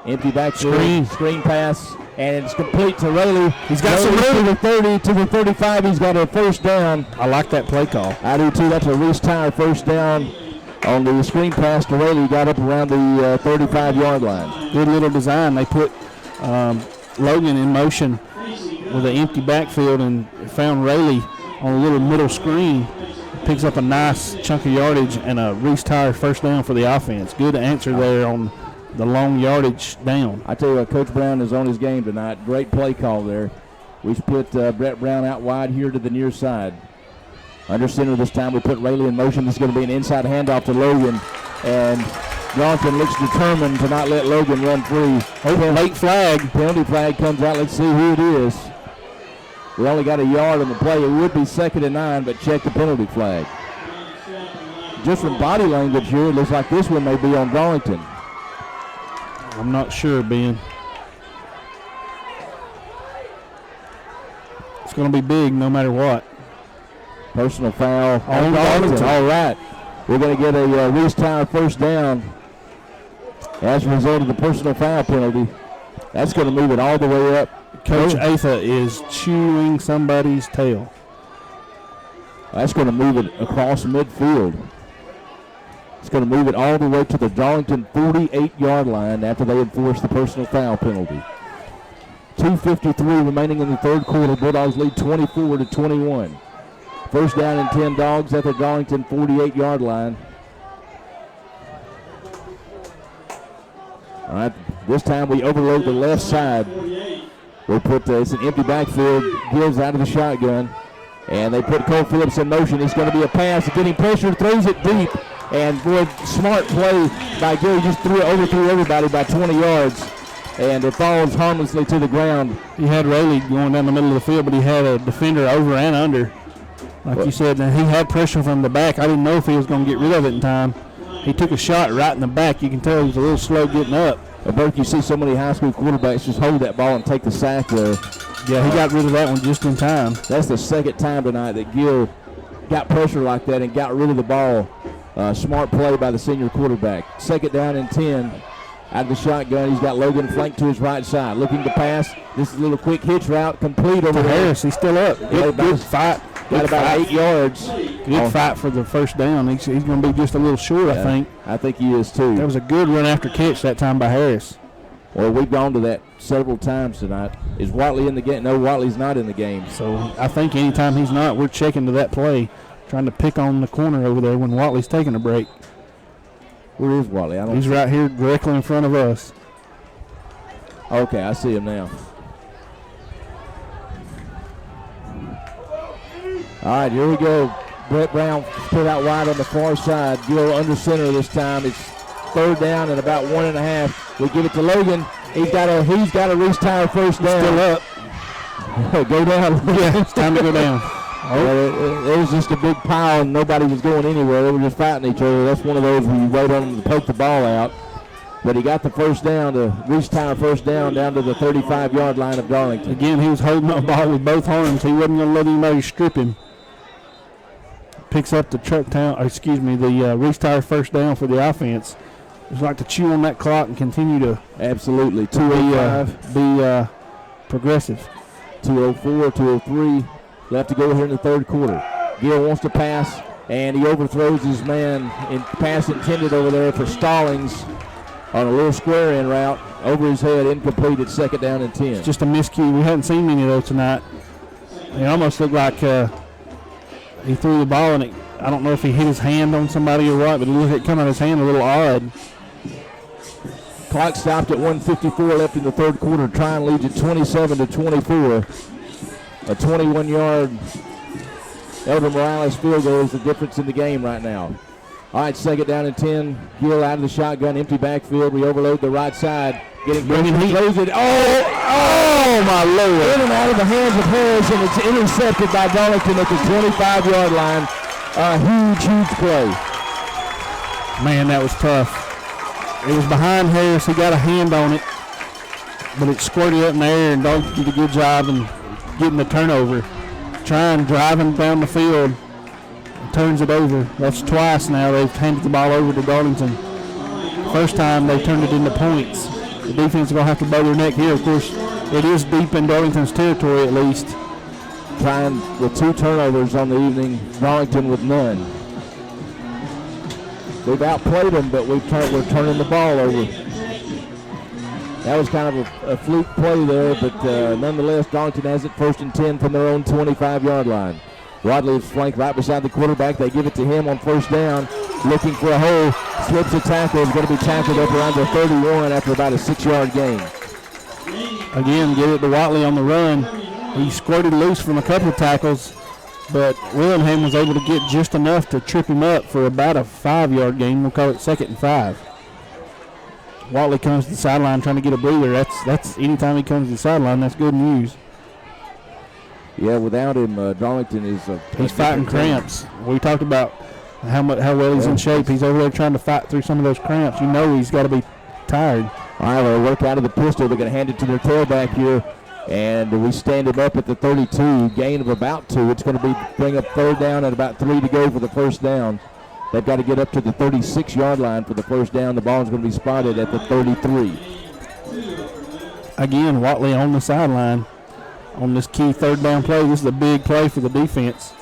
Empty backfield, screen pass, and it's complete to Rayleigh. He's got some room to the 30, to the 35. He's got a first down. I like that play call. I do too. That's a Reese Tire first down on the screen pass to Rayleigh. He got up around the 35-yard line. Good little design. They put Logan in motion with an empty backfield and found Rayleigh on a little middle screen. Picks up a nice chunk of yardage and a Reese Tire first down for the offense. Good answer there on the long yardage down. I tell you what, Coach Brown is on his game tonight. Great play call there. We split Brett Brown out wide here to the near side. Under center this time, we put Rayleigh in motion. This is going to be an inside handoff to Logan. And Darlington looks determined to not let Logan run free. Late flag. Penalty flag comes out. Let's see who it is. We only got a yard on the play. It would be 2nd and 9, but check the penalty flag. Just from body language here, it looks like this one may be on Darlington. I'm not sure, Ben. It's going to be big no matter what. Personal foul on Darlington. All right. We're going to get a Reese Tower first down as a result of the personal foul penalty. That's going to move it all the way up. Coach Atha is chewing somebody's tail. That's going to move it across midfield. It's going to move it all the way to the Darlington 48-yard line after they enforce the personal foul penalty. 2:53 remaining in the third quarter. Bulldogs lead 24-21. First down and 10 Dogs at the Darlington 48-yard line. All right, this time we overload the left side. We put it's an empty backfield. Gibbs out of the shotgun, and they put Cole Phillips in motion. It's going to be a pass. Getting pressure, throws it deep, and boy, smart play by Gary. Just overthrew everybody by 20 yards, and it falls harmlessly to the ground. He had Rayleigh going down the middle of the field, but he had a defender over and under. Like you said, and he had pressure from the back. I didn't know if he was going to get rid of it in time. He took a shot right in the back. You can tell he was a little slow getting up. Burke, you see so many high school quarterbacks just hold that ball and take the sack there. Yeah, he got rid of that one just in time. That's the second time tonight that Gill got pressure like that and got rid of the ball. Smart play by the senior quarterback. Second down and 10. Out of the shotgun, he's got Logan flanked to his right side. Looking to pass. This is a little quick hitch route. Complete over there. Harris, he's still up. Good fight. Got about 8 yards. Good fight for the first down. He's going to be just a little short, I think. I think he is, too. That was a good run after catch that time by Harris. Well, we've gone to that several times tonight. Is Watley in the game? No, Watley's not in the game. So I think anytime he's not, we're checking to that play, trying to pick on the corner over there when Watley's taking a break. Where is Watley? He's right here directly in front of us. Okay, I see him now. All right, here we go. Brett Brown put out wide on the far side. Gill under center this time. It's third down and about 1.5. We give it to Logan. He's got a Reese Tower first down. Still up. Go down. Yeah, it's time to go down. It was just a big pile and nobody was going anywhere. They were just fighting each other. That's one of those where you wait on them to poke the ball out. But he got the first down, the Reese Tower first down to the 35-yard line of Darlington. Again, he was holding the ball with both arms. He wasn't going to let anybody strip him. Picks up the the Reese Tower first down for the offense. Just like to chew on that clock and continue to absolutely be progressive. 2:04, 2:03 left to go here in the third quarter. Gill wants to pass, and he overthrows his man in pass intended over there for Stallings on a little square in route over his head, incomplete at second down and 10. It's just a miscue. We hadn't seen many of those tonight. It almost looked like he threw the ball, and I don't know if he hit his hand on somebody or what, but it looked like it come out of his hand a little odd. Clock stopped at 1:54 left in the third quarter. Trion leads at 27-24. A 21-yard Elder Morales field goal is the difference in the game right now. All right, second down and 10. Gill out of the shotgun, empty backfield. We overload the right side. Getting he throws it. Oh, my Lord. In and out of the hands of Harris, and it's intercepted by Darlington at the 25-yard line. A huge play. Man, that was tough. It was behind Harris. He got a hand on it, but it squirted up in the air, and Darlington did a good job in getting the turnover. Trion driving down the field, turns it over. That's twice now they've handed the ball over to Darlington. First time they turned it into points. The defense is going to have to bow their neck here. Of course, it is deep in Darlington's territory at least. Trion with 2 turnovers on the evening, Darlington with none. We've outplayed them, but we're turning the ball over. That was kind of a fluke play there, but nonetheless, Darlington has it first and 10 from their own 25-yard line. Wadley is flanked right beside the quarterback. They give it to him on first down, looking for a hole. Slips a tackle. Is going to be tackled up around the 31 after about a 6-yard gain. Again, give it to Watley on the run. He squirted loose from a couple of tackles, but Willingham was able to get just enough to trip him up for about a 5-yard gain. We'll call it 2nd and 5. Watley comes to the sideline trying to get a breather. That's anytime he comes to the sideline, that's good news. Yeah, without him, Darlington is he's fighting cramps. We talked about how well he's in shape. He's over there trying to fight through some of those cramps. You know he's got to be tired. All right, they'll work out of the pistol. They're going to hand it to their tailback here. And we stand him up at the 32, gain of about 2. It's going to bring up third down and about 3 to go for the first down. They've got to get up to the 36-yard line for the first down. The ball is going to be spotted at the 33. Again, Watley on the sideline on this key third down play. This is a big play for the defense.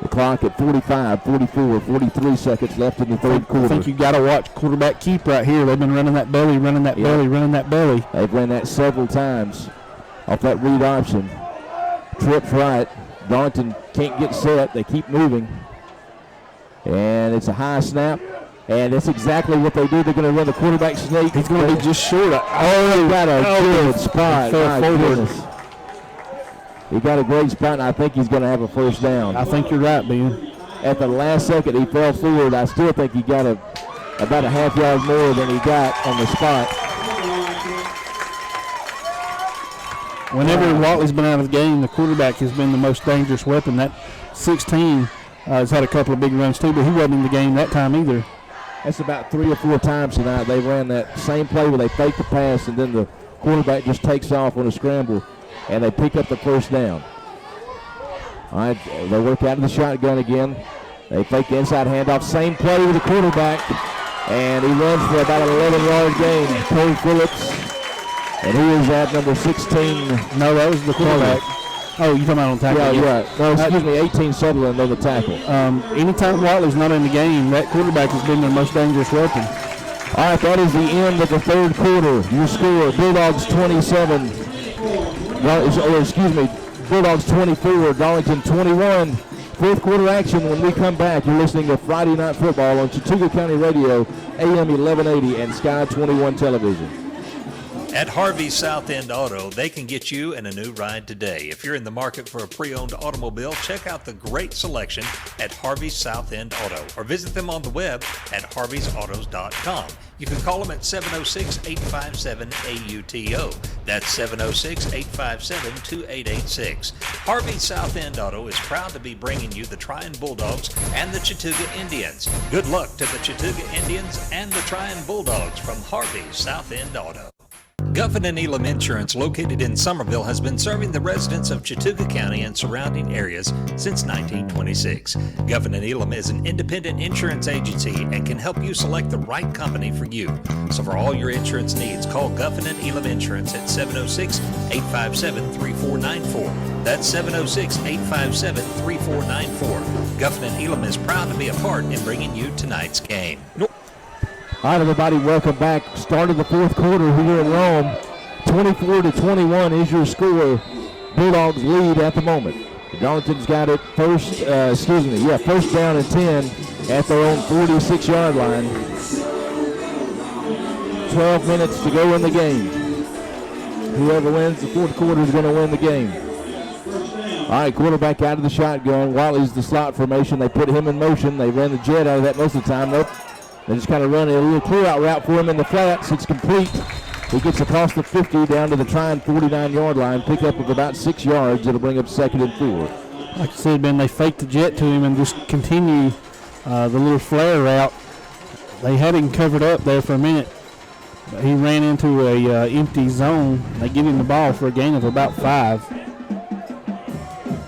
The clock at 45, 44, 43 seconds left in the third quarter. I think you got to watch quarterback keep right here. They've been running that belly, running that belly, running that belly. They've run that several times off that read option. Trips right. Darlington can't get set. They keep moving. And it's a high snap. And that's exactly what they do. They're going to run the quarterback sneak. He's going to be just short. He got a good spot. My goodness. He got a great spot, and I think he's going to have a first down. I think you're right, Ben. At the last second, he fell forward. I still think he got about a half yard more than he got on the spot. Whenever Watley's been out of the game, the quarterback has been the most dangerous weapon. That 16 has had a couple of big runs too, but he wasn't in the game that time either. That's about 3 or 4 times tonight. They ran that same play where they fake the pass, and then the quarterback just takes off on a scramble, and they pick up the first down. All right, they work out of the shotgun again. They fake the inside handoff. Same play with the quarterback, and he runs for about an 11-yard gain. Cole Phillips. And he is at number 16. No, that was the quarterback. Oh, you're talking about on tackle? Yeah, right. No, excuse me, 18 Sutherland on the tackle. Anytime Watley's not in the game, that quarterback has been their most dangerous weapon. All right, that is the end of the third quarter. Your score, Bulldogs 27. Bulldogs 24, Darlington 21. Fourth quarter action when we come back. You're listening to Friday Night Football on Chattooga County Radio, AM 1180 and Sky 21 Television. At Harvey's South End Auto, they can get you in a new ride today. If you're in the market for a pre-owned automobile, check out the great selection at Harvey's South End Auto or visit them on the web at harveysautos.com. You can call them at 706-857-AUTO. That's 706-857-2886. Harvey's South End Auto is proud to be bringing you the Trion Bulldogs and the Chattooga Indians. Good luck to the Chattooga Indians and the Trion Bulldogs from Harvey's South End Auto. Guffin and Elam Insurance, located in Somerville, has been serving the residents of Chattooga County and surrounding areas since 1926. Guffin and Elam is an independent insurance agency and can help you select the right company for you. So for all your insurance needs, call Guffin and Elam Insurance at 706-857-3494. That's 706-857-3494. Guffin and Elam is proud to be a part in bringing you tonight's game. All right, everybody, welcome back. Start of the fourth quarter here in Rome. 24-21 is your score. Bulldogs lead at the moment. Darlington's got it first down and 10 at their own 46-yard line. 12 minutes to go in the game. Whoever wins the fourth quarter is going to win the game. All right, quarterback out of the shotgun. Watley's the slot formation. They put him in motion. They ran the jet out of that most of the time. Nope. They just kind of run a little clear-out route for him in the flats. It's complete. He gets across the 50 down to the Trion 49-yard line. Pickup of about 6 yards. It'll bring up 2nd and 4. Like I said, Ben, they faked the jet to him and just continue the little flare route. They had him covered up there for a minute. But he ran into a empty zone. They give him the ball for a gain of about 5.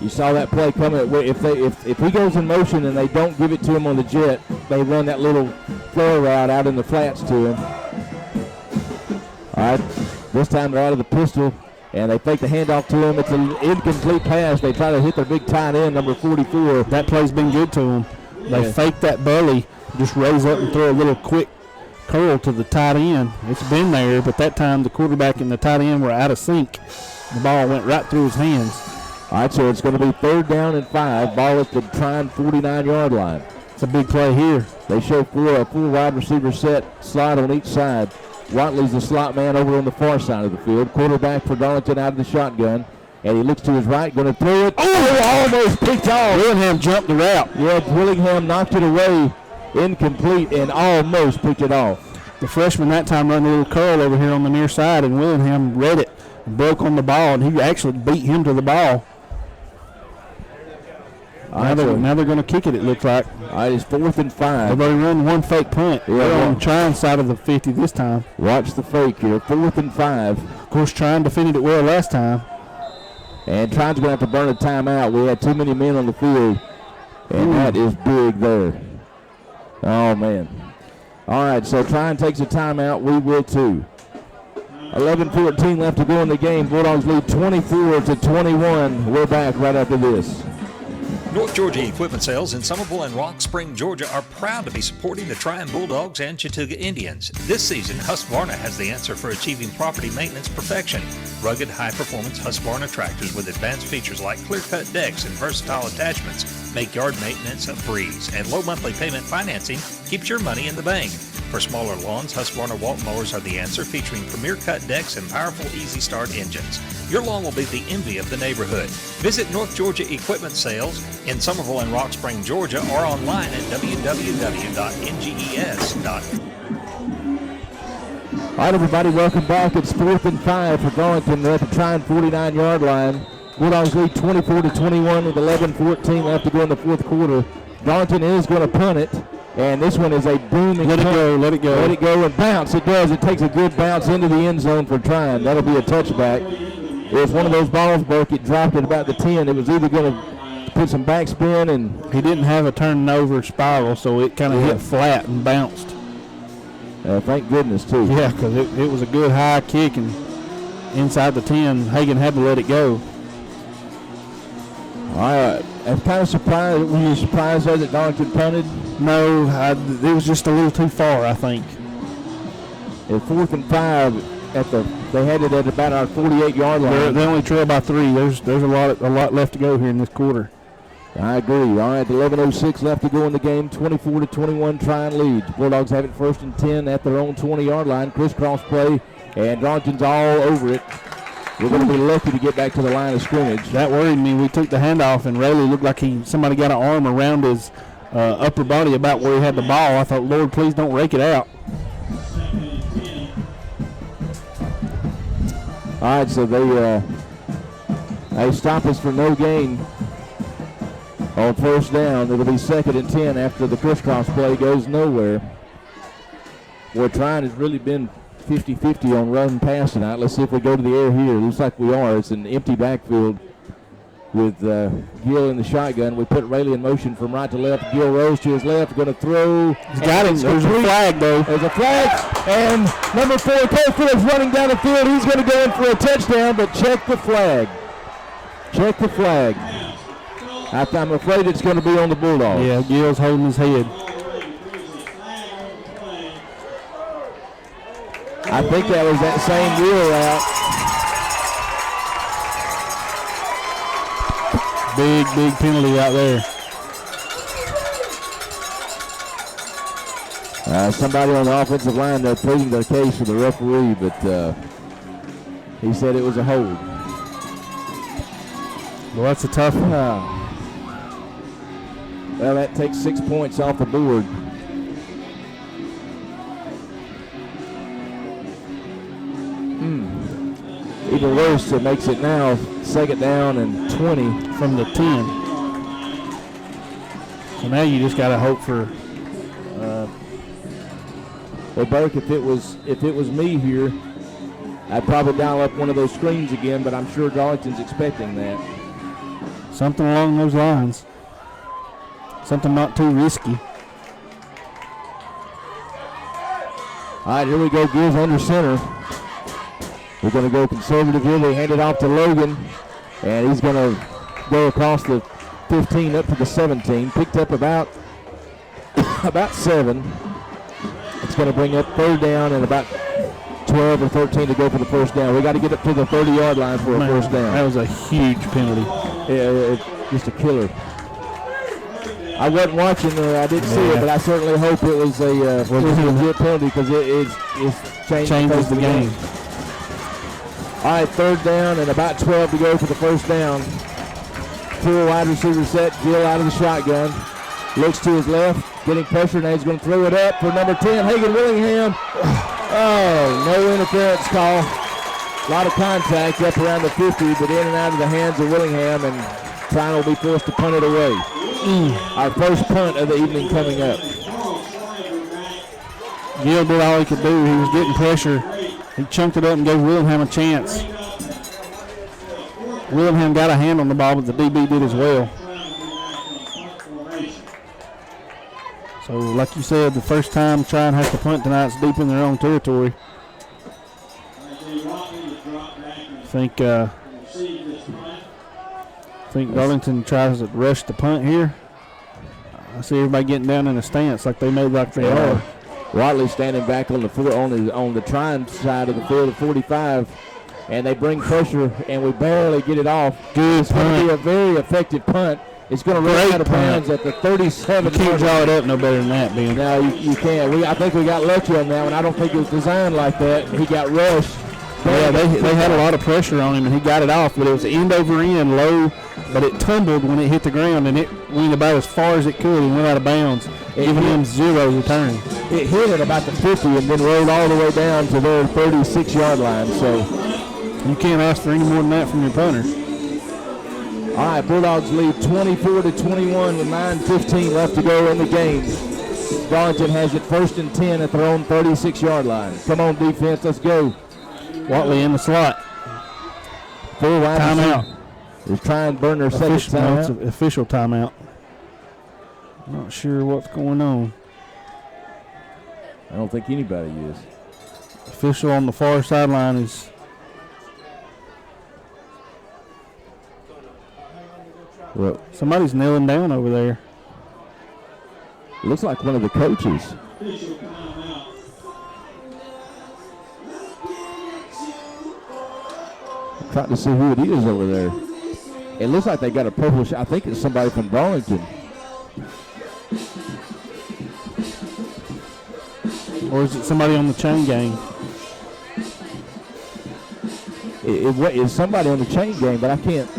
You saw that play coming. If he goes in motion and they don't give it to him on the jet, they run that little flare route out in the flats to him. All right, this time they're out of the pistol, and they fake the handoff to him. It's an incomplete pass. They try to hit their big tight end, number 44. That play's been good to them. They fake that belly, just raise up and throw a little quick curl to the tight end. It's been there, but that time the quarterback and the tight end were out of sync. The ball went right through his hands. All right, so it's going to be 3rd down and 5. Ball at the Trion 49-yard line. It's a big play here. They show a full wide receiver set, slide on each side. Watley's the slot man over on the far side of the field. Quarterback for Darlington out of the shotgun. And he looks to his right, going to throw it. Oh, almost picked off. Willingham jumped the route. Yeah, Willingham knocked it away. Incomplete and almost picked it off. The freshman that time ran a little curl over here on the near side, and Willingham read it and broke on the ball, and he actually beat him to the ball. Now they're going to kick it looks like. All right, it's 4th and 5. They've already run one fake punt. Yeah, they're on the Trion side of the 50 this time. Watch the fake here. 4th and 5. Of course, Trion defended it well last time. And Trion's going to have to burn a timeout. We had too many men on the field, and that is big there. Oh, man. All right, so Trion takes a timeout. We will too. 11-14 left to go in the game. Bulldogs lead 24-21. We're back right after this. North Georgia Equipment Sales in Somerville and Rock Spring, Georgia are proud to be supporting the Trion Bulldogs and Chattooga Indians. This season, Husqvarna has the answer for achieving property maintenance perfection. Rugged, high-performance Husqvarna tractors with advanced features like clear-cut decks and versatile attachments make yard maintenance a breeze, and low monthly payment financing keeps your money in the bank. For smaller lawns, Husqvarna walk mowers are the answer, featuring premier cut decks and powerful easy start engines. Your lawn will be the envy of the neighborhood. Visit North Georgia Equipment Sales in Somerville and Rock Spring, Georgia, or online at www.nges.com. All right, everybody, welcome back. It's 4th and 5 for Darlington. They're at the Trion 49-yard line. Bulldogs lead 24-21 with 11-14 left to go in the fourth quarter. Darlington is going to punt it. And this one is a booming Let it punt. go, let it go. Let it go and bounce. It does. It takes a good bounce into the end zone for Trion. That'll be a touchback. It was one of those balls, Burke. It dropped at about the 10. It was either going to put some backspin, and he didn't have a turning over spiral, so it kind of hit flat and bounced. Thank goodness, too. Yeah, because it was a good high kick, and inside the 10, Hagan had to let it go. All right. I'm kind of surprised. Were you surprised that Darlington punted? No, it was just a little too far, I think. At 4th and 5, they had it at about our 48-yard line. They only trail by 3. There's a lot left to go here in this quarter. I agree. All right, 11:06 left to go in the game. 24-21, Trion leads. Bulldogs have it 1st and 10 at their own 20-yard line. Crisscross play, and Darlington's all over it. We're going to be lucky to get back to the line of scrimmage. That worried me. We took the handoff, and Rayleigh looked like somebody got an arm around his upper body about where he had the ball. I thought, Lord, please don't rake it out. All right, so they stop us for no gain on 1st down. It'll be 2nd and 10 after the crisscross play goes nowhere. Well, Trion has really been 50-50 on run pass tonight. Let's see if we go to the air here. Looks like we are. It's an empty backfield with Gill in the shotgun. We put Rayleigh in motion from right to left. Gill rose to his left, going to throw. He's got him. There's a flag, though. There's a flag, and number 4, Cole Phillips, running down the field. He's going to go in for a touchdown, but check the flag. Check the flag. I'm afraid it's going to be on the Bulldogs. Yeah, Gill's holding his head. I think that was that same wheel route. Big penalty out there. Somebody on the offensive line, they're pleading their case for the referee, but he said it was a hold. Well, that's a tough one. Well, that takes 6 points off the board. Even worse, it makes it now 2nd down and 20 from the 10. So now you just got to hope for. Well, Burke, if it was me here, I'd probably dial up one of those screens again, but I'm sure Darlington's expecting that. Something along those lines. Something not too risky. All right, here we go. Gill's under center. We're going to go conservative here. They hand it off to Logan, and he's going to go across the 15 up to the 17. Picked up about 7. It's going to bring up 3rd down and about 12 or 13 to go for the 1st down. We got to get up to the 30-yard line for a 1st down. That was a huge penalty. Yeah, just a killer. I wasn't watching, I didn't see it, but I certainly hope it was a legit penalty because it changes the game. All right, 3rd down and about 12 to go for the 1st down. 2 wide receivers set. Gill out of the shotgun. Looks to his left, getting pressure. Now he's going to throw it up for number 10, Hagan Willingham. Oh, no interference call. A lot of contact up around the 50, but in and out of the hands of Willingham. And Trion will be forced to punt it away. Our first punt of the evening coming up. Gill did all he could do. He was getting pressure. He chunked it up and gave Willingham a chance. Willingham got a hand on the ball, but the DB did as well. So, like you said, the first time Trion has to punt tonight, it's deep in their own territory. I think Darlington tries to rush the punt here. I see everybody getting down in a stance like they made like they are. Watley standing back on the Trion side of the field at 45, and they bring pressure, and we barely get it off. It's going to be a very effective punt. It's going to run out of bounds at the 37. You can't draw it up no better than that, Ben. No, you can't. I think we got lucky on that one. I don't think it was designed like that. He got rushed. Yeah, they had a lot of pressure on him, and he got it off, but it was end over end, low, but it tumbled when it hit the ground, and it went about as far as it could and went out of bounds, giving him 0 return. It hit at about the 50 and then rolled all the way down to their 36-yard line. So you can't ask for any more than that from your punter. All right, Bulldogs lead 24-21 with 9:15 left to go in the game. Darlington has it 1st and 10 at their own 36-yard line. Come on, defense, let's go. Watley in the slot. Full wide timeout. They're trying to burn their second timeout. It's an official timeout. Not sure what's going on. I don't think anybody is. Official on the far sideline is. Well, somebody's kneeling down over there. It looks like one of the coaches. Trying to see who it is over there. It looks like they got a purple shirt. I think it's somebody from Darlington. Or is it somebody on the chain gang? It's somebody on the chain gang, but I can't.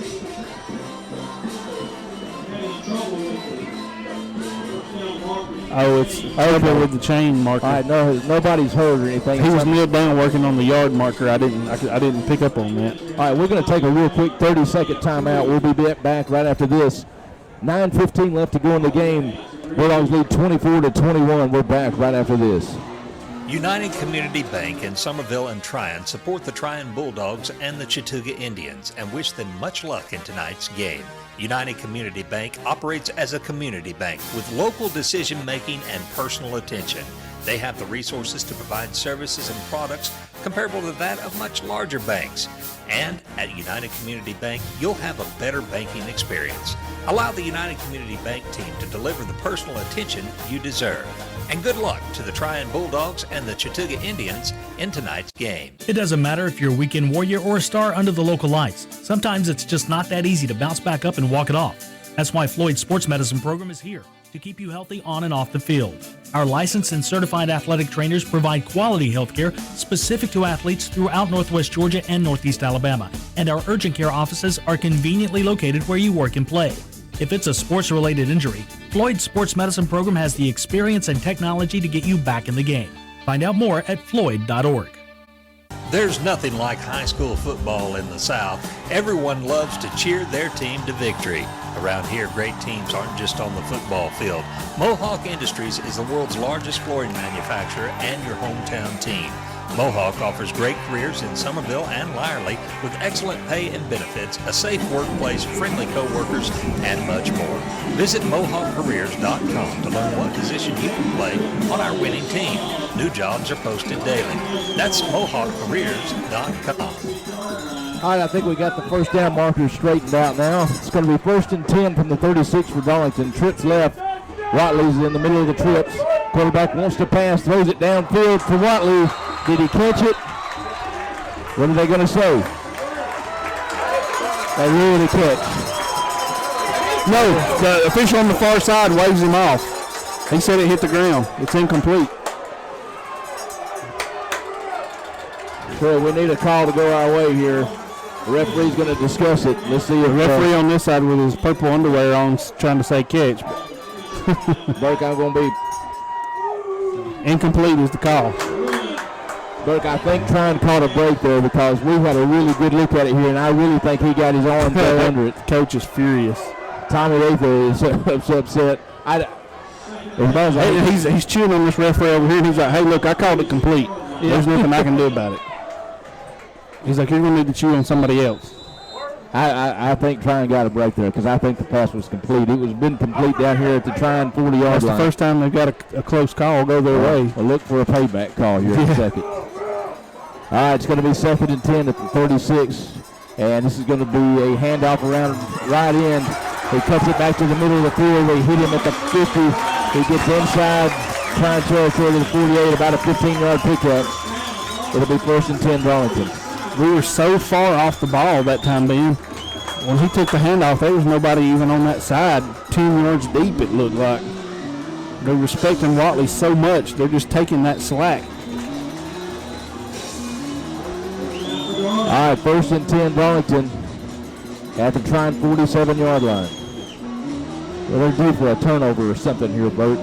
Oh, it's over with the chain marker. All right, no, nobody's hurt or anything. He was kneeled down working on the yard marker. I didn't pick up on that. All right, we're going to take a real quick 30-second timeout. We'll be back right after this. 9:15 left to go in the game. Bulldogs lead 24-21. We're back right after this. United Community Bank in Somerville and Trion support the Trion Bulldogs and the Chattooga Indians and wish them much luck in tonight's game. United Community Bank operates as a community bank with local decision-making and personal attention. They have the resources to provide services and products comparable to that of much larger banks. And at United Community Bank, you'll have a better banking experience. Allow the United Community Bank team to deliver the personal attention you deserve. And good luck to the Trion Bulldogs and the Chattooga Indians in tonight's game. It doesn't matter if you're a weekend warrior or a star under the local lights. Sometimes it's just not that easy to bounce back up and walk it off. That's why Floyd's Sports Medicine Program is here to keep you healthy on and off the field. Our licensed and certified athletic trainers provide quality health care specific to athletes throughout Northwest Georgia and Northeast Alabama. And our urgent care offices are conveniently located where you work and play. If it's a sports-related injury, Floyd's Sports Medicine Program has the experience and technology to get you back in the game. Find out more at floyd.org. There's nothing like high school football in the South. Everyone loves to cheer their team to victory. Around here, great teams aren't just on the football field. Mohawk Industries is the world's largest flooring manufacturer and your hometown team. Mohawk offers great careers in Somerville and Lyerly with excellent pay and benefits, a safe workplace, friendly co-workers, and much more. Visit MohawkCareers.com to learn what position you can play on our winning team. New jobs are posted daily. That's MohawkCareers.com. All right, I think we got the first down markers straightened out now. It's going to be 1st and 10 from the 36 for Darlington. Trips left. Watley's in the middle of the trips. Quarterback wants to pass, throws it downfield for Watley. Did he catch it? What are they going to say? They ruled a catch. No, the official on the far side waves him off. He said it hit the ground. It's incomplete. So we need a call to go our way here. The referee's going to discuss it. Let's see if the referee on this side with his purple underwear on trying to say catch. Burke, I'm going to be incomplete is the call. Burke, I think Trion caught a break there because we had a really good look at it here, and I really think he got his arm thrown under it. Coach is furious. Tommy Ather is upset. He's chewing on this referee over here, and he's like, hey, look, I called it complete. There's nothing I can do about it. He's like, you're going to need to chew on somebody else. I think Trion got a break there because I think the pass was complete. It was been complete down here at the Trion 40-yard line. That's the first time they've got a close call go their way. We'll look for a payback call here in a second. All right, it's going to be 2nd and 10 at the 36, and this is going to be a handoff around right end. He cuts it back to the middle of the field. They hit him at the 50. He gets inside Trion territory to the 48, about a 15-yard pickup. It'll be 1st and 10 Darlington. We were so far off the ball that time, Ben. When he took the handoff, there was nobody even on that side. 10 yards deep, it looked like. They're respecting Watley so much, they're just taking that slack. All right, 1st and 10 Darlington at the Trion 47-yard line. Well, they're due for a turnover or something here, Bert.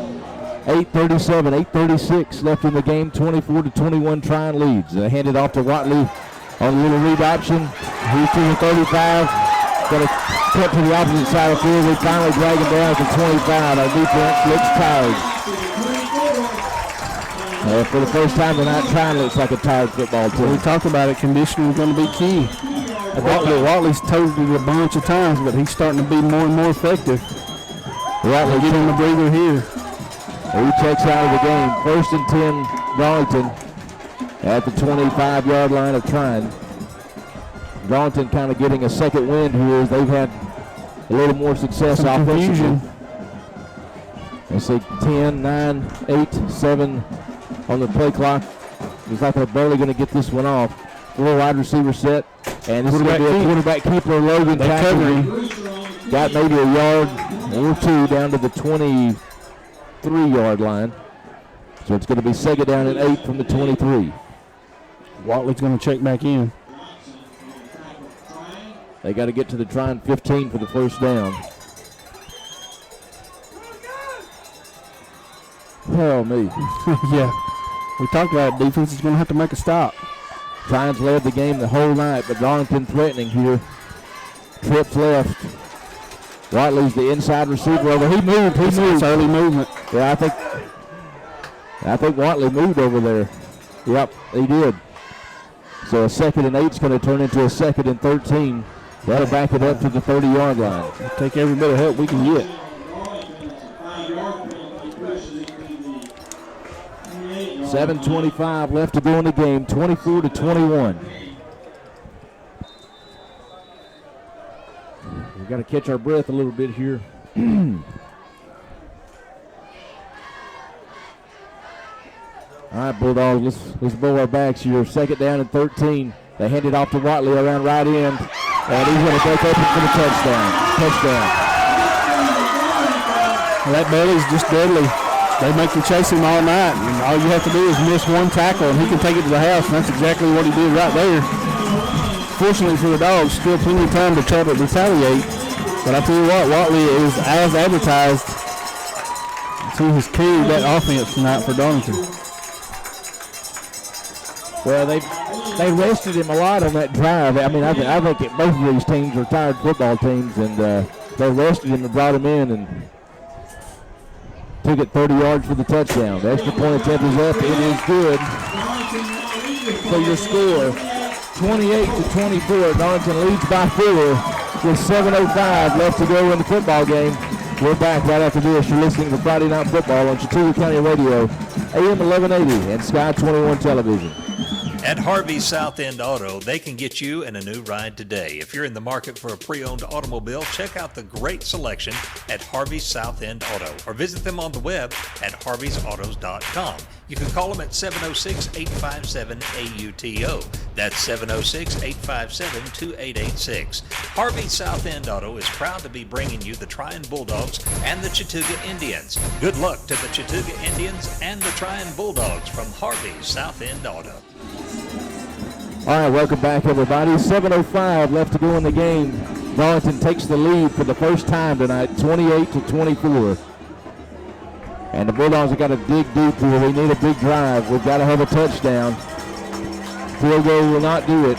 8:36 left in the game. 24-21 Trion leads. They hand it off to Watley on a little read option. He's to the 35. Going to cut to the opposite side of the field. We finally drag him down to 25. Our defense looks tired. For the first time tonight, Trion looks like a tired football team. We talked about it. Conditioning is going to be key. Watley's told it a bunch of times, but he's starting to be more and more effective. Watley getting the breather here. He checks out of the game. 1st and 10 Darlington at the 25-yard line of Trion. Darlington kind of getting a second wind here as they've had a little more success offensively. They say 10, 9, 8, 7 on the play clock. Looks like they're barely going to get this one off. 4 wide receiver set. And this is going to be a quarterback keeper. Logan tackling. Got maybe a yard or two down to the 23-yard line. So it's going to be 2nd down and 8 from the 23. Watley's going to check back in. They got to get to the Trion 15 for the 1st down. Hell me. Yeah. We talked about it. Defense is going to have to make a stop. Trion's led the game the whole night, but Darlington threatening here. Trips left. Watley's the inside receiver over. He moved. It's early movement. Yeah, I think Watley moved over there. Yep, he did. So a 2nd and 8 is going to turn into a 2nd and 13. That'll back it up to the 30-yard line. We'll take every bit of help we can get. 7:25 left to go in the game. 24-21. We've got to catch our breath a little bit here. All right, Bulldogs, let's bow our backs here. 2nd down and 13. They hand it off to Watley around right end, and he's going to break open for the touchdown. Well, that belly's just deadly. They make you chase him all night, and all you have to do is miss one tackle, and he can take it to the house, and that's exactly what he did right there. Fortunately for the Dogs, still plenty of time to try to retaliate, but I tell you what, Watley is as advertised. He has carried that offense tonight for Darlington. Well, they rested him a lot on that drive. I mean, I think that both of these teams are tired football teams, and they rested him and brought him in and took it 30 yards for the touchdown. The extra point attempt is up. It is good. So your score, 28-24. Darlington leads by 4 with 7:05 left to go in the football game. We're back right after this. You're listening to Friday Night Football on Chattooga County Radio, AM 1180 and Sky 21 Television. At Harvey's South End Auto, they can get you in a new ride today. If you're in the market for a pre-owned automobile, check out the great selection at Harvey's South End Auto or visit them on the web at harveysautos.com. You can call them at 706-857-AUTO. That's 706-857-2886. Harvey's South End Auto is proud to be bringing you the Trion Bulldogs and the Chattooga Indians. Good luck to the Chattooga Indians and the Trion Bulldogs from Harvey's South End Auto. All right, welcome back, everybody. 7:05 left to go in the game. Darlington takes the lead for the first time tonight, 28-24. And the Bulldogs have got to dig deep here. We need a big drive. We've got to have a touchdown. Field goal will not do it.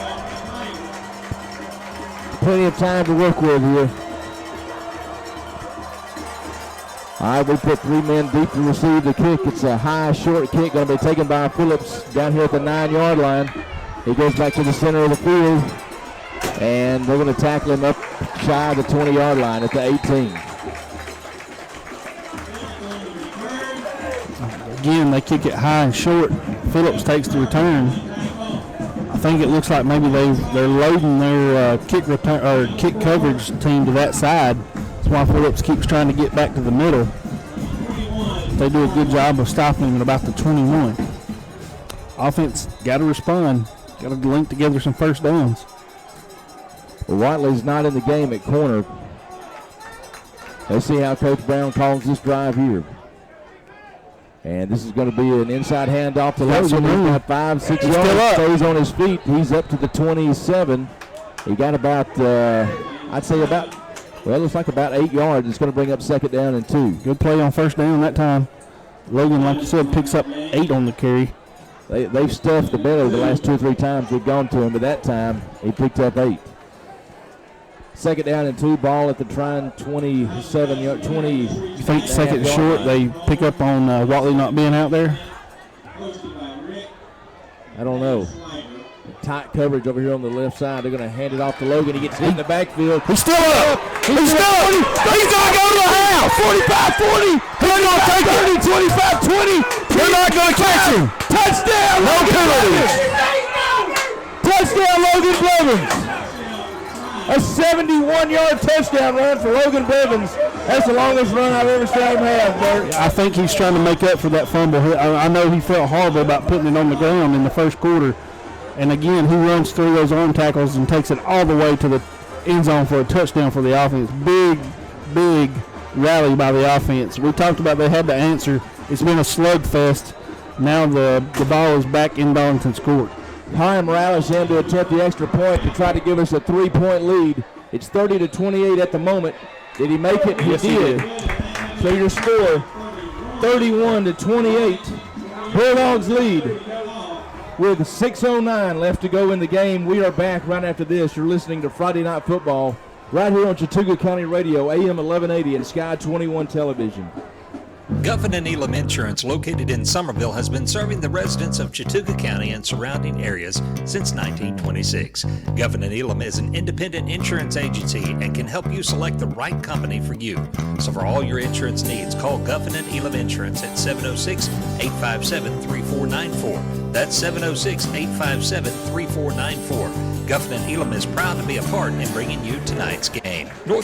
Plenty of time to work with here. All right, we put 3 men deep to receive the kick. It's a high, short kick going to be taken by Phillips down here at the 9-yard line. He goes back to the center of the field, and they're going to tackle him up shy of the 20-yard line at the 18. Again, they kick it high and short. Phillips takes the return. I think it looks like maybe they're loading their kick return or kick coverage team to that side. That's why Phillips keeps trying to get back to the middle. They do a good job of stopping him at about the 21. Offense got to respond. Got to link together some first downs. Well, Whiteley's not in the game at corner. Let's see how Coach Brown calls this drive here. And this is going to be an inside handoff to Logan. He's got 5-6 yards. Stays on his feet. He's up to the 27. He got about, I'd say about, well, it looks like about 8 yards. It's going to bring up 2nd down and 2. Good play on first down that time. Logan, like you said, picks up 8 on the carry. They've stuffed the belly the last 2 or 3 times we've gone to him, but that time he picked up 8. 2nd down and 2, ball at the Trion 27 yard, 20. You think 2nd short, they pick up on Watley not being out there? I don't know. Tight coverage over here on the left side. They're going to hand it off to Logan. He gets hit in the backfield. He's still up. He's still up. He's going to go to the house. 45-40. He's going to take it. 25-20. They're not going to catch him. Touchdown. No penalties. Touchdown, Logan Blevins. A 71-yard touchdown run for Logan Blevins. That's the longest run I've ever seen him have, Bert. I think he's trying to make up for that fumble. I know he felt horrible about putting it on the ground in the first quarter. And again, he runs through those arm tackles and takes it all the way to the end zone for a touchdown for the offense. Big rally by the offense. We talked about they had to answer. It's been a slugfest. Now the ball is back in Darlington's court. Hiram rallies in to attempt the extra point to try to give us a 3-point lead. It's 30-28 at the moment. Did he make it? Yes, he did. So your score, 31-28. Bulldogs lead with 6:09 left to go in the game. We are back right after this. You're listening to Friday Night Football right here on Chattooga County Radio, AM 1180 and Sky 21 Television. Guffin and Elam Insurance, located in Summerville, has been serving the residents of Chattooga County and surrounding areas since 1926. Guffin and Elam is an independent insurance agency and can help you select the right company for you. So for all your insurance needs, call Guffin and Elam Insurance at 706-857-3494. That's 706-857-3494. Guffin and Elam is proud to be a part in bringing you tonight's game. All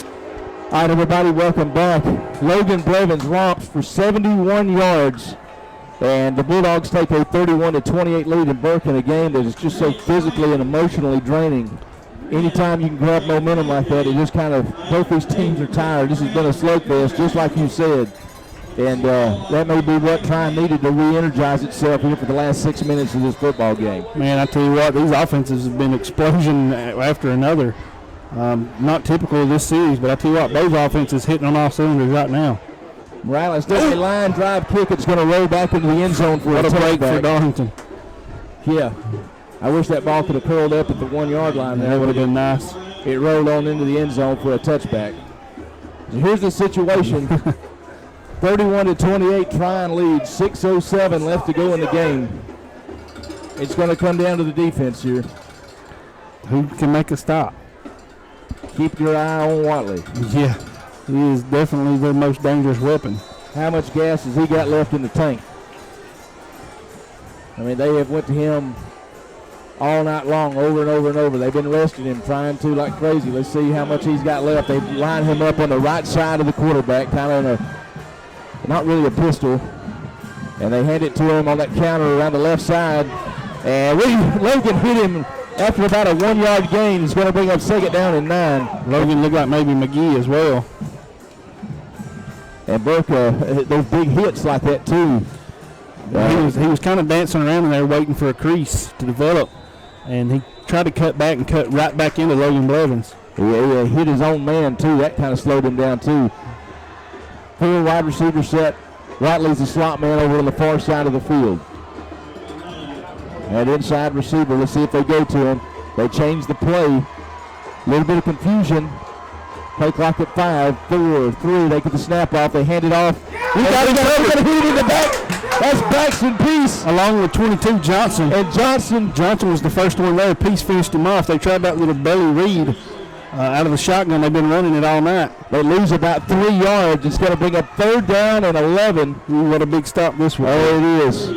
right, everybody, welcome back. Logan Blevins romps for 71 yards, and the Bulldogs take a 31-28 lead in Burke in a game that is just so physically and emotionally draining. Anytime you can grab momentum like that, it just kind of, both these teams are tired. This has been a slugfest, just like you said, and that may be what Trion needed to re-energize itself here for the last 6 minutes of this football game. Man, I tell you what, these offenses have been explosion after another. Not typical of this series, but I tell you what, both offenses hitting on all cylinders right now. Morales does a line drive kick. It's going to roll back into the end zone for a break for Darlington. Yeah. I wish that ball could have curled up at the 1 yard line there. That would have been nice. It rolled on into the end zone for a touchback. So here's the situation. 31-28, Trion leads. 6:07 left to go in the game. It's going to come down to the defense here. Who can make a stop? Keep your eye on Watley. Yeah, he is definitely their most dangerous weapon. How much gas has he got left in the tank? I mean, they have went to him all night long, over and over and over. They've been resting him, trying to like crazy. Let's see how much he's got left. They line him up on the right side of the quarterback, kind of in a, not really a pistol. And they hand it to him on that counter around the left side. And Logan hit him after about a 1 yard gain. He's going to bring up 2nd down and 9. Logan looked like maybe McGee as well. And Burke, those big hits like that too. He was kind of dancing around in there waiting for a crease to develop. And he tried to cut back and cut right back into Logan Blevins. Yeah, hit his own man too. That kind of slowed him down too. Full wide receiver set. Watley's the slot man over on the far side of the field. That inside receiver, let's see if they go to him. They change the play. A little bit of confusion. Play clock at 5, 4, 3. They get the snap off. They hand it off. He got it hit in the back. That's Braxton Peace. Along with 22 Johnson. And Johnson was the first one there. Peace finished him off. They tried that little belly read out of the shotgun. They've been running it all night. They lose about 3 yards. It's going to bring up 3rd down and 11. Ooh, what a big stop this one. Oh, it is.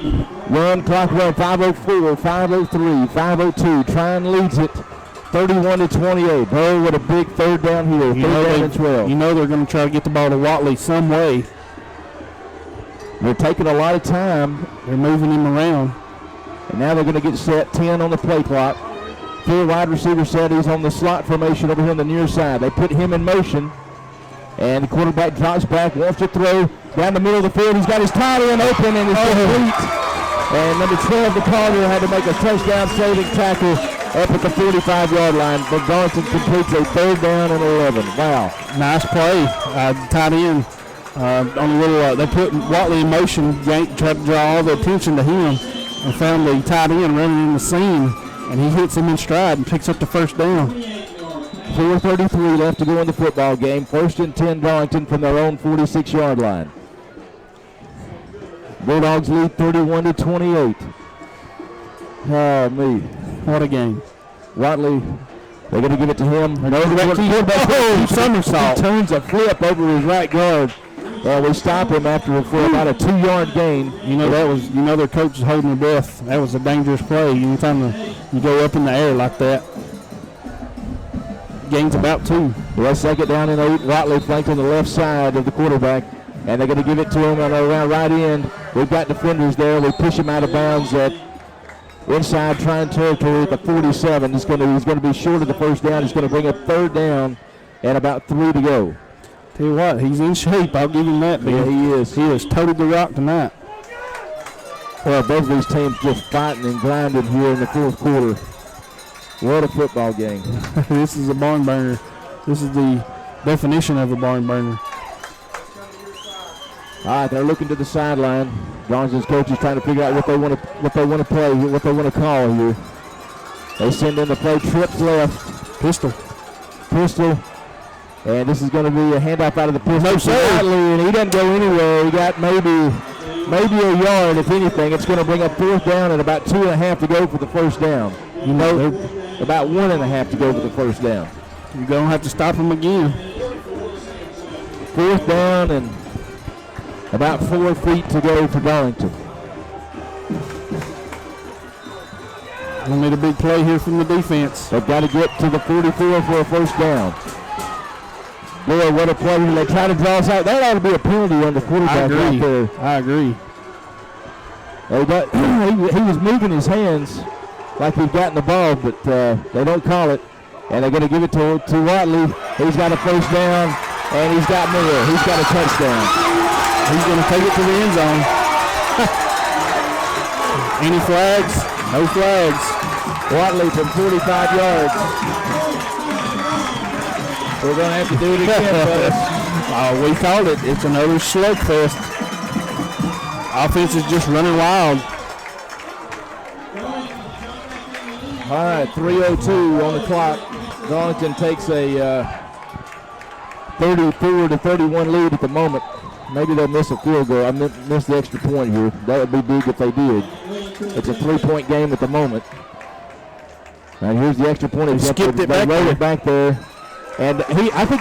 Run clock run 5:04, 5:03, 5:02. Trion leads it 31-28. Oh, what a big 3rd down here. 3rd down and 12. You know they're going to try to get the ball to Watley some way. They're taking a lot of time. They're moving him around. And now they're going to get set 10 on the play clock. 4 wide receiver set. He's on the slot formation over here on the near side. They put him in motion. And the quarterback drops back, wants to throw down the middle of the field. He's got his tight end open and it's complete. And number 12, the Carter, had to make a touchdown saving tackle up at the 45-yard line. But Darlington completes a 3rd down and 11. Wow. Nice play. Tight end. On a little, they put Watley in motion, tried to draw all the attention to him, and found the tight end running in the seam, and he hits him in stride and picks up the 1st down. 4:33 left to go in the football game. 1st and 10 Darlington from their own 46-yard line. Bulldogs lead 31-28. Oh, me. What a game. Watley, they're going to give it to him. Somersault. He turns a flip over his right guard. We stop him for about a 2-yard gain. You know their coach is holding their breath. That was a dangerous play. Anytime you go up in the air like that. Gain's about 2. Well, 2nd down and 8. Watley flanked on the left side of the quarterback, and they're going to give it to him around right end. We've got defenders there. We push him out of bounds at inside trying territory at the 47. He's going to be short of the 1st down. He's going to bring up 3rd down and about 3 to go. Tell you what, he's in shape. I'll give him that. Yeah, he is. He has toted the rock tonight. Well, both of these teams just fighting and grinding here in the 4th quarter. What a football game. This is a barn burner. This is the definition of a barn burner. All right, they're looking to the sideline. Darlington's coach is trying to figure out what they want to play, what they want to call here. They send in the play, trips left. Pistol. And this is going to be a handoff out of the pistol. No, sir. And he doesn't go anywhere. He got maybe a yard, if anything. It's going to bring up 4th down and about 2.5 to go for the 1st down. About 1.5 to go for the 1st down. You're going to have to stop him again. 4th down and about 4 feet to go for Darlington. We'll need a big play here from the defense. They've got to get to the 44 for a 1st down. Boy, what a play. They try to draw us out. That ought to be a penalty on the quarterback right there. I agree. He was moving his hands like he'd gotten the ball, but they don't call it. And they're going to give it to Watley. He's got a 1st down, and he's got more. He's got a touchdown. He's going to take it to the end zone. Any flags? No flags. Watley from 45 yards. We're going to have to do it again, fellas. We called it. It's another slugfest. Offense is just running wild. All right, 3:02 on the clock. Darlington takes a 34-31 lead at the moment. Maybe they'll miss a field goal. I missed the extra point here. That would be big if they did. It's a 3-point game at the moment. Now here's the extra point. He skipped it back there. It back there. And he got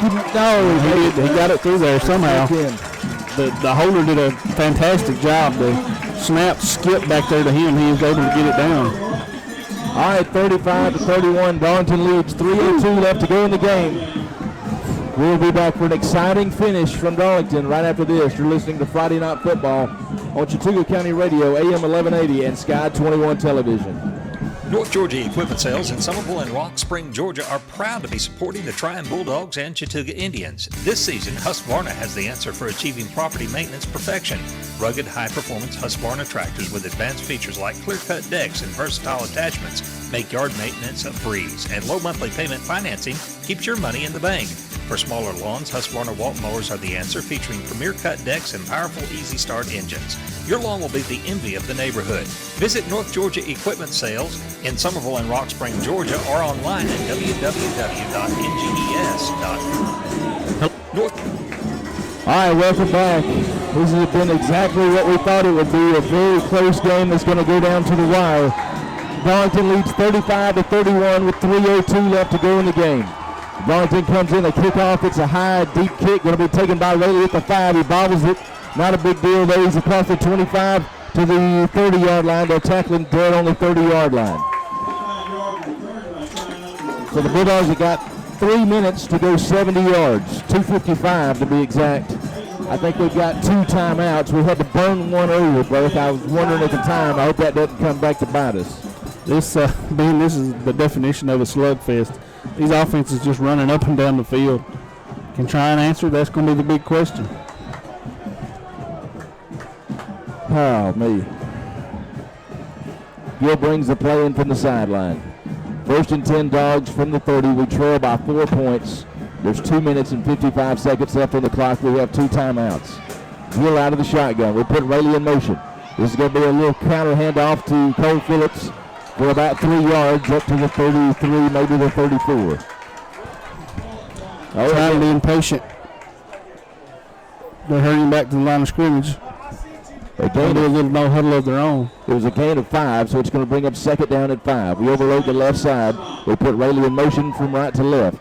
it through there somehow. The holder did a fantastic job. The snap skipped back there to him. He was able to get it down. All right, 35-31. Darlington leads. 3:02 left to go in the game. We'll be back for an exciting finish from Darlington right after this. You're listening to Friday Night Football on Chattooga County Radio, AM 1180 and Sky 21 Television. North Georgia Equipment Sales in Somerville and Rock Spring, Georgia are proud to be supporting the Trion Bulldogs and Chattooga Indians. This season, Husqvarna has the answer for achieving property maintenance perfection. Rugged, high-performance Husqvarna tractors with advanced features like clear-cut decks and versatile attachments make yard maintenance a breeze, and low monthly payment financing keeps your money in the bank. For smaller lawns, Husqvarna Walk Mowers are the answer, featuring premier cut decks and powerful Easy Start engines. Your lawn will be the envy of the neighborhood. Visit North Georgia Equipment Sales in Somerville and Rock Spring, Georgia, or online at www.nges.com. North. All right, welcome back. This has been exactly what we thought it would be, a very close game that's going to go down to the wire. Darlington leads 35-31 with 3:02 left to go in the game. Darlington comes in, a kickoff. It's a high, deep kick, going to be taken by Rayleigh at the 5. He bobbles it. Not a big deal though. He's across the 25 to the 30-yard line. They're tackling dead on the 30-yard line. So the Bulldogs have got 3 minutes to go 70 yards, 2:55 to be exact. I think we've got 2 timeouts. We had to burn one earlier, Blake. I was wondering at the time. I hope that doesn't come back to bite us. This is the definition of a slugfest. These offenses just running up and down the field. Can try and answer. That's going to be the big question. Oh, me. Gill brings the play in from the sideline. 1st and 10 Dogs from the 30. We trail by 4 points. There's 2 minutes and 55 seconds left on the clock. We have 2 timeouts. Gill out of the shotgun. We put Rayleigh in motion. This is going to be a little counter handoff to Cole Phillips for about 3 yards up to the 33, maybe the 34. Trying to be impatient. They're hurrying back to the line of scrimmage. They do a little no huddle of their own. It was a gain of 5, so it's going to bring up 2nd down at 5. We overload the left side. We put Rayleigh in motion from right to left.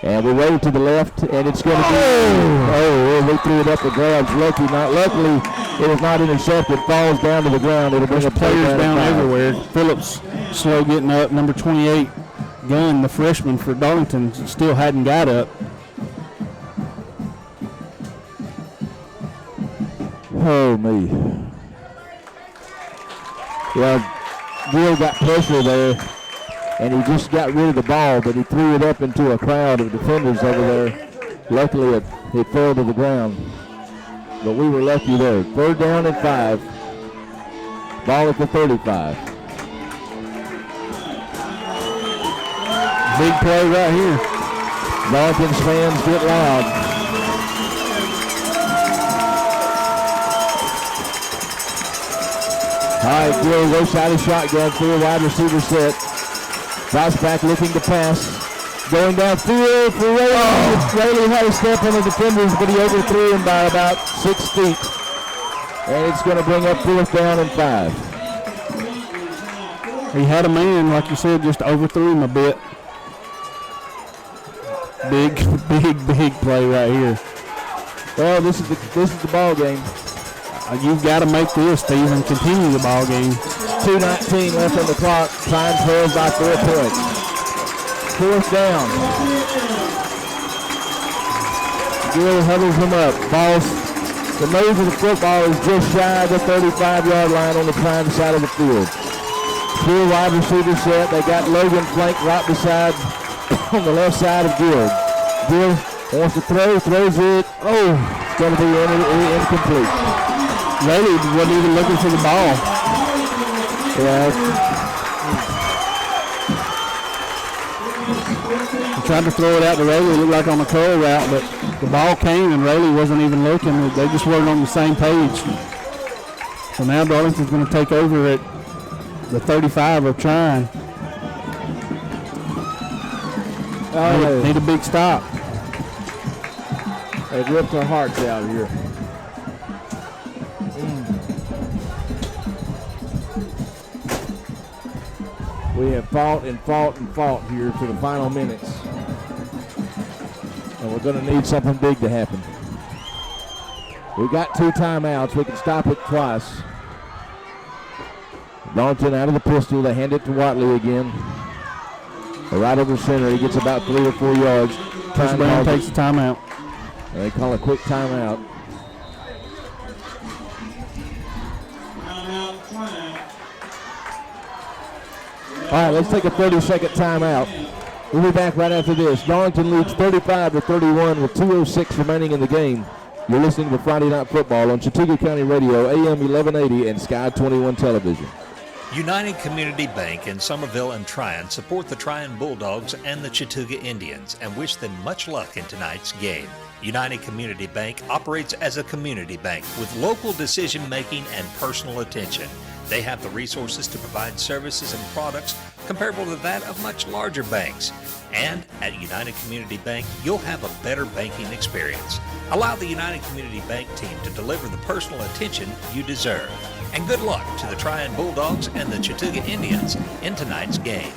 And we roll to the left, and it's going to be... Oh, they threw it up the ground. Lucky, not luckily, it was not intercepted. Falls down to the ground. It'll bring a players down everywhere. Phillips slow getting up. Number 28, Gunn, the freshman for Darlington, still hadn't got up. Oh, me. Well, Gill got pressure there, and he just got rid of the ball, but he threw it up into a crowd of defenders over there. Luckily, it fell to the ground, but we were lucky there. 3rd down and 5. Ball at the 35. Big play right here. Darlington's fans get loud. All right, Gill goes side of shotgun, 4 wide receiver set. Bounce back looking to pass. Going downfield for Rayleigh. Oh. Rayleigh had a step on the defenders, but he overthrew him by about 6 feet. And it's going to bring up 4th down and 5. He had a man, like you said, just overthrew him a bit. Big play right here. Well, this is the ball game. You've got to make this to even continue the ball game. 2:19 left on the clock. Time trails by 4 points. 4th down. Gill huddles him up. The nose of the football is just shy of the 35-yard line on the prime side of the field. 4 wide receiver set. They got Logan flanked right beside on the left side of Gill. Gill wants to throws it. Oh, it's going to be incomplete. Rayleigh wasn't even looking for the ball. Yeah. He tried to throw it out to Rayleigh. It looked like on the curl route, but the ball came and Rayleigh wasn't even looking. They just weren't on the same page. So now Darlington's going to take over at the 35 of Trion. Need a big stop. They've ripped our hearts out here. We have fought here for the final minutes. And we're going to need something big to happen. We've got 2 timeouts. We can stop it twice. Darlington out of the pistol. They hand it to Watley again. Right over center. He gets about 3 or 4 yards. Coach Brown takes the timeout. They call a quick timeout. All right, let's take a 30-second timeout. We'll be back right after this. Darlington leads 35-31 with 2:06 remaining in the game. You're listening to Friday Night Football on Chattooga County Radio, AM 1180 and Sky 21 Television. United Community Bank in Somerville and Trion support the Trion Bulldogs and the Chattooga Indians and wish them much luck in tonight's game. United Community Bank operates as a community bank with local decision-making and personal attention. They have the resources to provide services and products comparable to that of much larger banks. And at United Community Bank, you'll have a better banking experience. Allow the United Community Bank team to deliver the personal attention you deserve. And good luck to the Trion Bulldogs and the Chattooga Indians in tonight's game.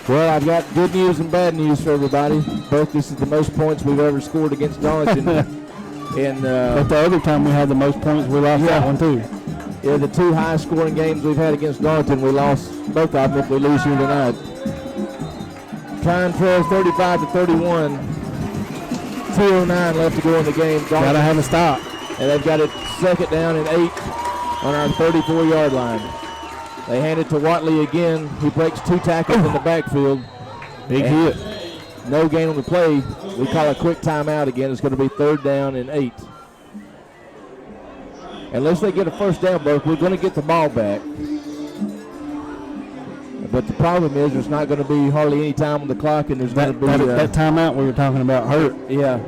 Well, I've got good news and bad news for everybody. Both this is the most points we've ever scored against Darlington. But the other time we had the most points, we lost that one too. Yeah, the two highest scoring games we've had against Darlington, we lost both of them if we lose here tonight. Trion trails 35-31. 2:09 left to go in the game. Gotta have a stop. And they've got it second down and 8 on our 34-yard line. They hand it to Watley again. He breaks 2 tackles in the backfield. Big hit. No gain on the play. We call a quick timeout again. It's going to be 3rd down and 8. Unless they get a first down, Burke, we're going to get the ball back. But the problem is there's not going to be hardly any time on the clock, and there's going to be that timeout we were talking about hurt. Yeah.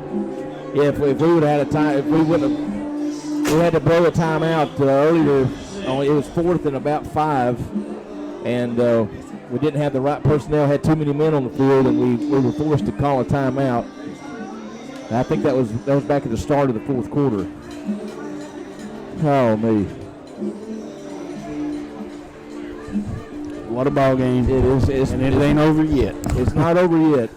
If we would have had a time, if we wouldn't have, we had to blow a timeout earlier. It was 4th and about 5, and we didn't have the right personnel. Had too many men on the field, and we were forced to call a timeout. And I think that was back at the start of the 4th quarter. Oh me! What a ball game it is! And it ain't over yet. It's not over yet.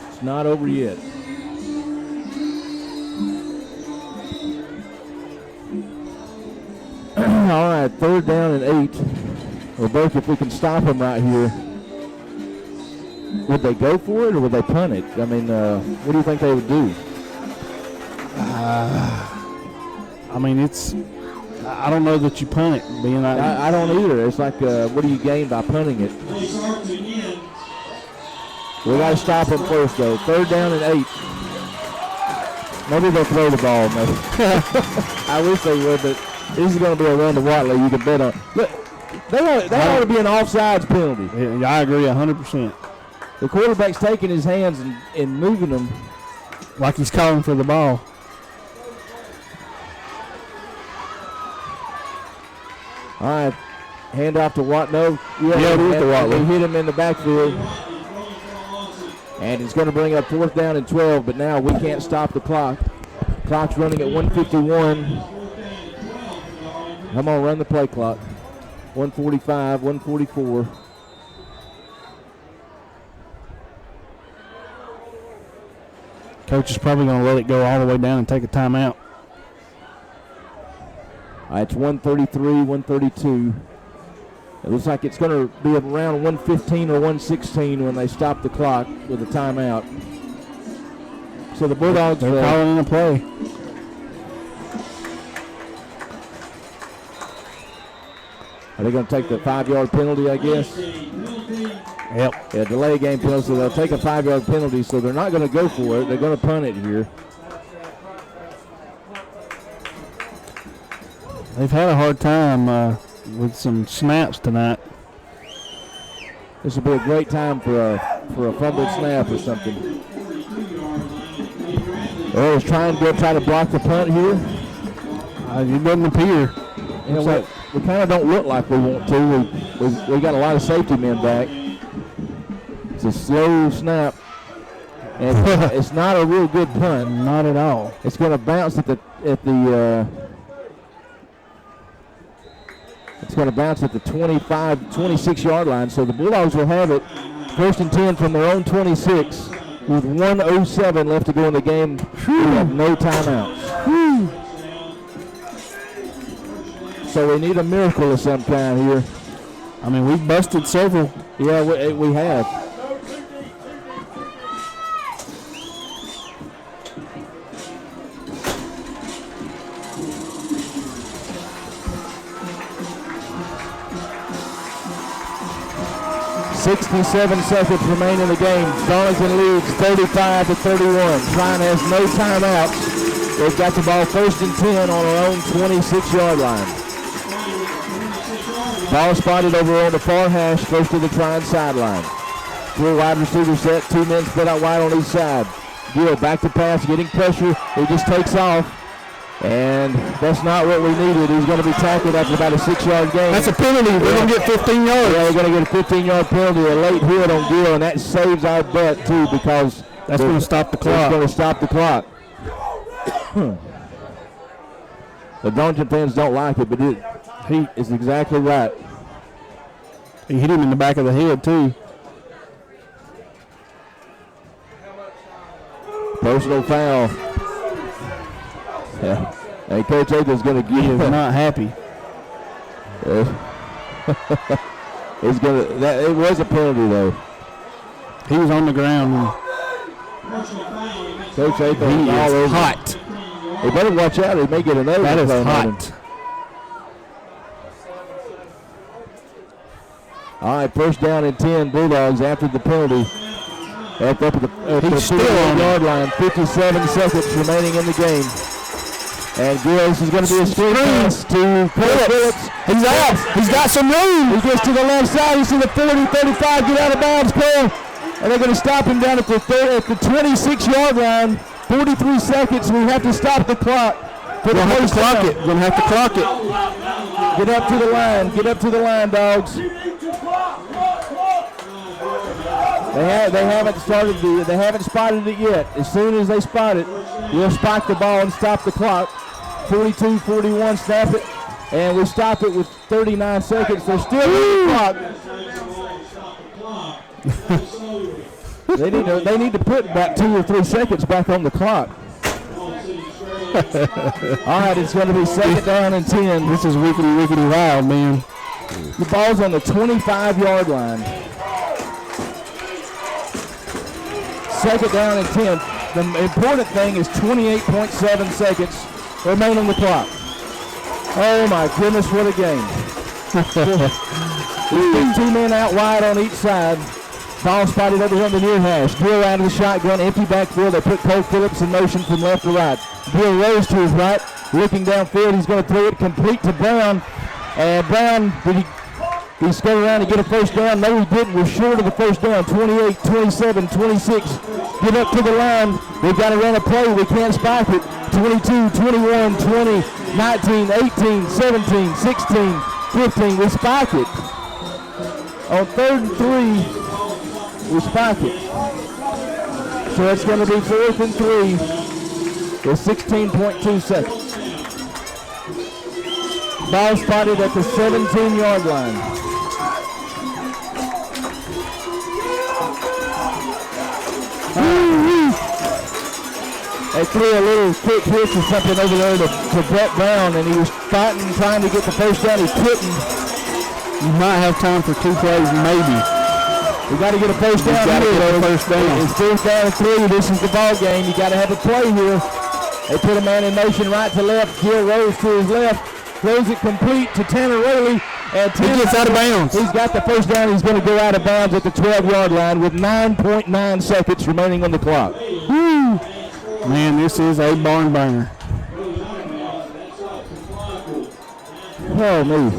It's not over yet. All right, 3rd down and 8. Well, Burke, if we can stop them right here, would they go for it or would they punt it? I mean, what do you think they would do? I mean, I don't know that you punt it. Being like, I don't either. It's like, what do you gain by punting it? We got to stop them first, though. 3rd down and 8. Maybe they'll throw the ball. Maybe. I wish they would, but this is going to be a run to Watley. You can bet on. Look, they ought to be an offsides penalty. Yeah, I agree 100%. The quarterback's taking his hands and moving them. Like he's calling for the ball. All right, hand off to Watt. No, yeah, it is to Watley. He hit him in the backfield. And it's going to bring up 4th down and 12, but now we can't stop the clock. Clock's running at 1:51. Come on, run the play clock. 1:45, 1:44. Coach is probably going to let it go all the way down and take a timeout. It's 1:33, 1:32. It looks like it's going to be around 1:15 or 1:16 when they stop the clock with a timeout. So the Bulldogs are calling in a play. Are they going to take the 5-yard penalty, I guess? Yep. Yeah, delay game penalty, so they'll take a 5-yard penalty, so they're not going to go for it. They're going to punt it here. They've had a hard time with some snaps tonight. This will be a great time for a fumbled snap or something. Oh, he's trying to try to block the punt here. It doesn't appear. You know what? We kind of don't look like we want to. We got a lot of safety men back. It's a slow snap. And it's not a real good punt. Not at all. It's going to bounce it's going to bounce at the 26-yard line. So the Bulldogs will have it 1st and 10 from their own 26 with 1:07 left to go in the game. We have no timeouts. So we need a miracle of some kind here. I mean, we've busted several. Yeah, we have. .67 seconds remain in the game. Darlington leads 35-31. Trion has no timeouts. They've got the ball 1st and 10 on our own 26-yard line. Ball spotted over on the far hash, close to the Trion sideline. 4 wide receiver set, 2 men split out wide on each side. Gill back to pass, getting pressure. He just takes off. And that's not what we needed. He's going to be tackled after about a 6-yard gain. That's a penalty. We're going to get 15 yards. Yeah, we're going to get a 15-yard penalty, a late hit on Gill, and that saves our butt, too, because that's going to stop the clock. That's going to stop the clock. The Darlington fans don't like it, but he is exactly right. He hit him in the back of the head, too. Personal foul. Yeah. Hey, Coach Akins going to get him. Not happy. It's going to. It was a penalty though. He was on the ground. Coach Akins is all over. Hot. He better watch out. He may get another. That is hot. All right, first down and 10 Bulldogs after the penalty. Up at the he's still on yard line. 57 seconds remaining in the game. And Gills is going to be a screen pass to Phillips. He's out. He's got some room. He gets to the left side. He's to the 40, 35. Get out of bounds, Cole. And they're going to stop him down at the 26-yard line. 43 seconds. We have to stop the clock. We're going to have to clock it. We're going to have to clock it. Get up to the line. Get up to the line, dogs. They haven't spotted it yet. As soon as they spot it, we'll spike the ball and stop the clock. 42-41, snap it, and we stop it with 39 seconds. They're still on the clock. They need to put about 2 or 3 seconds back on the clock. All right, it's going to be second down and 10. This is wickety wild, man. The ball's on the 25-yard line. Second down and 10. The important thing is 28.7 seconds remain on the clock. Oh my goodness, what a game. 2 men out wide on each side. Ball spotted over here on the near hash. Gill out of the shotgun, empty backfield. They put Cole Phillips in motion from left to right. Gill rose to his right, looking downfield. He's going to throw it complete to Brown. And Brown, he scurried around to get a first down. No, he didn't. We're short of the first down. 28, 27, 26. Get up to the line. We've got to run a play. We can't spike it. 22, 21, 20, 19, 18, 17, 16, 15. We spike it. On 3rd and 3, we spike it. So it's going to be 4th and 3 with 16.2 seconds. Ball spotted at the 17-yard line. They threw a little quick hitch or something over there to Brett Brown, and he was fighting, trying to get the first down. He couldn't. You might have time for 2 plays, maybe. We got to get a first down here. First down. It's 4th down and 3. This is the ball game. You got to have a play here. They put a man in motion right to left. Gill rose to his left, throws it complete to Tanner Rayleigh. And he gets out of bounds. He's got the first down. He's going to go out of bounds at the 12-yard line with 9.9 seconds remaining on the clock. Woo. Man, this is a barn burner. Oh, me.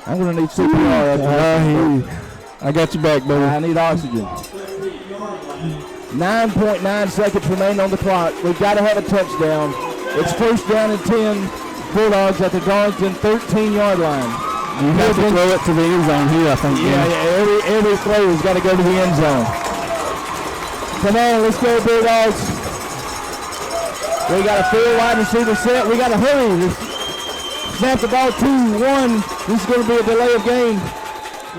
I'm going to need CPR after I got you back, buddy. I need oxygen. 9.9 seconds remain on the clock. We've got to have a touchdown. It's first down and 10. Bulldogs at the Darlington 13-yard line. You have to throw it to the end zone here, I think. Yeah, every throw has got to go to the end zone. Come on, let's go, Bulldogs. We got a 4 wide receiver set. We got to hurry. Snap the ball 2-1. This is going to be a delay of game.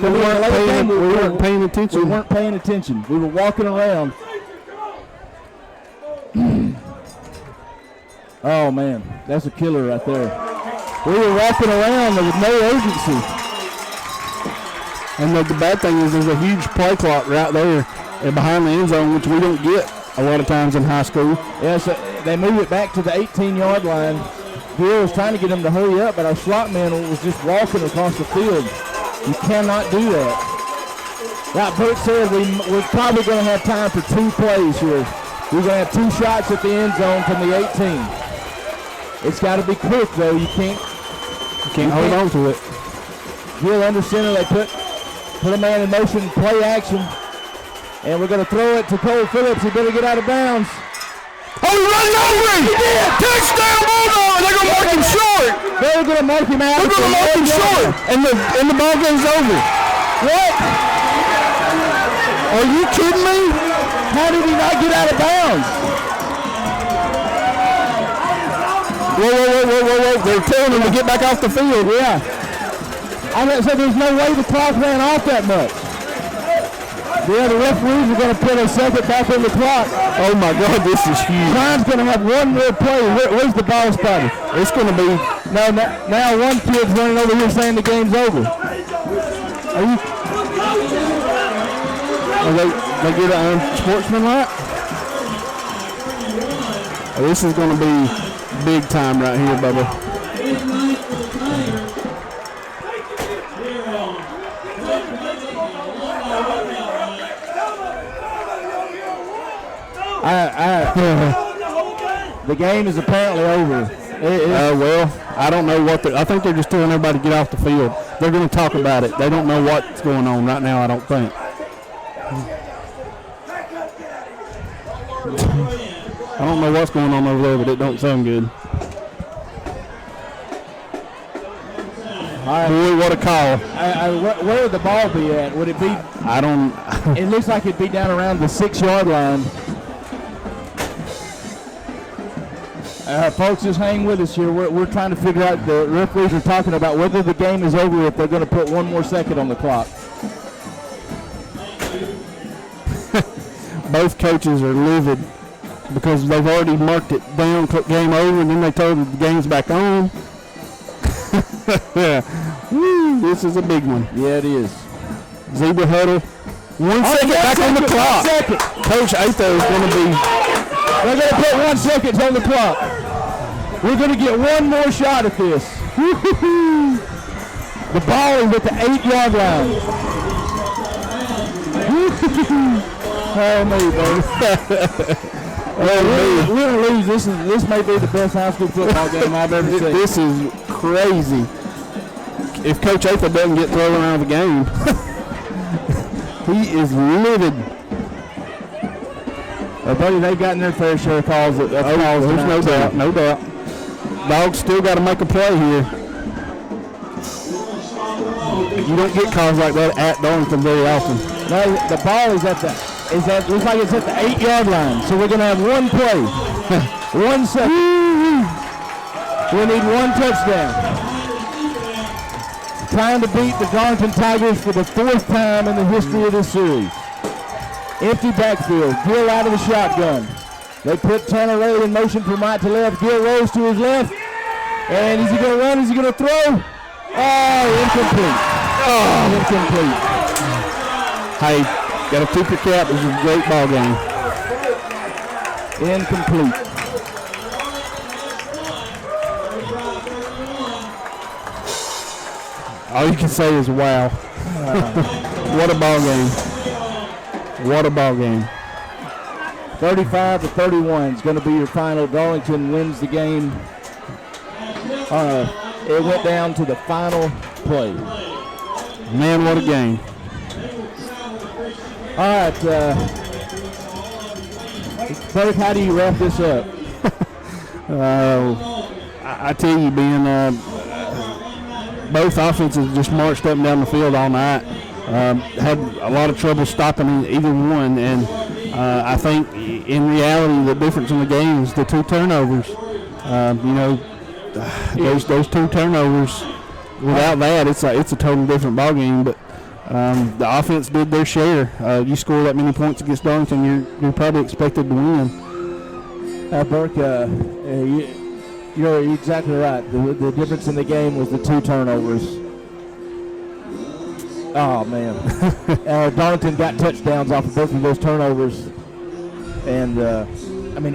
We weren't paying attention. We weren't paying attention. We were walking around. Oh, man. That's a killer right there. We were walking around with no urgency. And the bad thing is there's a huge play clock right there and behind the end zone, which we don't get a lot of times in high school. Yeah, so they moved it back to the 18-yard line. Bill was trying to get them to hurry up, but our slot man was just walking across the field. You cannot do that. Like Bert said, we're probably going to have time for 2 plays here. We're going to have 2 shots at the end zone from the 18. It's got to be quick, though. You can't hold on to it. Gill under center. They put a man in motion, play action. And we're going to throw it to Cole Phillips. He better get out of bounds. Oh, he runs over him! He did! Touchdown, Bulldog! They're going to mark him short! They're going to mark him out. They're going to mark him short! And the ball game's over. What? Are you kidding me? How did he not get out of bounds? Whoa. They're telling him to get back off the field. Yeah. I said there's no way the clock ran off that much. Yeah, the referees are going to put a second back on the clock. Oh, my God, this is huge. Trion's going to have one more play. Where's the ball spotted? It's going to be... Now one kid's running over here saying the game's over. They get an unsportsmanlike? Oh, this is going to be big time right here, Bubba. The game is apparently over. Well, I don't know what I think they're just telling everybody to get off the field. They're going to talk about it. They don't know what's going on right now, I don't think. I don't know what's going on over there, but it don't sound good. All right. Boy, what a call. Where would the ball be at? Would it be? I don't. It looks like it'd be down around the 6-yard line. Folks, just hang with us here. We're trying to figure out, the referees are talking about whether the game is over if they're going to put one more second on the clock. Both coaches are livid because they've already marked it down, put game over, and then they told them the game's back on. Woo, this is a big one. Yeah, it is. Zebra huddle. 1 second back on the clock. Coach Atho is going to be... They're going to put 1 second on the clock. We're going to get one more shot at this. The ball is at the 8-yard line. Oh, me, baby. We're going to lose. This may be the best high school football game I've ever seen. This is crazy. If Coach Atho doesn't get thrown out of the game, he is livid. Buddy, they've gotten their fair share of calls. There's no doubt, no doubt. Dogs still got to make a play here. You don't get calls like that at Darlington very often. No, the ball looks like it's at the 8-yard line. So we're going to have one play. 1 second. We need one touchdown. Trying to beat the Darlington Tigers for the 4th time in the history of this series. Empty backfield. Gill out of the shotgun. They put Tanner Ray in motion from right to left. Gill rolls to his left. And is he going to run? Is he going to throw? Oh, incomplete. Oh, incomplete. Hey, got to tip your cap. This is a great ball game. Incomplete. All you can say is wow. What a ball game. What a ball game. 35-31 is going to be your final. Darlington wins the game. It went down to the final play. Man, what a game. All right. Bert, how do you wrap this up? I tell you, Ben, both offenses just marched up and down the field all night. Had a lot of trouble stopping either one, and I think in reality the difference in the game is the 2 turnovers. Those 2 turnovers. Without that, it's a totally different ball game. But the offense did their share. You score that many points against Darlington, you're probably expected to win. Burke, you're exactly right. The difference in the game was the 2 turnovers. Oh, man. Darlington got touchdowns off of both of those turnovers. And,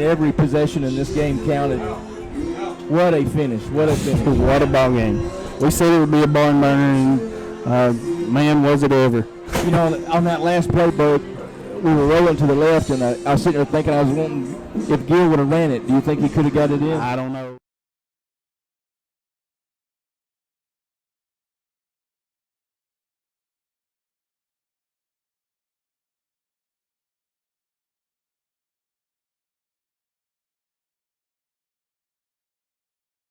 every possession in this game counted. What a finish. What a finish. What a ball game. We said it would be a barn burner, and, man, was it ever. You know, on that last play, Bert, we were rolling to the left, and I was sitting there thinking I was wanting, if Gill would have ran it, do you think he could have got it in? I don't know.